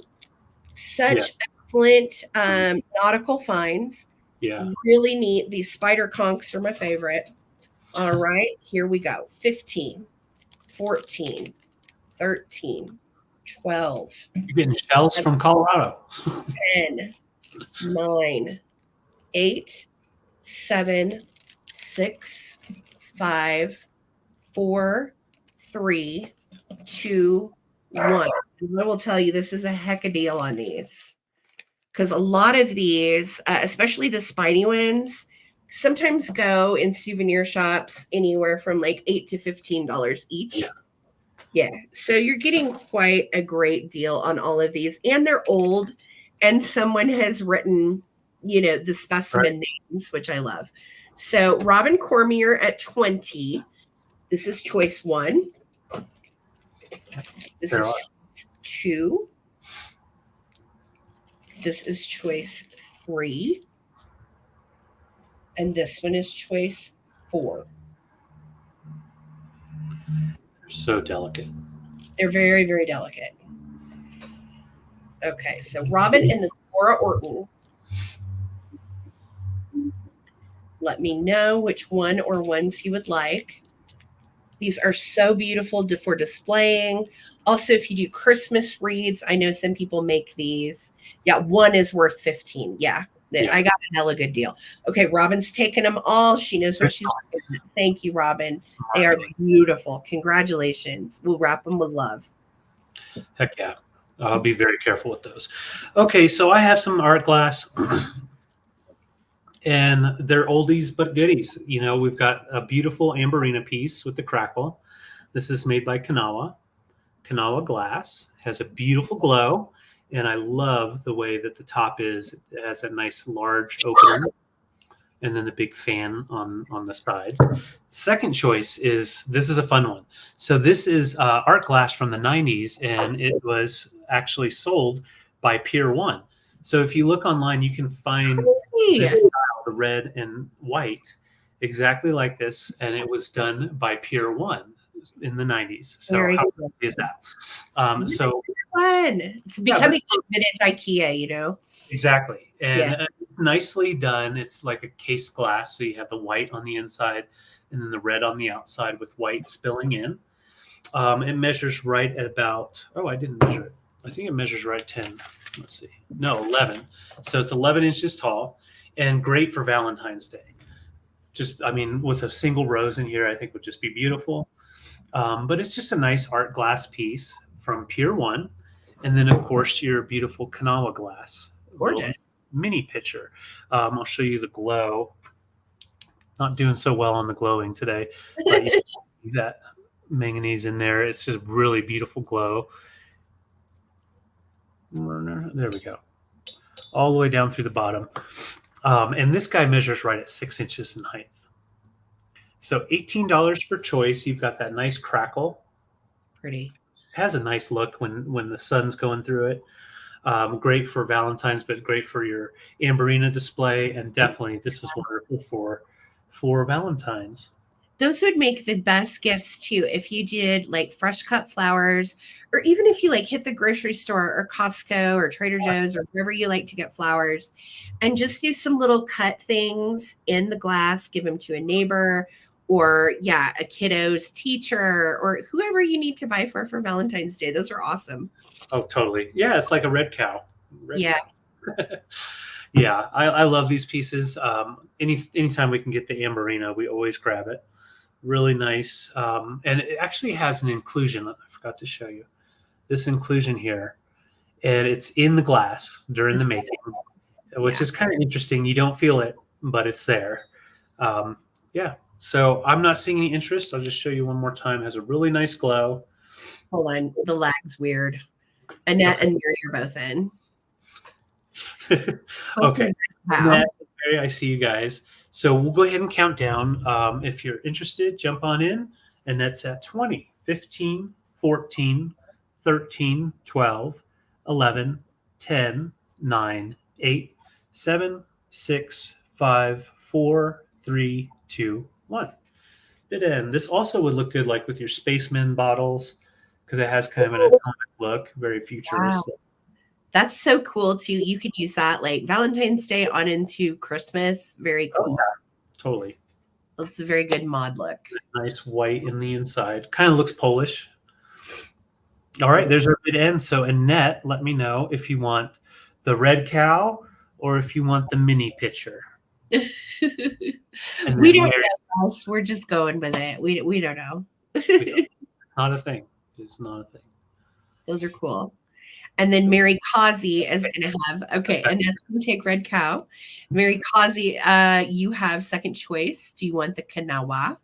Such excellent nautical finds. Yeah. Really neat. These spider conchs are my favorite. All right. Here we go. 15, 14, 13, 12. You're getting shells from Colorado. 10, 9, 8, 7, 6, 5, 4, 3, 2, 1. And I will tell you, this is a heck of a deal on these. Because a lot of these, especially the spiny ones, sometimes go in souvenir shops anywhere from like $8 to $15 each. Yeah. So you're getting quite a great deal on all of these. And they're old. And someone has written, the specimen names, which I love. So Robin Cormier at 20. This is choice 1. This is choice 2. This is choice 3. And this one is choice 4. They're so delicate. They're very, very delicate. Okay, so Robin and the Laura Orton. Let me know which one or ones you would like. These are so beautiful for displaying. Also, if you do Christmas wreaths, I know some people make these. Yeah, one is worth 15. Yeah. I got a hella good deal. Okay, Robin's taking them all. She knows what she's doing. Thank you, Robin. They are beautiful. Congratulations. We'll wrap them with love. Heck yeah. I'll be very careful with those. Okay, so I have some art glass. And they're oldies but goodies. We've got a beautiful amberina piece with the crackle. This is made by Kanawha. Kanawha glass has a beautiful glow. And I love the way that the top is. It has a nice large opening and then the big fan on the sides. Second choice this is a fun one. So this is art glass from the 90s, and it was actually sold by Pier 1. So if you look online, you can find this style, the red and white, exactly like this. And it was done by Pier 1 in the 90s. So how cool is that? So fun. It's becoming vintage IKEA, Exactly. And it's nicely done. It's like a case glass. So you have the white on the inside and then the red on the outside with white spilling in. It measures right at about, I didn't measure it. I think it measures right 10. Let's see. No, 11. So it's 11 inches tall and great for Valentine's Day. With a single rose in here, I think would just be beautiful. But it's just a nice art glass piece from Pier 1. And then, of course, your beautiful Kanawha glass. Gorgeous. Mini pitcher. I'll show you the glow. Not doing so well on the glowing today. But you see that manganese in there. It's just really beautiful glow. There we go. All the way down through the bottom. And this guy measures right at 6 inches in height. So $18 for choice. You've got that nice crackle. Pretty. Has a nice look when the sun's going through it. Great for Valentine's, but great for your amberina display. And definitely this is wonderful for Valentine's. Those would make the best gifts too. If you did like fresh cut flowers, or even if you hit the grocery store or Costco or Trader Joe's or wherever you like to get flowers, and just do some little cut things in the glass, give them to a neighbor or a kiddo's teacher or whoever you need to buy for Valentine's Day. Those are awesome. Oh, totally. Yeah. It's like a red cow. Cow. Yeah. I love these pieces. Anytime we can get the amberina, we always grab it. Really nice. And it actually has an inclusion. I forgot to show you this inclusion here. And it's in the glass during the making, which is kind of interesting. You don't feel it, but it's there. Yeah. So I'm not seeing any interest. I'll just show you one more time. It has a really nice glow. Hold on. The lag's weird. Annette and Mary are both in. Okay. Annette, Mary, I see you guys. So we'll go ahead and count down. If you're interested, jump on in. And that's at 20, 15, 14, 13, 12, 11, 10, 9, 8, 7, 6, 5, 4, 3, 2, 1. Bid in. This also would look good like with your spaceman bottles because it has kind of an atomic look, very futuristic. Wow. That's so cool too. You could use that like Valentine's Day on into Christmas. Very cool. Oh, yeah. Totally. It's a very good mod look. Nice white in the inside. Kind of looks Polish. All right, there's our bid end. So Annette, let me know if you want the red cow or if you want the mini pitcher. We don't know. We're just going with it. We don't know. Not a thing. It's not a thing. Those are cool. And then Mary Causey is going to have, okay, Annette's going to take red cow. Mary Causey, you have second choice. Do you want the Kanawa?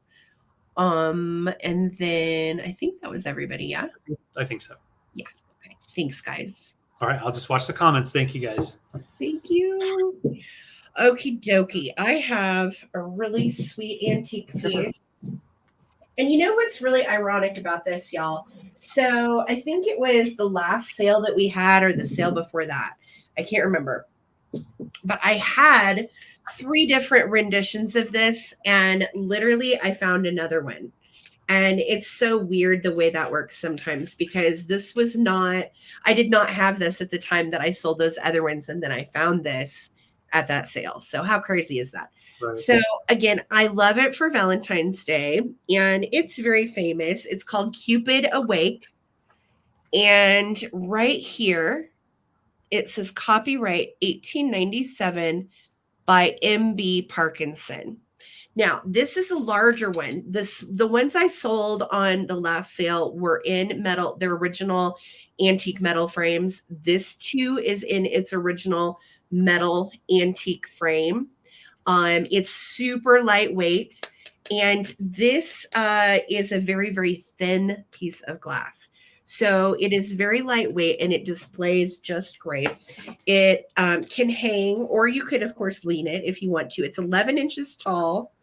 And then I think that was everybody, yeah? I think so. Yeah. Okay. Thanks, guys. All right, I'll just watch the comments. Thank you, guys. Thank you. Okie dokie. I have a really sweet antique piece. And you know what's really ironic about this, y'all? So I think it was the last sale that we had or the sale before that. I can't remember. But I had 3 different renditions of this, and literally I found another one. And it's so weird the way that works sometimes because this was not, I did not have this at the time that I sold those other ones, and then I found this at that sale. So how crazy is that? Right. So again, I love it for Valentine's Day, and it's very famous. It's called Cupid Awake. And right here, it says copyright 1897 by M.B. Parkinson. Now, this is a larger one. The ones I sold on the last sale were in metal, their original antique metal frames. This too is in its original metal antique frame. It's super lightweight, and this is a very, very thin piece of glass. So it is very lightweight, and it displays just great. It can hang, or you could, of course, lean it if you want to. It's 11 inches tall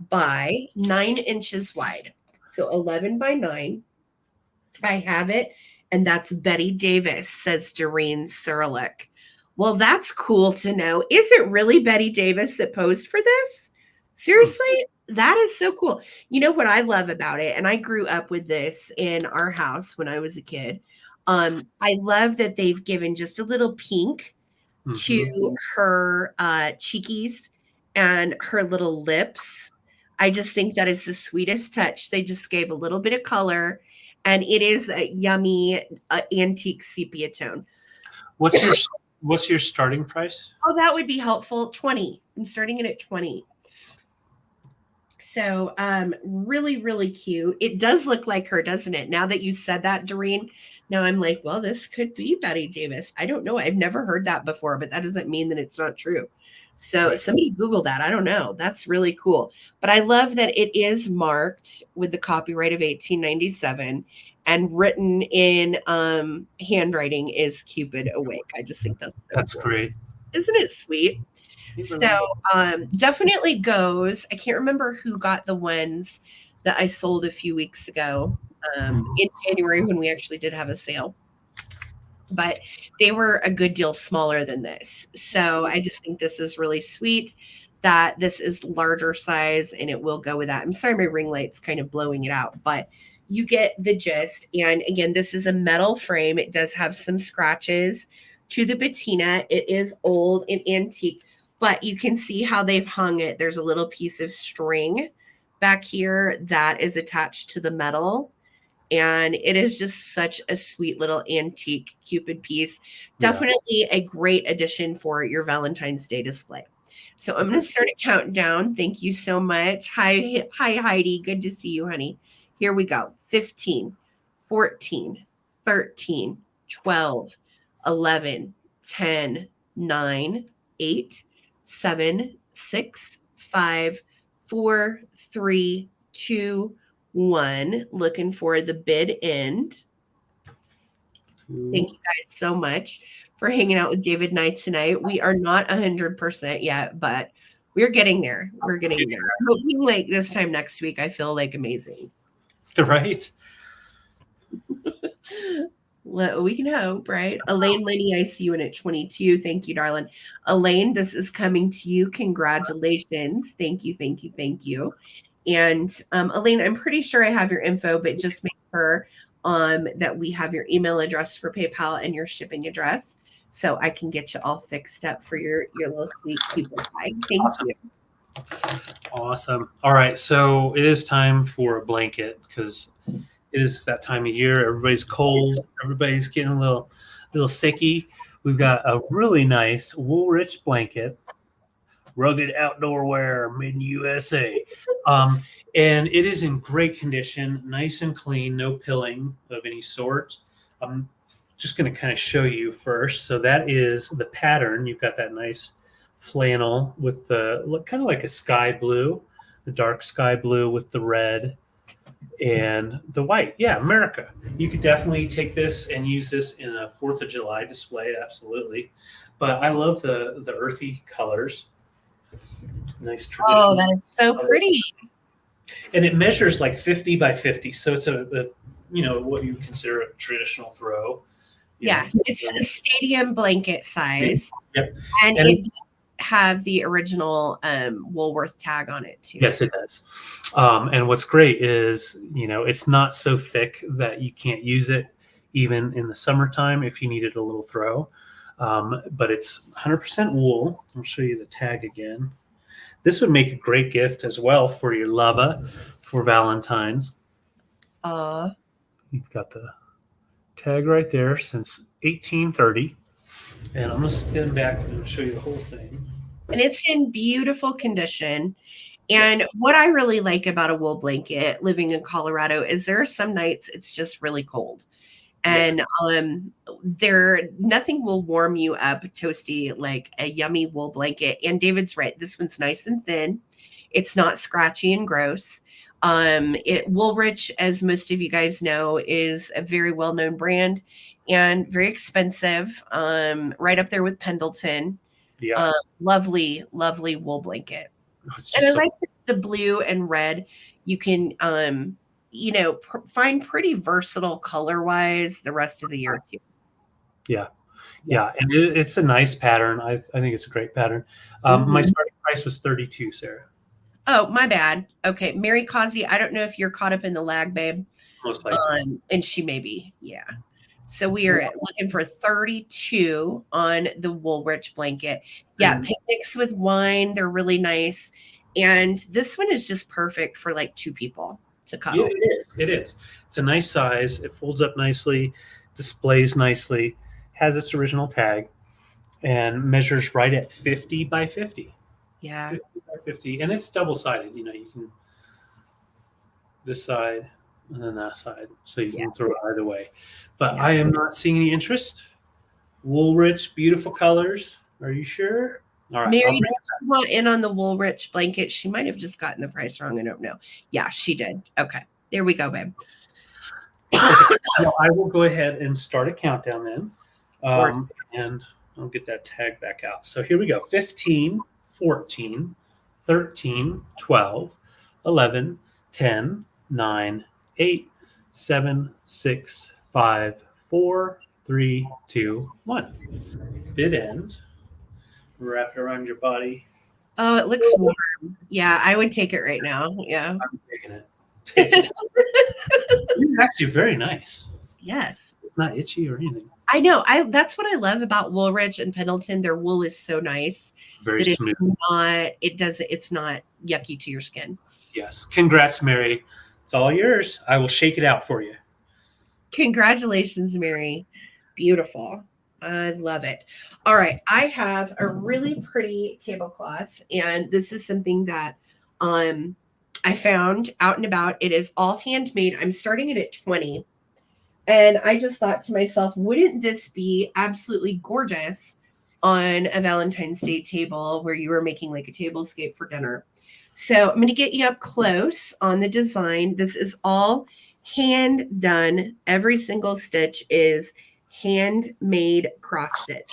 by 9 inches wide. So 11 by 9. I have it, and that's Betty Davis, says Ttbsarahc. Well, that's cool to know. Is it really Betty Davis that posed for this? Seriously? That is so cool. You know what I love about it, and I grew up with this in our house when I was a kid. I love that they've given just a little pink to her cheekies and her little lips. I just think that is the sweetest touch. They just gave a little bit of color, and it is a yummy antique sepia tone. What's your starting price? Oh, that would be helpful. 20. I'm starting it at 20. So really, really cute. It does look like her, doesn't it? Now that you said that, Doreen, now I'm like, well, this could be Betty Davis. I don't know. I've never heard that before, but that doesn't mean that it's not true. So somebody Google that. I don't know. That's really cool. But I love that it is marked with the copyright of 1897 and written in handwriting is Cupid Awake. I just think that's cool. Great. Isn't it sweet? So definitely goes. I can't remember who got the ones that I sold a few weeks ago in January when we actually did have a sale. But they were a good deal smaller than this. So I just think this is really sweet that this is larger size and it will go with that. I'm sorry, my ring light's kind of blowing it out, but you get the gist. And again, this is a metal frame. It does have some scratches to the patina. It is old and antique, but you can see how they've hung it. There's a little piece of string back here that is attached to the metal. And it is just such a sweet little antique Cupid piece. Definitely a great addition for your Valentine's Day display. So I'm going to start a countdown. Thank you so much. Hi, Heidi. Good to see you, honey. Here we go. 15, 14, 13, 12, 11, 10, 9, 8, 7, 6, 5, 4, 3, 2, 1. Looking for the bid end. Thank you guys so much for hanging out with David and I tonight. We are not 100% yet, but we're getting there. We're getting there. Hoping like this time next week, I feel like amazing. Right. We can hope, right? Elaine Lenny, I see you in at 22. Thank you, darling. Elaine, this is coming to you. Congratulations. Thank you, thank you, thank you. And Elaine, I'm pretty sure I have your info, but just make sure that we have your email address for PayPal and your shipping address, so I can get you all fixed up for your little sweet Cupid bag. Thank you. Awesome. All right, so it is time for a blanket because it is that time of year. Everybody's cold. Everybody's getting a little sicky. We've got a really nice Woolrich blanket, rugged outdoor wear, made in USA. And it is in great condition, nice and clean, no pilling of any sort. I'm just going to kind of show you first. So that is the pattern. You've got that nice flannel with the look kind of like a sky blue, the dark sky blue with the red and the white. Yeah, America. You could definitely take this and use this in a 4th of July display, absolutely. But I love the earthy colors. Nice traditional. Oh, that is so pretty. And it measures like 50 by 50. So it's a what you consider a traditional throw. Yeah, it's a stadium blanket size. Yep. And it does have the original Woolworth tag on it too. Yes, it does. And what's great is, it's not so thick that you can't use it even in the summertime if you needed a little throw. But it's 100% wool. I'll show you the tag again. This would make a great gift as well for your lover for Valentine's. You've got the tag right there since 1830. And I'm going to stand back and show you the whole thing. And it's in beautiful condition. And what I really like about a wool blanket living in Colorado is there are some nights it's just really cold. And nothing will warm you up toasty like a yummy wool blanket. And David's right. This one's nice and thin. It's not scratchy and gross. Woolrich, as most of you guys know, is a very well-known brand and very expensive. Right up there with Pendleton. Yeah. Lovely, lovely wool blanket. And I like the blue and red. You can find pretty versatile color-wise the rest of the year too. Yeah. And it's a nice pattern. I think it's a great pattern. My starting price was $32, Sarah. Oh, my bad. Okay, Mary Causey, I don't know if you're caught up in the lag, babe. Most likely. And she may be, yeah. So we are looking for 32 on the Woolrich blanket. Yeah, picnics with wine. They're really nice. And this one is just perfect for like 2 people to cuddle. It is. It's a nice size. It folds up nicely, displays nicely, has its original tag, and measures right at 50 by 50. Yeah. 50 by 50. And it's double-sided. You can this side and then that side. So you can throw it either way. But I am not seeing any interest. Woolrich, beautiful colors. Are you sure? All right. Mary went in on the Woolrich blanket. She might have just gotten the price wrong. I don't know. Yeah, she did. Okay. There we go, babe. So I will go ahead and start a countdown then. And I'll get that tag back out. So here we go. 15, 14, 13, 12, 11, 10, 9, 8, 7, 6, 5, 4, 3, 2, 1. Bid end. Wrap it around your body. Oh, it looks warm. Yeah, I would take it right now. Yeah. I'm taking it. It's actually very nice. Yes. It's not itchy or anything. I know. That's what I love about Woolrich and Pendleton. Their wool is so nice. Very smooth. It's not yucky to your skin. Yes. Congrats, Mary. It's all yours. I will shake it out for you. Congratulations, Mary. Beautiful. I love it. All right. I have a really pretty tablecloth, and this is something that I found out and about. It is all handmade. I'm starting it at 20. And I just thought to myself, wouldn't this be absolutely gorgeous on a Valentine's Day table where you were making like a tablescape for dinner? So I'm going to get you up close on the design. This is all hand done. Every single stitch is handmade cross stitch.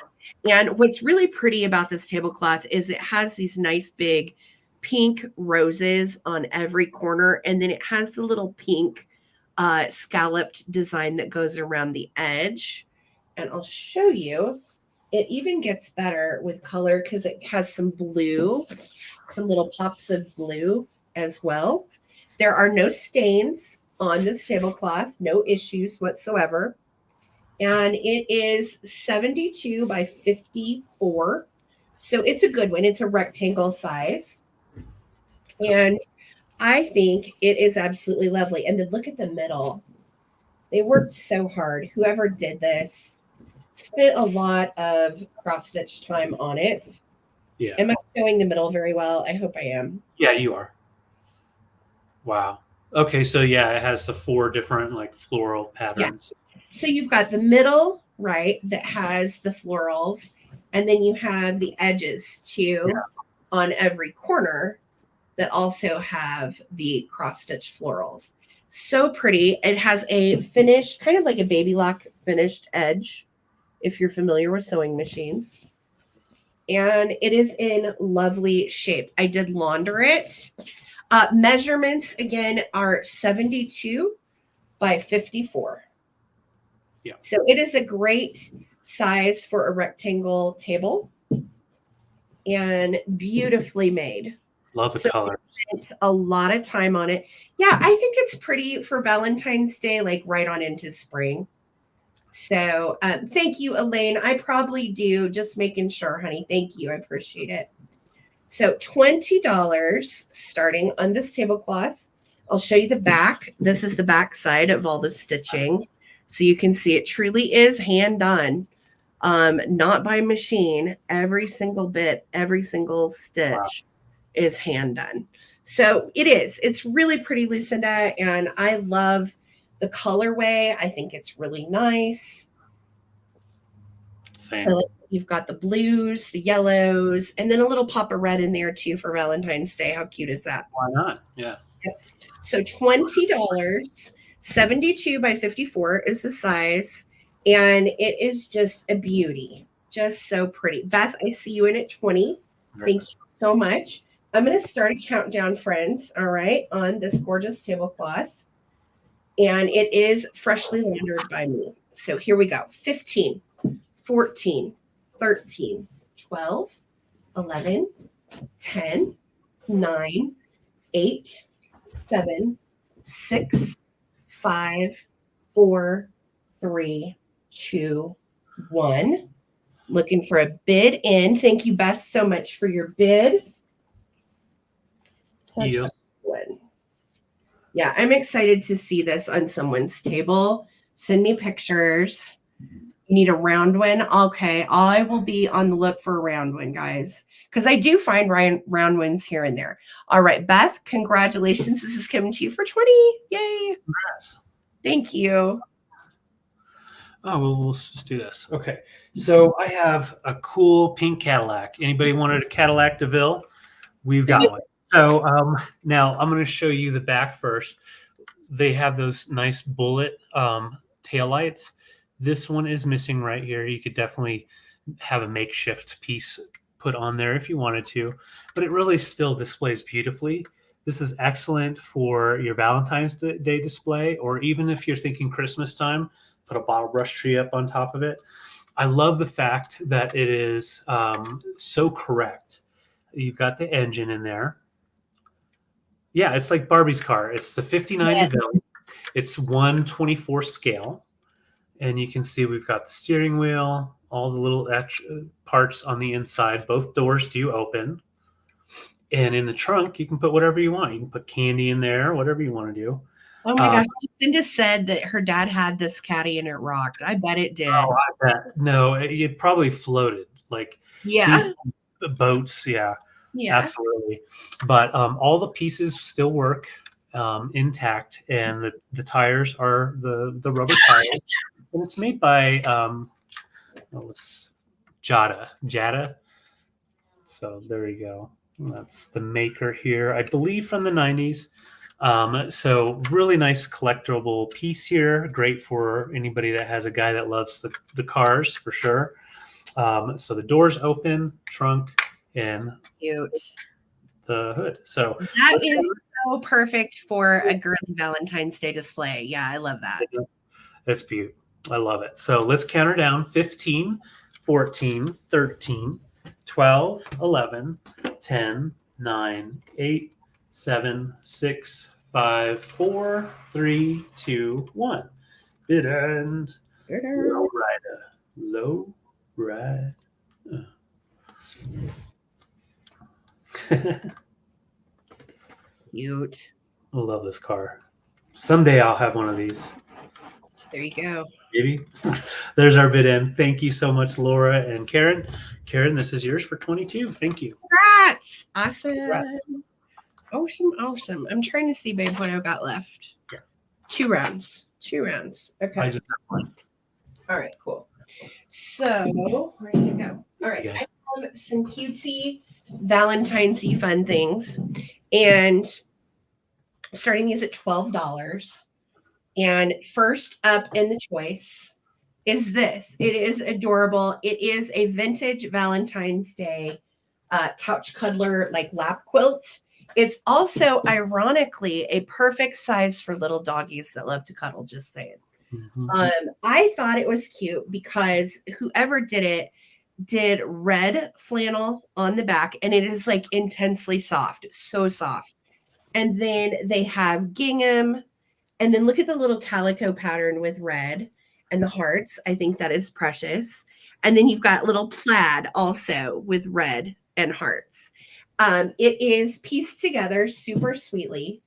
And what's really pretty about this tablecloth is it has these nice big pink roses on every corner. And then it has the little pink scalloped design that goes around the edge. And I'll show you. It even gets better with color because it has some blue, some little pops of blue as well. There are no stains on this tablecloth, no issues whatsoever. And it is 72 by 54. So it's a good one. It's a rectangle size. And I think it is absolutely lovely. And then look at the middle. They worked so hard. Whoever did this spent a lot of cross stitch time on it. Yeah. Am I showing the middle very well? I hope I am. Yeah, you are. Wow. Okay, so yeah, it has the 4 different like floral patterns. Yes. So you've got the middle, right, that has the florals, and then you have the edges too on every corner that also have the cross stitch florals. So pretty. It has a finish, kind of like a baby lock finished edge, if you're familiar with sewing machines. And it is in lovely shape. I did launder it. Measurements, again, are 72 by 54. Yeah. So it is a great size for a rectangle table and beautifully made. Love the color. Spent a lot of time on it. Yeah, I think it's pretty for Valentine's Day, like right on into spring. So thank you, Elaine. I probably do. Just making sure, honey. Thank you. I appreciate it. So $20 starting on this tablecloth. I'll show you the back. This is the back side of all the stitching. So you can see it truly is hand done, not by machine. Every single bit, every single stitch is hand done. So it is. It's really pretty, Lucinda, and I love the colorway. I think it's really nice. Same. You've got the blues, the yellows, and then a little pop of red in there too for Valentine's Day. How cute is that? Why not? Yeah. So $20, 72 by 54 is the size, and it is just a beauty. Just so pretty. Beth, I see you in at 20. Thank you so much. I'm going to start a countdown, friends, all right, on this gorgeous tablecloth. And it is freshly laundered by me. So here we go. 15, 14, 13, 12, 11, 10, 9, 8, 7, 6, 5, 4, 3, 2, 1. Looking for a bid in. Thank you, Beth, so much for your bid. Such a one. Yeah, I'm excited to see this on someone's table. Send me pictures. You need a round one? Okay, I will be on the look for a round one, guys, because I do find round ones here and there. All right, Beth, congratulations. This is coming to you for 20. Yay. Congrats. Thank you. Oh, well, we'll just do this. Okay, so I have a cool pink Cadillac. Anybody wanted a Cadillac DeVille? We've got one. So now I'm going to show you the back first. They have those nice bullet taillights. This one is missing right here. You could definitely have a makeshift piece put on there if you wanted to, but it really still displays beautifully. This is excellent for your Valentine's Day display, or even if you're thinking Christmas time, put a bottle brush tree up on top of it. I love the fact that it is so correct. You've got the engine in there. Yeah, it's like Barbie's car. It's the 59 DeVille. It's 1/24 scale. And you can see we've got the steering wheel, all the little parts on the inside. Both doors do open. And in the trunk, you can put whatever you want. You can put candy in there, whatever you want to do. Oh my gosh. Lucinda said that her dad had this caddy and it rocked. I bet it did. Oh, I bet. No, it probably floated. Like Yeah. these boats. Yeah, Yeah. absolutely. But all the pieces still work intact, and the tires are the rubber tires. And it's made by it's Jada. So there you go. That's the maker here, I believe, from the 90s. So really nice collectible piece here. Great for anybody that has a guy that loves the cars for sure. So the doors open, trunk, and Cute. the hood. So that is so perfect for a girly Valentine's Day display. Yeah, I love that. That's beautiful. I love it. So let's count her down. 15, 14, 13, 12, 11, 10, 9, 8, 7, 6, 5, 4, 3, 2, 1. Bid end. Low rider. Low ride. Cute. I love this car. Someday I'll have one of these. There you go. Maybe. There's our bid end. Thank you so much, Laura and Karen. Karen, this is yours for 22. Thank you. Congrats. Awesome. Congrats. Awesome. I'm trying to see, babe, what I've got left. Yeah. 2 rounds. Okay. I just have one. All right, cool. So where did it go? All right. Okay. I have some cutesy Valentine's-y fun things. And starting these at $12. And first up in the choice is this. It is adorable. It is a vintage Valentine's Day couch cuddler, like lap quilt. It's also, ironically, a perfect size for little doggies that love to cuddle, just saying. Mm-hmm. I thought it was cute because whoever did it did red flannel on the back, and it is like intensely soft, so soft. And then they have gingham, and then look at the little calico pattern with red and the hearts. I think that is precious. And then you've got little plaid also with red and hearts. It is pieced together super sweetly,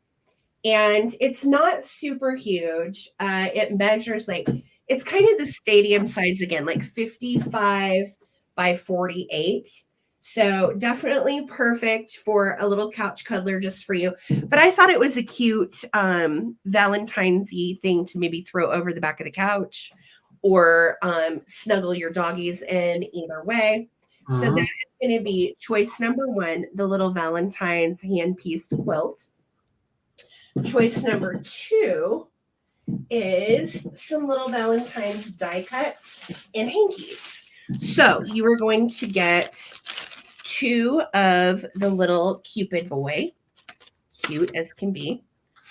and it's not super huge. It measures it's kind of the stadium size again, like 55 by 48. So definitely perfect for a little couch cuddler just for you. But I thought it was a cute Valentine's-y thing to maybe throw over the back of the couch or snuggle your doggies in, either way. Mm-hmm. So that's going to be choice number 1, the little Valentine's hand-pieced quilt. Choice number 2 is some little Valentine's die cuts and hankies. So you are going to get 2 of the little Cupid boy, cute as can be.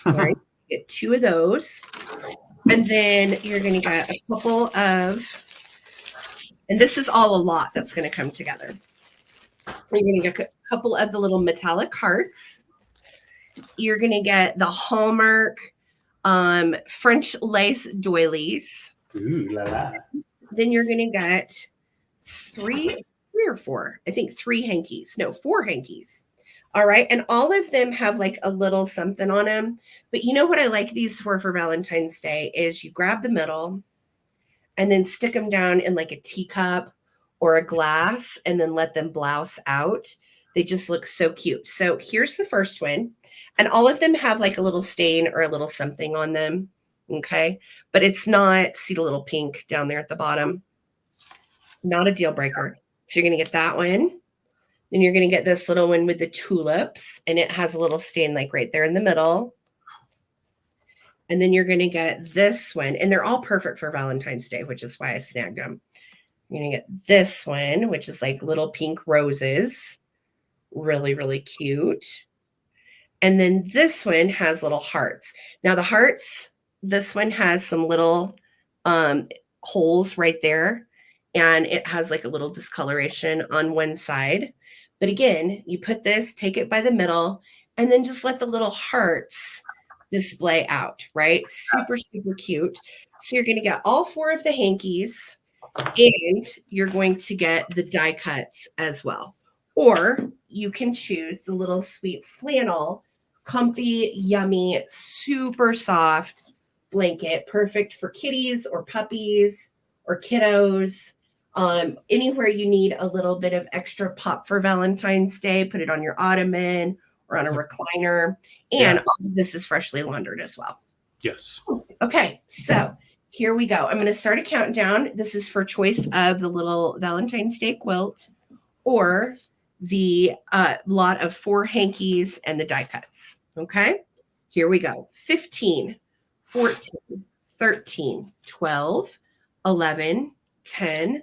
All right, get 2 of those, and then you're going to get a couple of, and this is all a lot that's going to come together. You're going to get a couple of the little metallic hearts. You're going to get the Hallmark French lace doilies. Ooh la la. Then you're going to get 3 or 4, I think 3 hankies. No, 4 hankies. All right. And all of them have like a little something on them. But you know what I like these for Valentine's Day is you grab the middle and then stick them down in like a teacup or a glass and then let them blouse out. They just look so cute. So here's the first one. And all of them have like a little stain or a little something on them. Okay. But it's not, see the little pink down there at the bottom? Not a deal breaker. So you're going to get that one. Then you're going to get this little one with the tulips, and it has a little stain like right there in the middle. And then you're going to get this one, and they're all perfect for Valentine's Day, which is why I snagged them. You're going to get this one, which is like little pink roses. Really, really cute. And then this one has little hearts. Now the hearts, this one has some little holes right there. And it has like a little discoloration on one side. But again, you put this, take it by the middle, and then just let the little hearts display out, right? Super, super cute. So you're going to get all 4 of the hankies, and you're going to get the die cuts as well. Or you can choose the little sweet flannel comfy, yummy, super soft blanket, perfect for kitties or puppies or kiddos. Anywhere you need a little bit of extra pop for Valentine's Day, put it on your ottoman or on a recliner. And all of this is freshly laundered as well. Yes. Okay, so here we go. I'm going to start a countdown. This is for choice of the little Valentine's Day quilt or the lot of 4 hankies and the die cuts. Okay, here we go. 15, 14, 13, 12, 11, 10,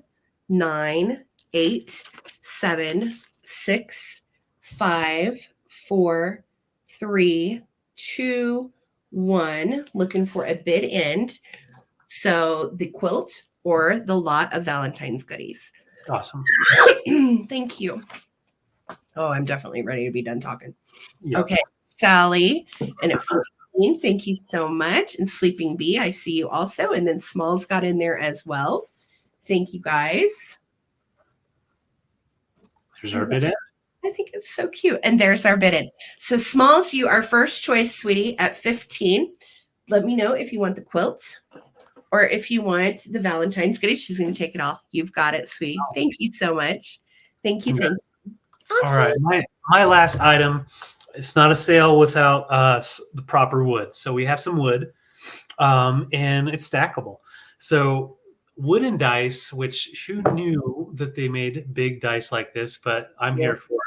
9, 8, 7, 6, 5, 4, 3, 2, 1. Looking for a bid end. So the quilt or the lot of Valentine's goodies. Awesome. Thank you. Oh, I'm definitely ready to be done talking. Yep. Okay, Sally, and at 14, thank you so much. And Sleeping Bee, I see you also. And then Smalls got in there as well. Thank you, guys. There's our bid end. I think it's so cute. And there's our bid end. So Smalls, you are first choice, sweetie, at 15. Let me know if you want the quilt or if you want the Valentine's goodie. She's going to take it all. You've got it, sweetie. Thank you so much. Thank you. Thank you. Awesome. All right. My last item, it's not a sale without the proper wood. So we have some wood and it's stackable. So wooden dice, which who knew that they made big dice like this, but I'm here for it.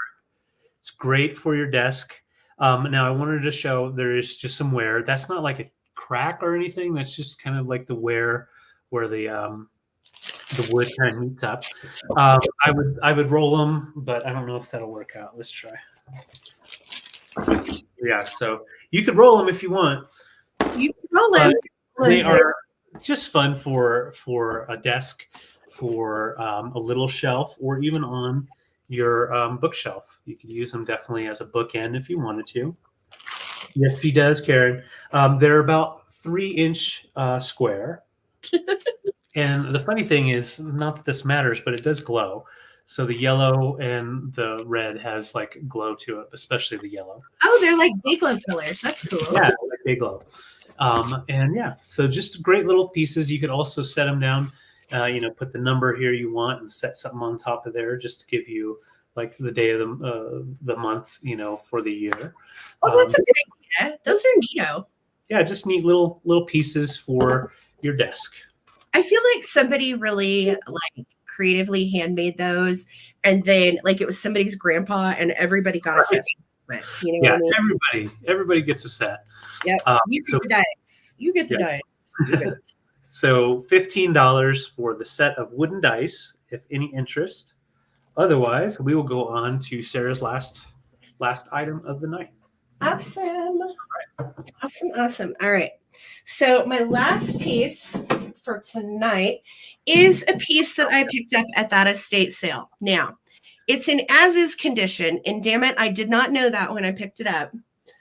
It's great for your desk. Now I wanted to show there is just some wear. That's not like a crack or anything. That's just kind of like the wear where the wood kind of meets up. I would roll them, but I don't know if that'll work out. Let's try. Yeah, so you could roll them if you want. You can roll them. They are just fun for a desk, for a little shelf, or even on your bookshelf. You could use them definitely as a bookend if you wanted to. Yes, she does, Karen. They're about 3-inch square. And the funny thing is, not that this matters, but it does glow. So the yellow and the red has like glow to it, especially the yellow. Oh, they're like day glow fillers. That's cool. Yeah, like day glow. And yeah, so just great little pieces. You could also set them down, put the number here you want and set something on top of there just to give you like the day of the month, for the year. Oh, that's a good idea. Those are neato. Yeah, just neat little pieces for your desk. I feel like somebody really like creatively handmade those, and then like it was somebody's grandpa, and everybody got a set. You know what I mean? Everybody gets a set. Yeah, you get the dice. You get the dice. So $15 for the set of wooden dice, if any interest. Otherwise, we will go on to Sarah's last item of the night. Awesome. Awesome. All right. So my last piece for tonight is a piece that I picked up at that estate sale. Now, it's in as-is condition, and damn it, I did not know that when I picked it up.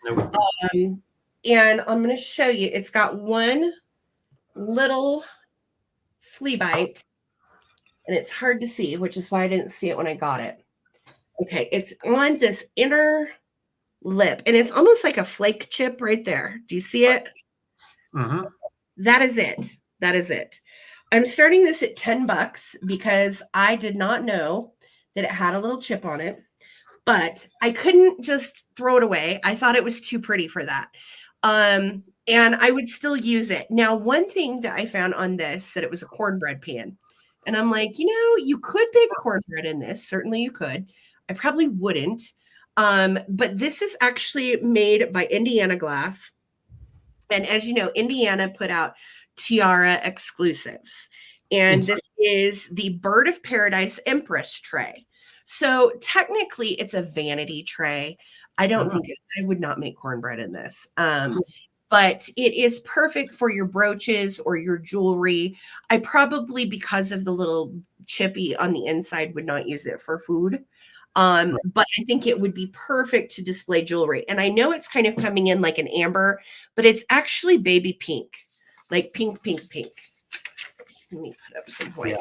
Nope. And I'm going to show you. It's got one little flea bite, and it's hard to see, which is why I didn't see it when I got it. Okay, it's on this inner lip, and it's almost like a flake chip right there. Do you see it? Mm-hmm. That is it. I'm starting this at $10 because I did not know that it had a little chip on it, but I couldn't just throw it away. I thought it was too pretty for that. And I would still use it. Now, one thing that I found on this said it was a cornbread pan. And I'm like, you could bake cornbread in this. Certainly you could. I probably wouldn't. But this is actually made by Indiana Glass. And as you know, Indiana put out Tiara exclusives. And this is the Bird of Paradise Empress tray. So technically it's a vanity tray. I don't think I would not make cornbread in this. But it is perfect for your brooches or your jewelry. I probably, because of the little chippy on the inside, would not use it for food. But I think it would be perfect to display jewelry. And I know it's kind of coming in like an amber, but it's actually baby pink, like pink. Let me put up some white.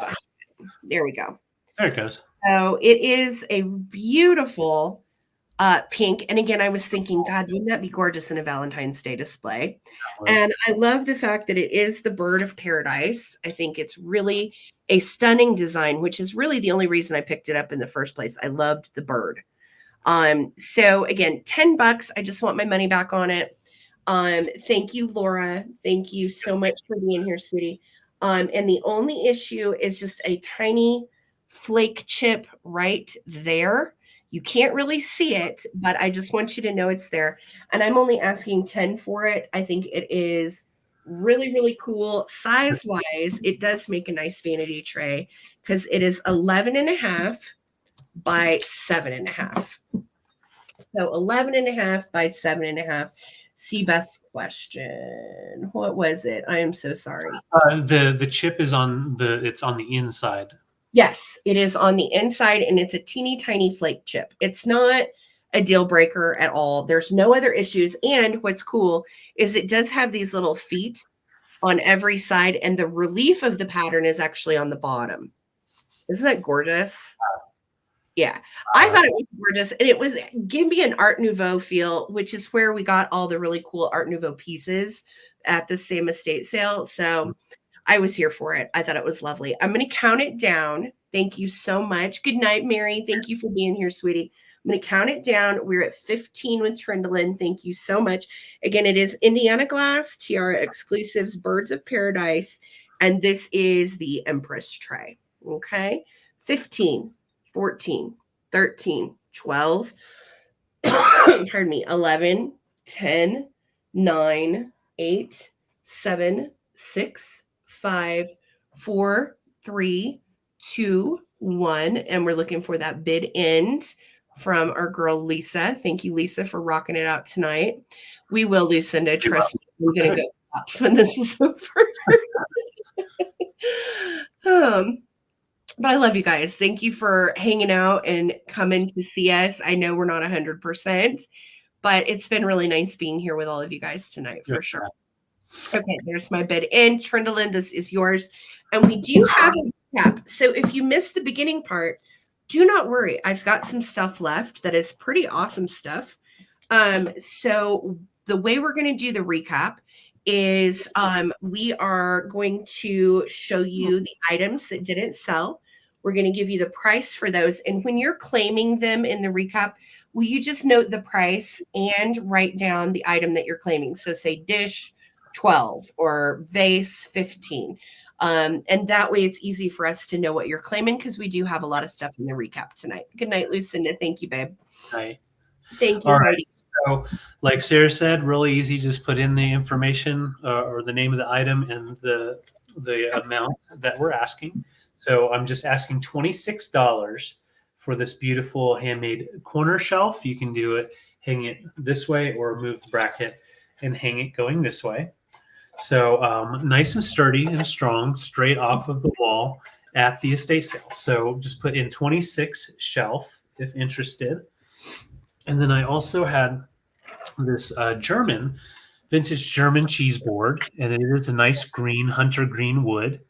There we go. There it goes. So it is a beautiful pink. And again, I was thinking, God, wouldn't that be gorgeous in a Valentine's Day display? And I love the fact that it is the bird of paradise. I think it's really a stunning design, which is really the only reason I picked it up in the first place. I loved the bird. So again, $10. I just want my money back on it. Thank you, Laura. Thank you so much for being here, sweetie. And the only issue is just a tiny flake chip right there. You can't really see it, but I just want you to know it's there. And I'm only asking 10 for it. I think it is really, really cool. Size-wise, it does make a nice vanity tray because it is 11.5 by 7.5. So 11.5 by 7.5. See Beth's question. What was it? I am so sorry. The chip is it's on the inside. Yes, it is on the inside, and it's a teeny tiny flake chip. It's not a deal breaker at all. There's no other issues. And what's cool is it does have these little feet on every side, and the relief of the pattern is actually on the bottom. Isn't that gorgeous? Yeah, I thought it was gorgeous. And it was give me an Art Nouveau feel, which is where we got all the really cool Art Nouveau pieces at the same estate sale. So I was here for it. I thought it was lovely. I'm going to count it down. Thank you so much. Good night, Mary. Thank you for being here, sweetie. I'm going to count it down. We're at 15 with Trindlin. Thank you so much. Again, it is Indiana Glass, Tiara Exclusives, Birds of Paradise, and this is the Empress tray. Okay, 15. 14, 13, 12, pardon me, 11, 10, 9, 8, 7, 6, 5, 4, 3, 2, 1. And we're looking for that bid end from our girl, Lisa. Thank you, Lisa, for rocking it out tonight. We will, Lucinda. Trust me, I'm going to go pops when this is over. But I love you guys. Thank you for hanging out and coming to see us. I know we're not 100%, but it's been really nice being here with all of you guys tonight for sure. Okay, there's my bid in. Trindlin, this is yours. And we do have a recap. So if you missed the beginning part, do not worry. I've got some stuff left that is pretty awesome stuff. So the way we're going to do the recap is we are going to show you the items that didn't sell. We're going to give you the price for those. And when you're claiming them in the recap, will you just note the price and write down the item that you're claiming? So say dish 12 or vase 15. And that way it's easy for us to know what you're claiming because we do have a lot of stuff in the recap tonight. Good night, Lucinda. Thank you, babe. Hi. Thank you. All right. So like Sarah said, really easy. Just put in the information or the name of the item and the amount that we're asking. So I'm just asking $26 for this beautiful handmade corner shelf. You can do it, hang it this way or move the bracket and hang it going this way. So nice and sturdy and strong, straight off of the wall at the estate sale. So just put in 26 shelf if interested. And then I also had this vintage German cheese board, and it is a nice green, hunter green wood.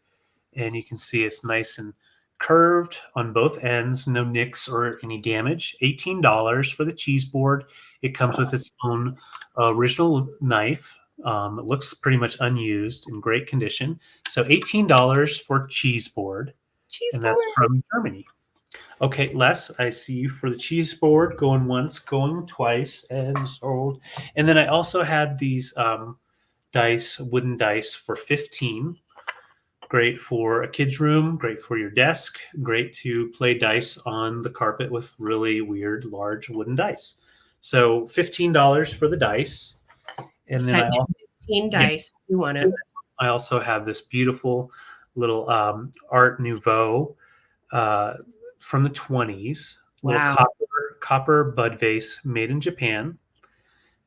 And you can see it's nice and curved on both ends, no nicks or any damage. $18 for the cheese board. It comes with its own original knife. It looks pretty much unused, in great condition. So $18 for cheese board, and that's from Germany. Okay, Les, I see you for the cheese board, going once, going twice, and sold. And then I also had these wooden dice for $15. Great for a kid's room, great for your desk, great to play dice on the carpet with really weird, large wooden dice. So $15 for the dice. And then I also, 15 dice. You want it. I also have this beautiful little Art Nouveau from the 20s. Wow. Little copper bud vase made in Japan.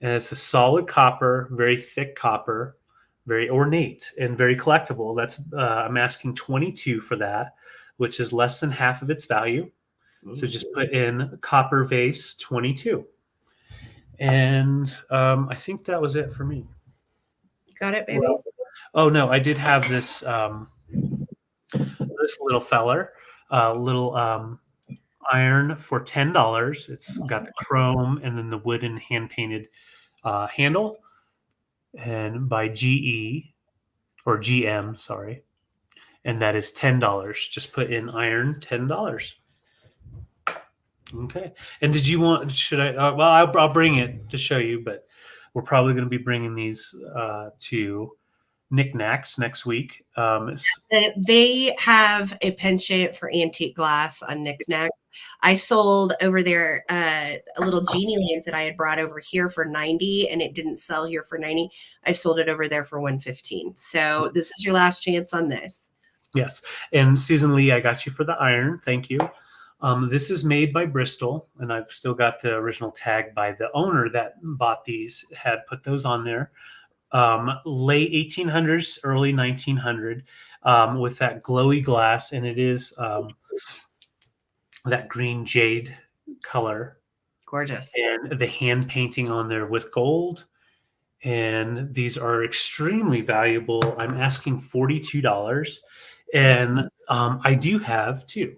And it's a solid copper, very thick copper, very ornate and very collectible. That's I'm asking $22 for that, which is less than half of its value. So just put in copper vase 22. And I think that was it for me. Got it, baby? Oh no, I did have this this little feller, iron for $10. It's got the chrome and then the wooden hand-painted handle, and by GE or GM, sorry. And that is $10. Just put in iron, $10. Okay. And did you want? Should I? Well, I'll bring it to show you, but we're probably going to be bringing these to Knickknacks next week. They have a penchant for antique glass on Knickknack. I sold over there a little genie lamp that I had brought over here for 90, and it didn't sell here for 90. I sold it over there for 115. So this is your last chance on this. Yes. And Susan Lee, I got you for the iron. Thank you. This is made by Bristol, and I've still got the original tag by the owner that bought these, had put those on there. Late 1800s, early 1900, with that glowy glass, and it is that green jade color. Gorgeous. And the hand painting on there with gold. And these are extremely valuable. I'm asking $42, and I do have two.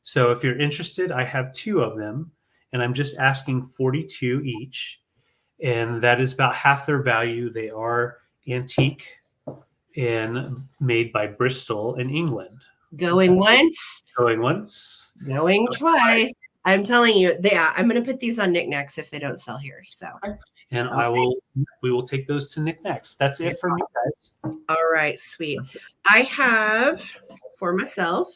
So if you're interested, I have two of them, and I'm just asking $42 each. And that is about half their value. They are antique and made by Bristol in England. Going once. Going once. Going twice. I'm telling you, I'm going to put these on Knickknacks if they don't sell here. So, and we will take those to Knickknacks. That's it for me, guys. All right, sweet. I have for myself.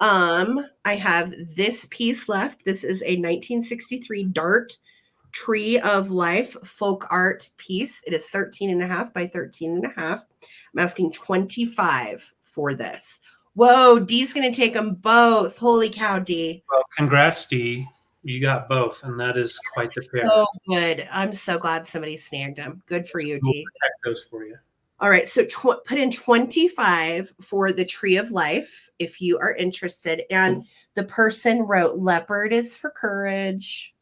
I have this piece left. This is a 1963 Dart Tree of Life folk art piece. It is 13.5 by 13.5. I'm asking 25 for this. Whoa, Dee's going to take them both. Holy cow, Dee. Well, congrats, Dee. You got both, and that is quite the pair. So good. I'm so glad somebody snagged them. Good for you, Dee. We'll protect those for you. All right, so put in 25 for the Tree of Life if you are interested. And the person wrote, leopard is for courage.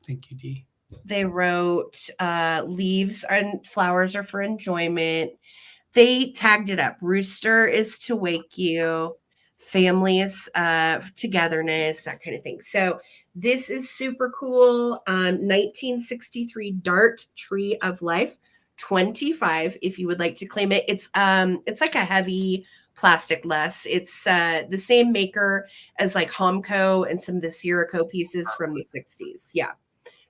Thank you, Dee. They wrote leaves and flowers are for enjoyment. They tagged it up. Rooster is to wake you. Family is togetherness, that kind of thing. So this is super cool. 1963 Dart Tree of Life. 25 if you would like to claim it. It's like a heavy plastic less. It's the same maker as like Homco and some of the Sirocco pieces from the 60s. Yeah.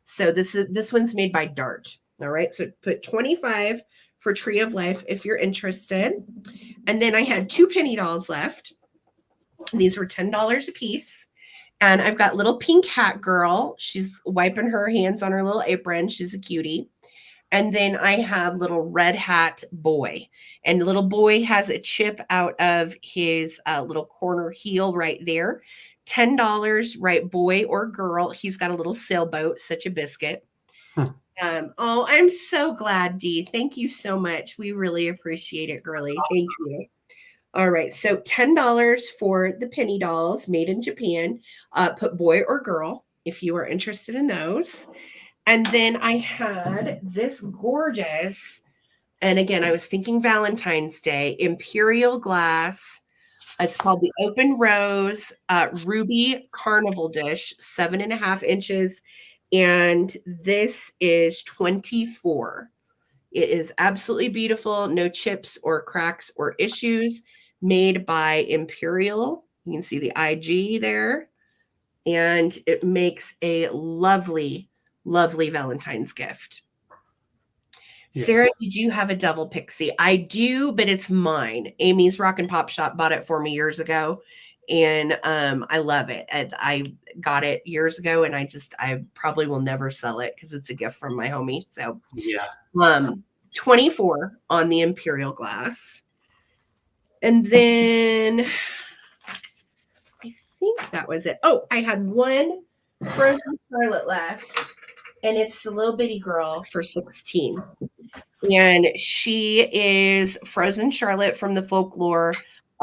So this one's made by Dart. All right. So put 25 for Tree of Life if you're interested. And then I had 2 penny dolls left. These were $10 a piece. And I've got little pink hat girl. She's wiping her hands on her little apron. She's a cutie. And then I have little red hat boy. And the little boy has a chip out of his little corner heel right there. $10, right, boy or girl. He's got a little sailboat, such a biscuit. Oh, I'm so glad, Dee. Thank you so much. We really appreciate it, girly. Thank you. All right, so $10 for the penny dolls made in Japan. Put boy or girl if you are interested in those. And then I had this gorgeous, and again, I was thinking Valentine's Day, Imperial glass. It's called the Open Rose Ruby Carnival Dish, 7.5 inches. And this is 24. It is absolutely beautiful. No chips or cracks or issues. Made by Imperial. You can see the IG there. And it makes a lovely, lovely Valentine's gift. Yeah. Sarah, did you have a devil pixie? I do, but it's mine. Amy's Rock and Pop Shop bought it for me years ago, and I love it. And I got it years ago, and I probably will never sell it because it's a gift from my homie. So yeah, 24 on the Imperial glass, and then I think that was it. Oh, I had one frozen Charlotte left. And it's the little bitty girl for 16. And she is frozen Charlotte from the folklore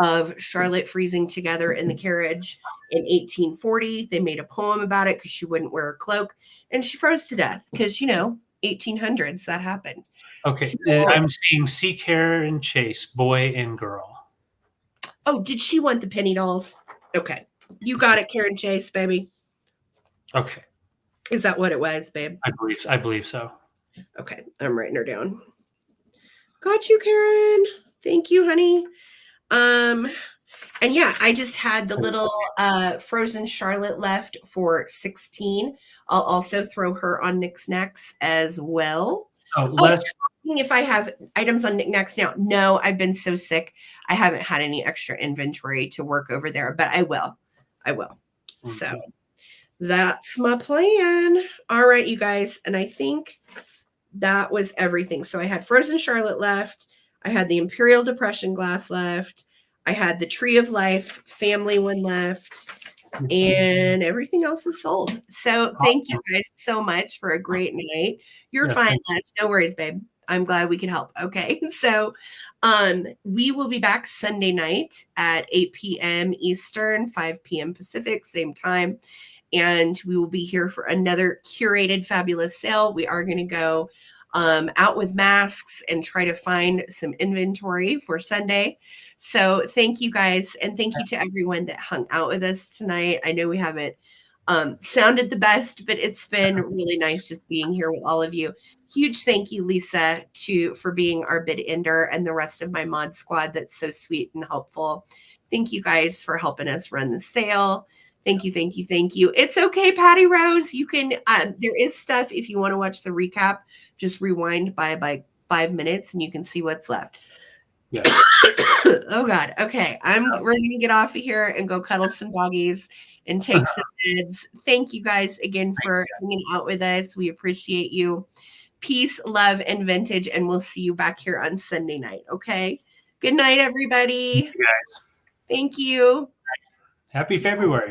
of Charlotte freezing together in the carriage in 1840. They made a poem about it because she wouldn't wear a cloak. And she froze to death because, 1800s, that happened. Okay. So, I'm seeing Seek, Hare, and Chase, boy and girl. Oh, did she want the penny dolls? Okay. You got it, Karen Chase, baby. Okay. Is that what it was, babe? I believe so. Okay, I'm writing her down. Got you, Karen. Thank you, honey. And yeah, I just had the little frozen Charlotte left for 16. I'll also throw her on knickknacks as well. If I have items on knickknacks now. No, I've been so sick. I haven't had any extra inventory to work over there, but I will. So that's my plan. All right, you guys. And I think that was everything. So I had frozen Charlotte left. I had the Imperial Depression glass left. I had the Tree of Life family one left. And everything else is sold. So thank you guys so much for a great night. You're fine, Les. No worries, babe. I'm glad we can help. Okay. So we will be back Sunday night at 8 p.m. Eastern, 5 p.m. Pacific, same time. And we will be here for another curated fabulous sale. We are going to go out with masks and try to find some inventory for Sunday. So thank you guys. And thank you to everyone that hung out with us tonight. I know we haven't sounded the best, but it's been really nice just being here with all of you. Huge thank you, Lisa, for being our bid ender and the rest of my mod squad. That's so sweet and helpful. Thank you guys for helping us run the sale. Thank you, thank you, thank you. It's okay, Patty Rose. You can, there is stuff if you want to watch the recap, just rewind by like 5 minutes and you can see what's left. Yeah. Oh God. Okay. We're going to get off of here and go cuddle some doggies and take some meds. Thank you guys again for hanging out with us. We appreciate you. Peace, love, and vintage. And we'll see you back here on Sunday night. Okay. Good night, everybody. Thank you guys. Thank you. Happy February.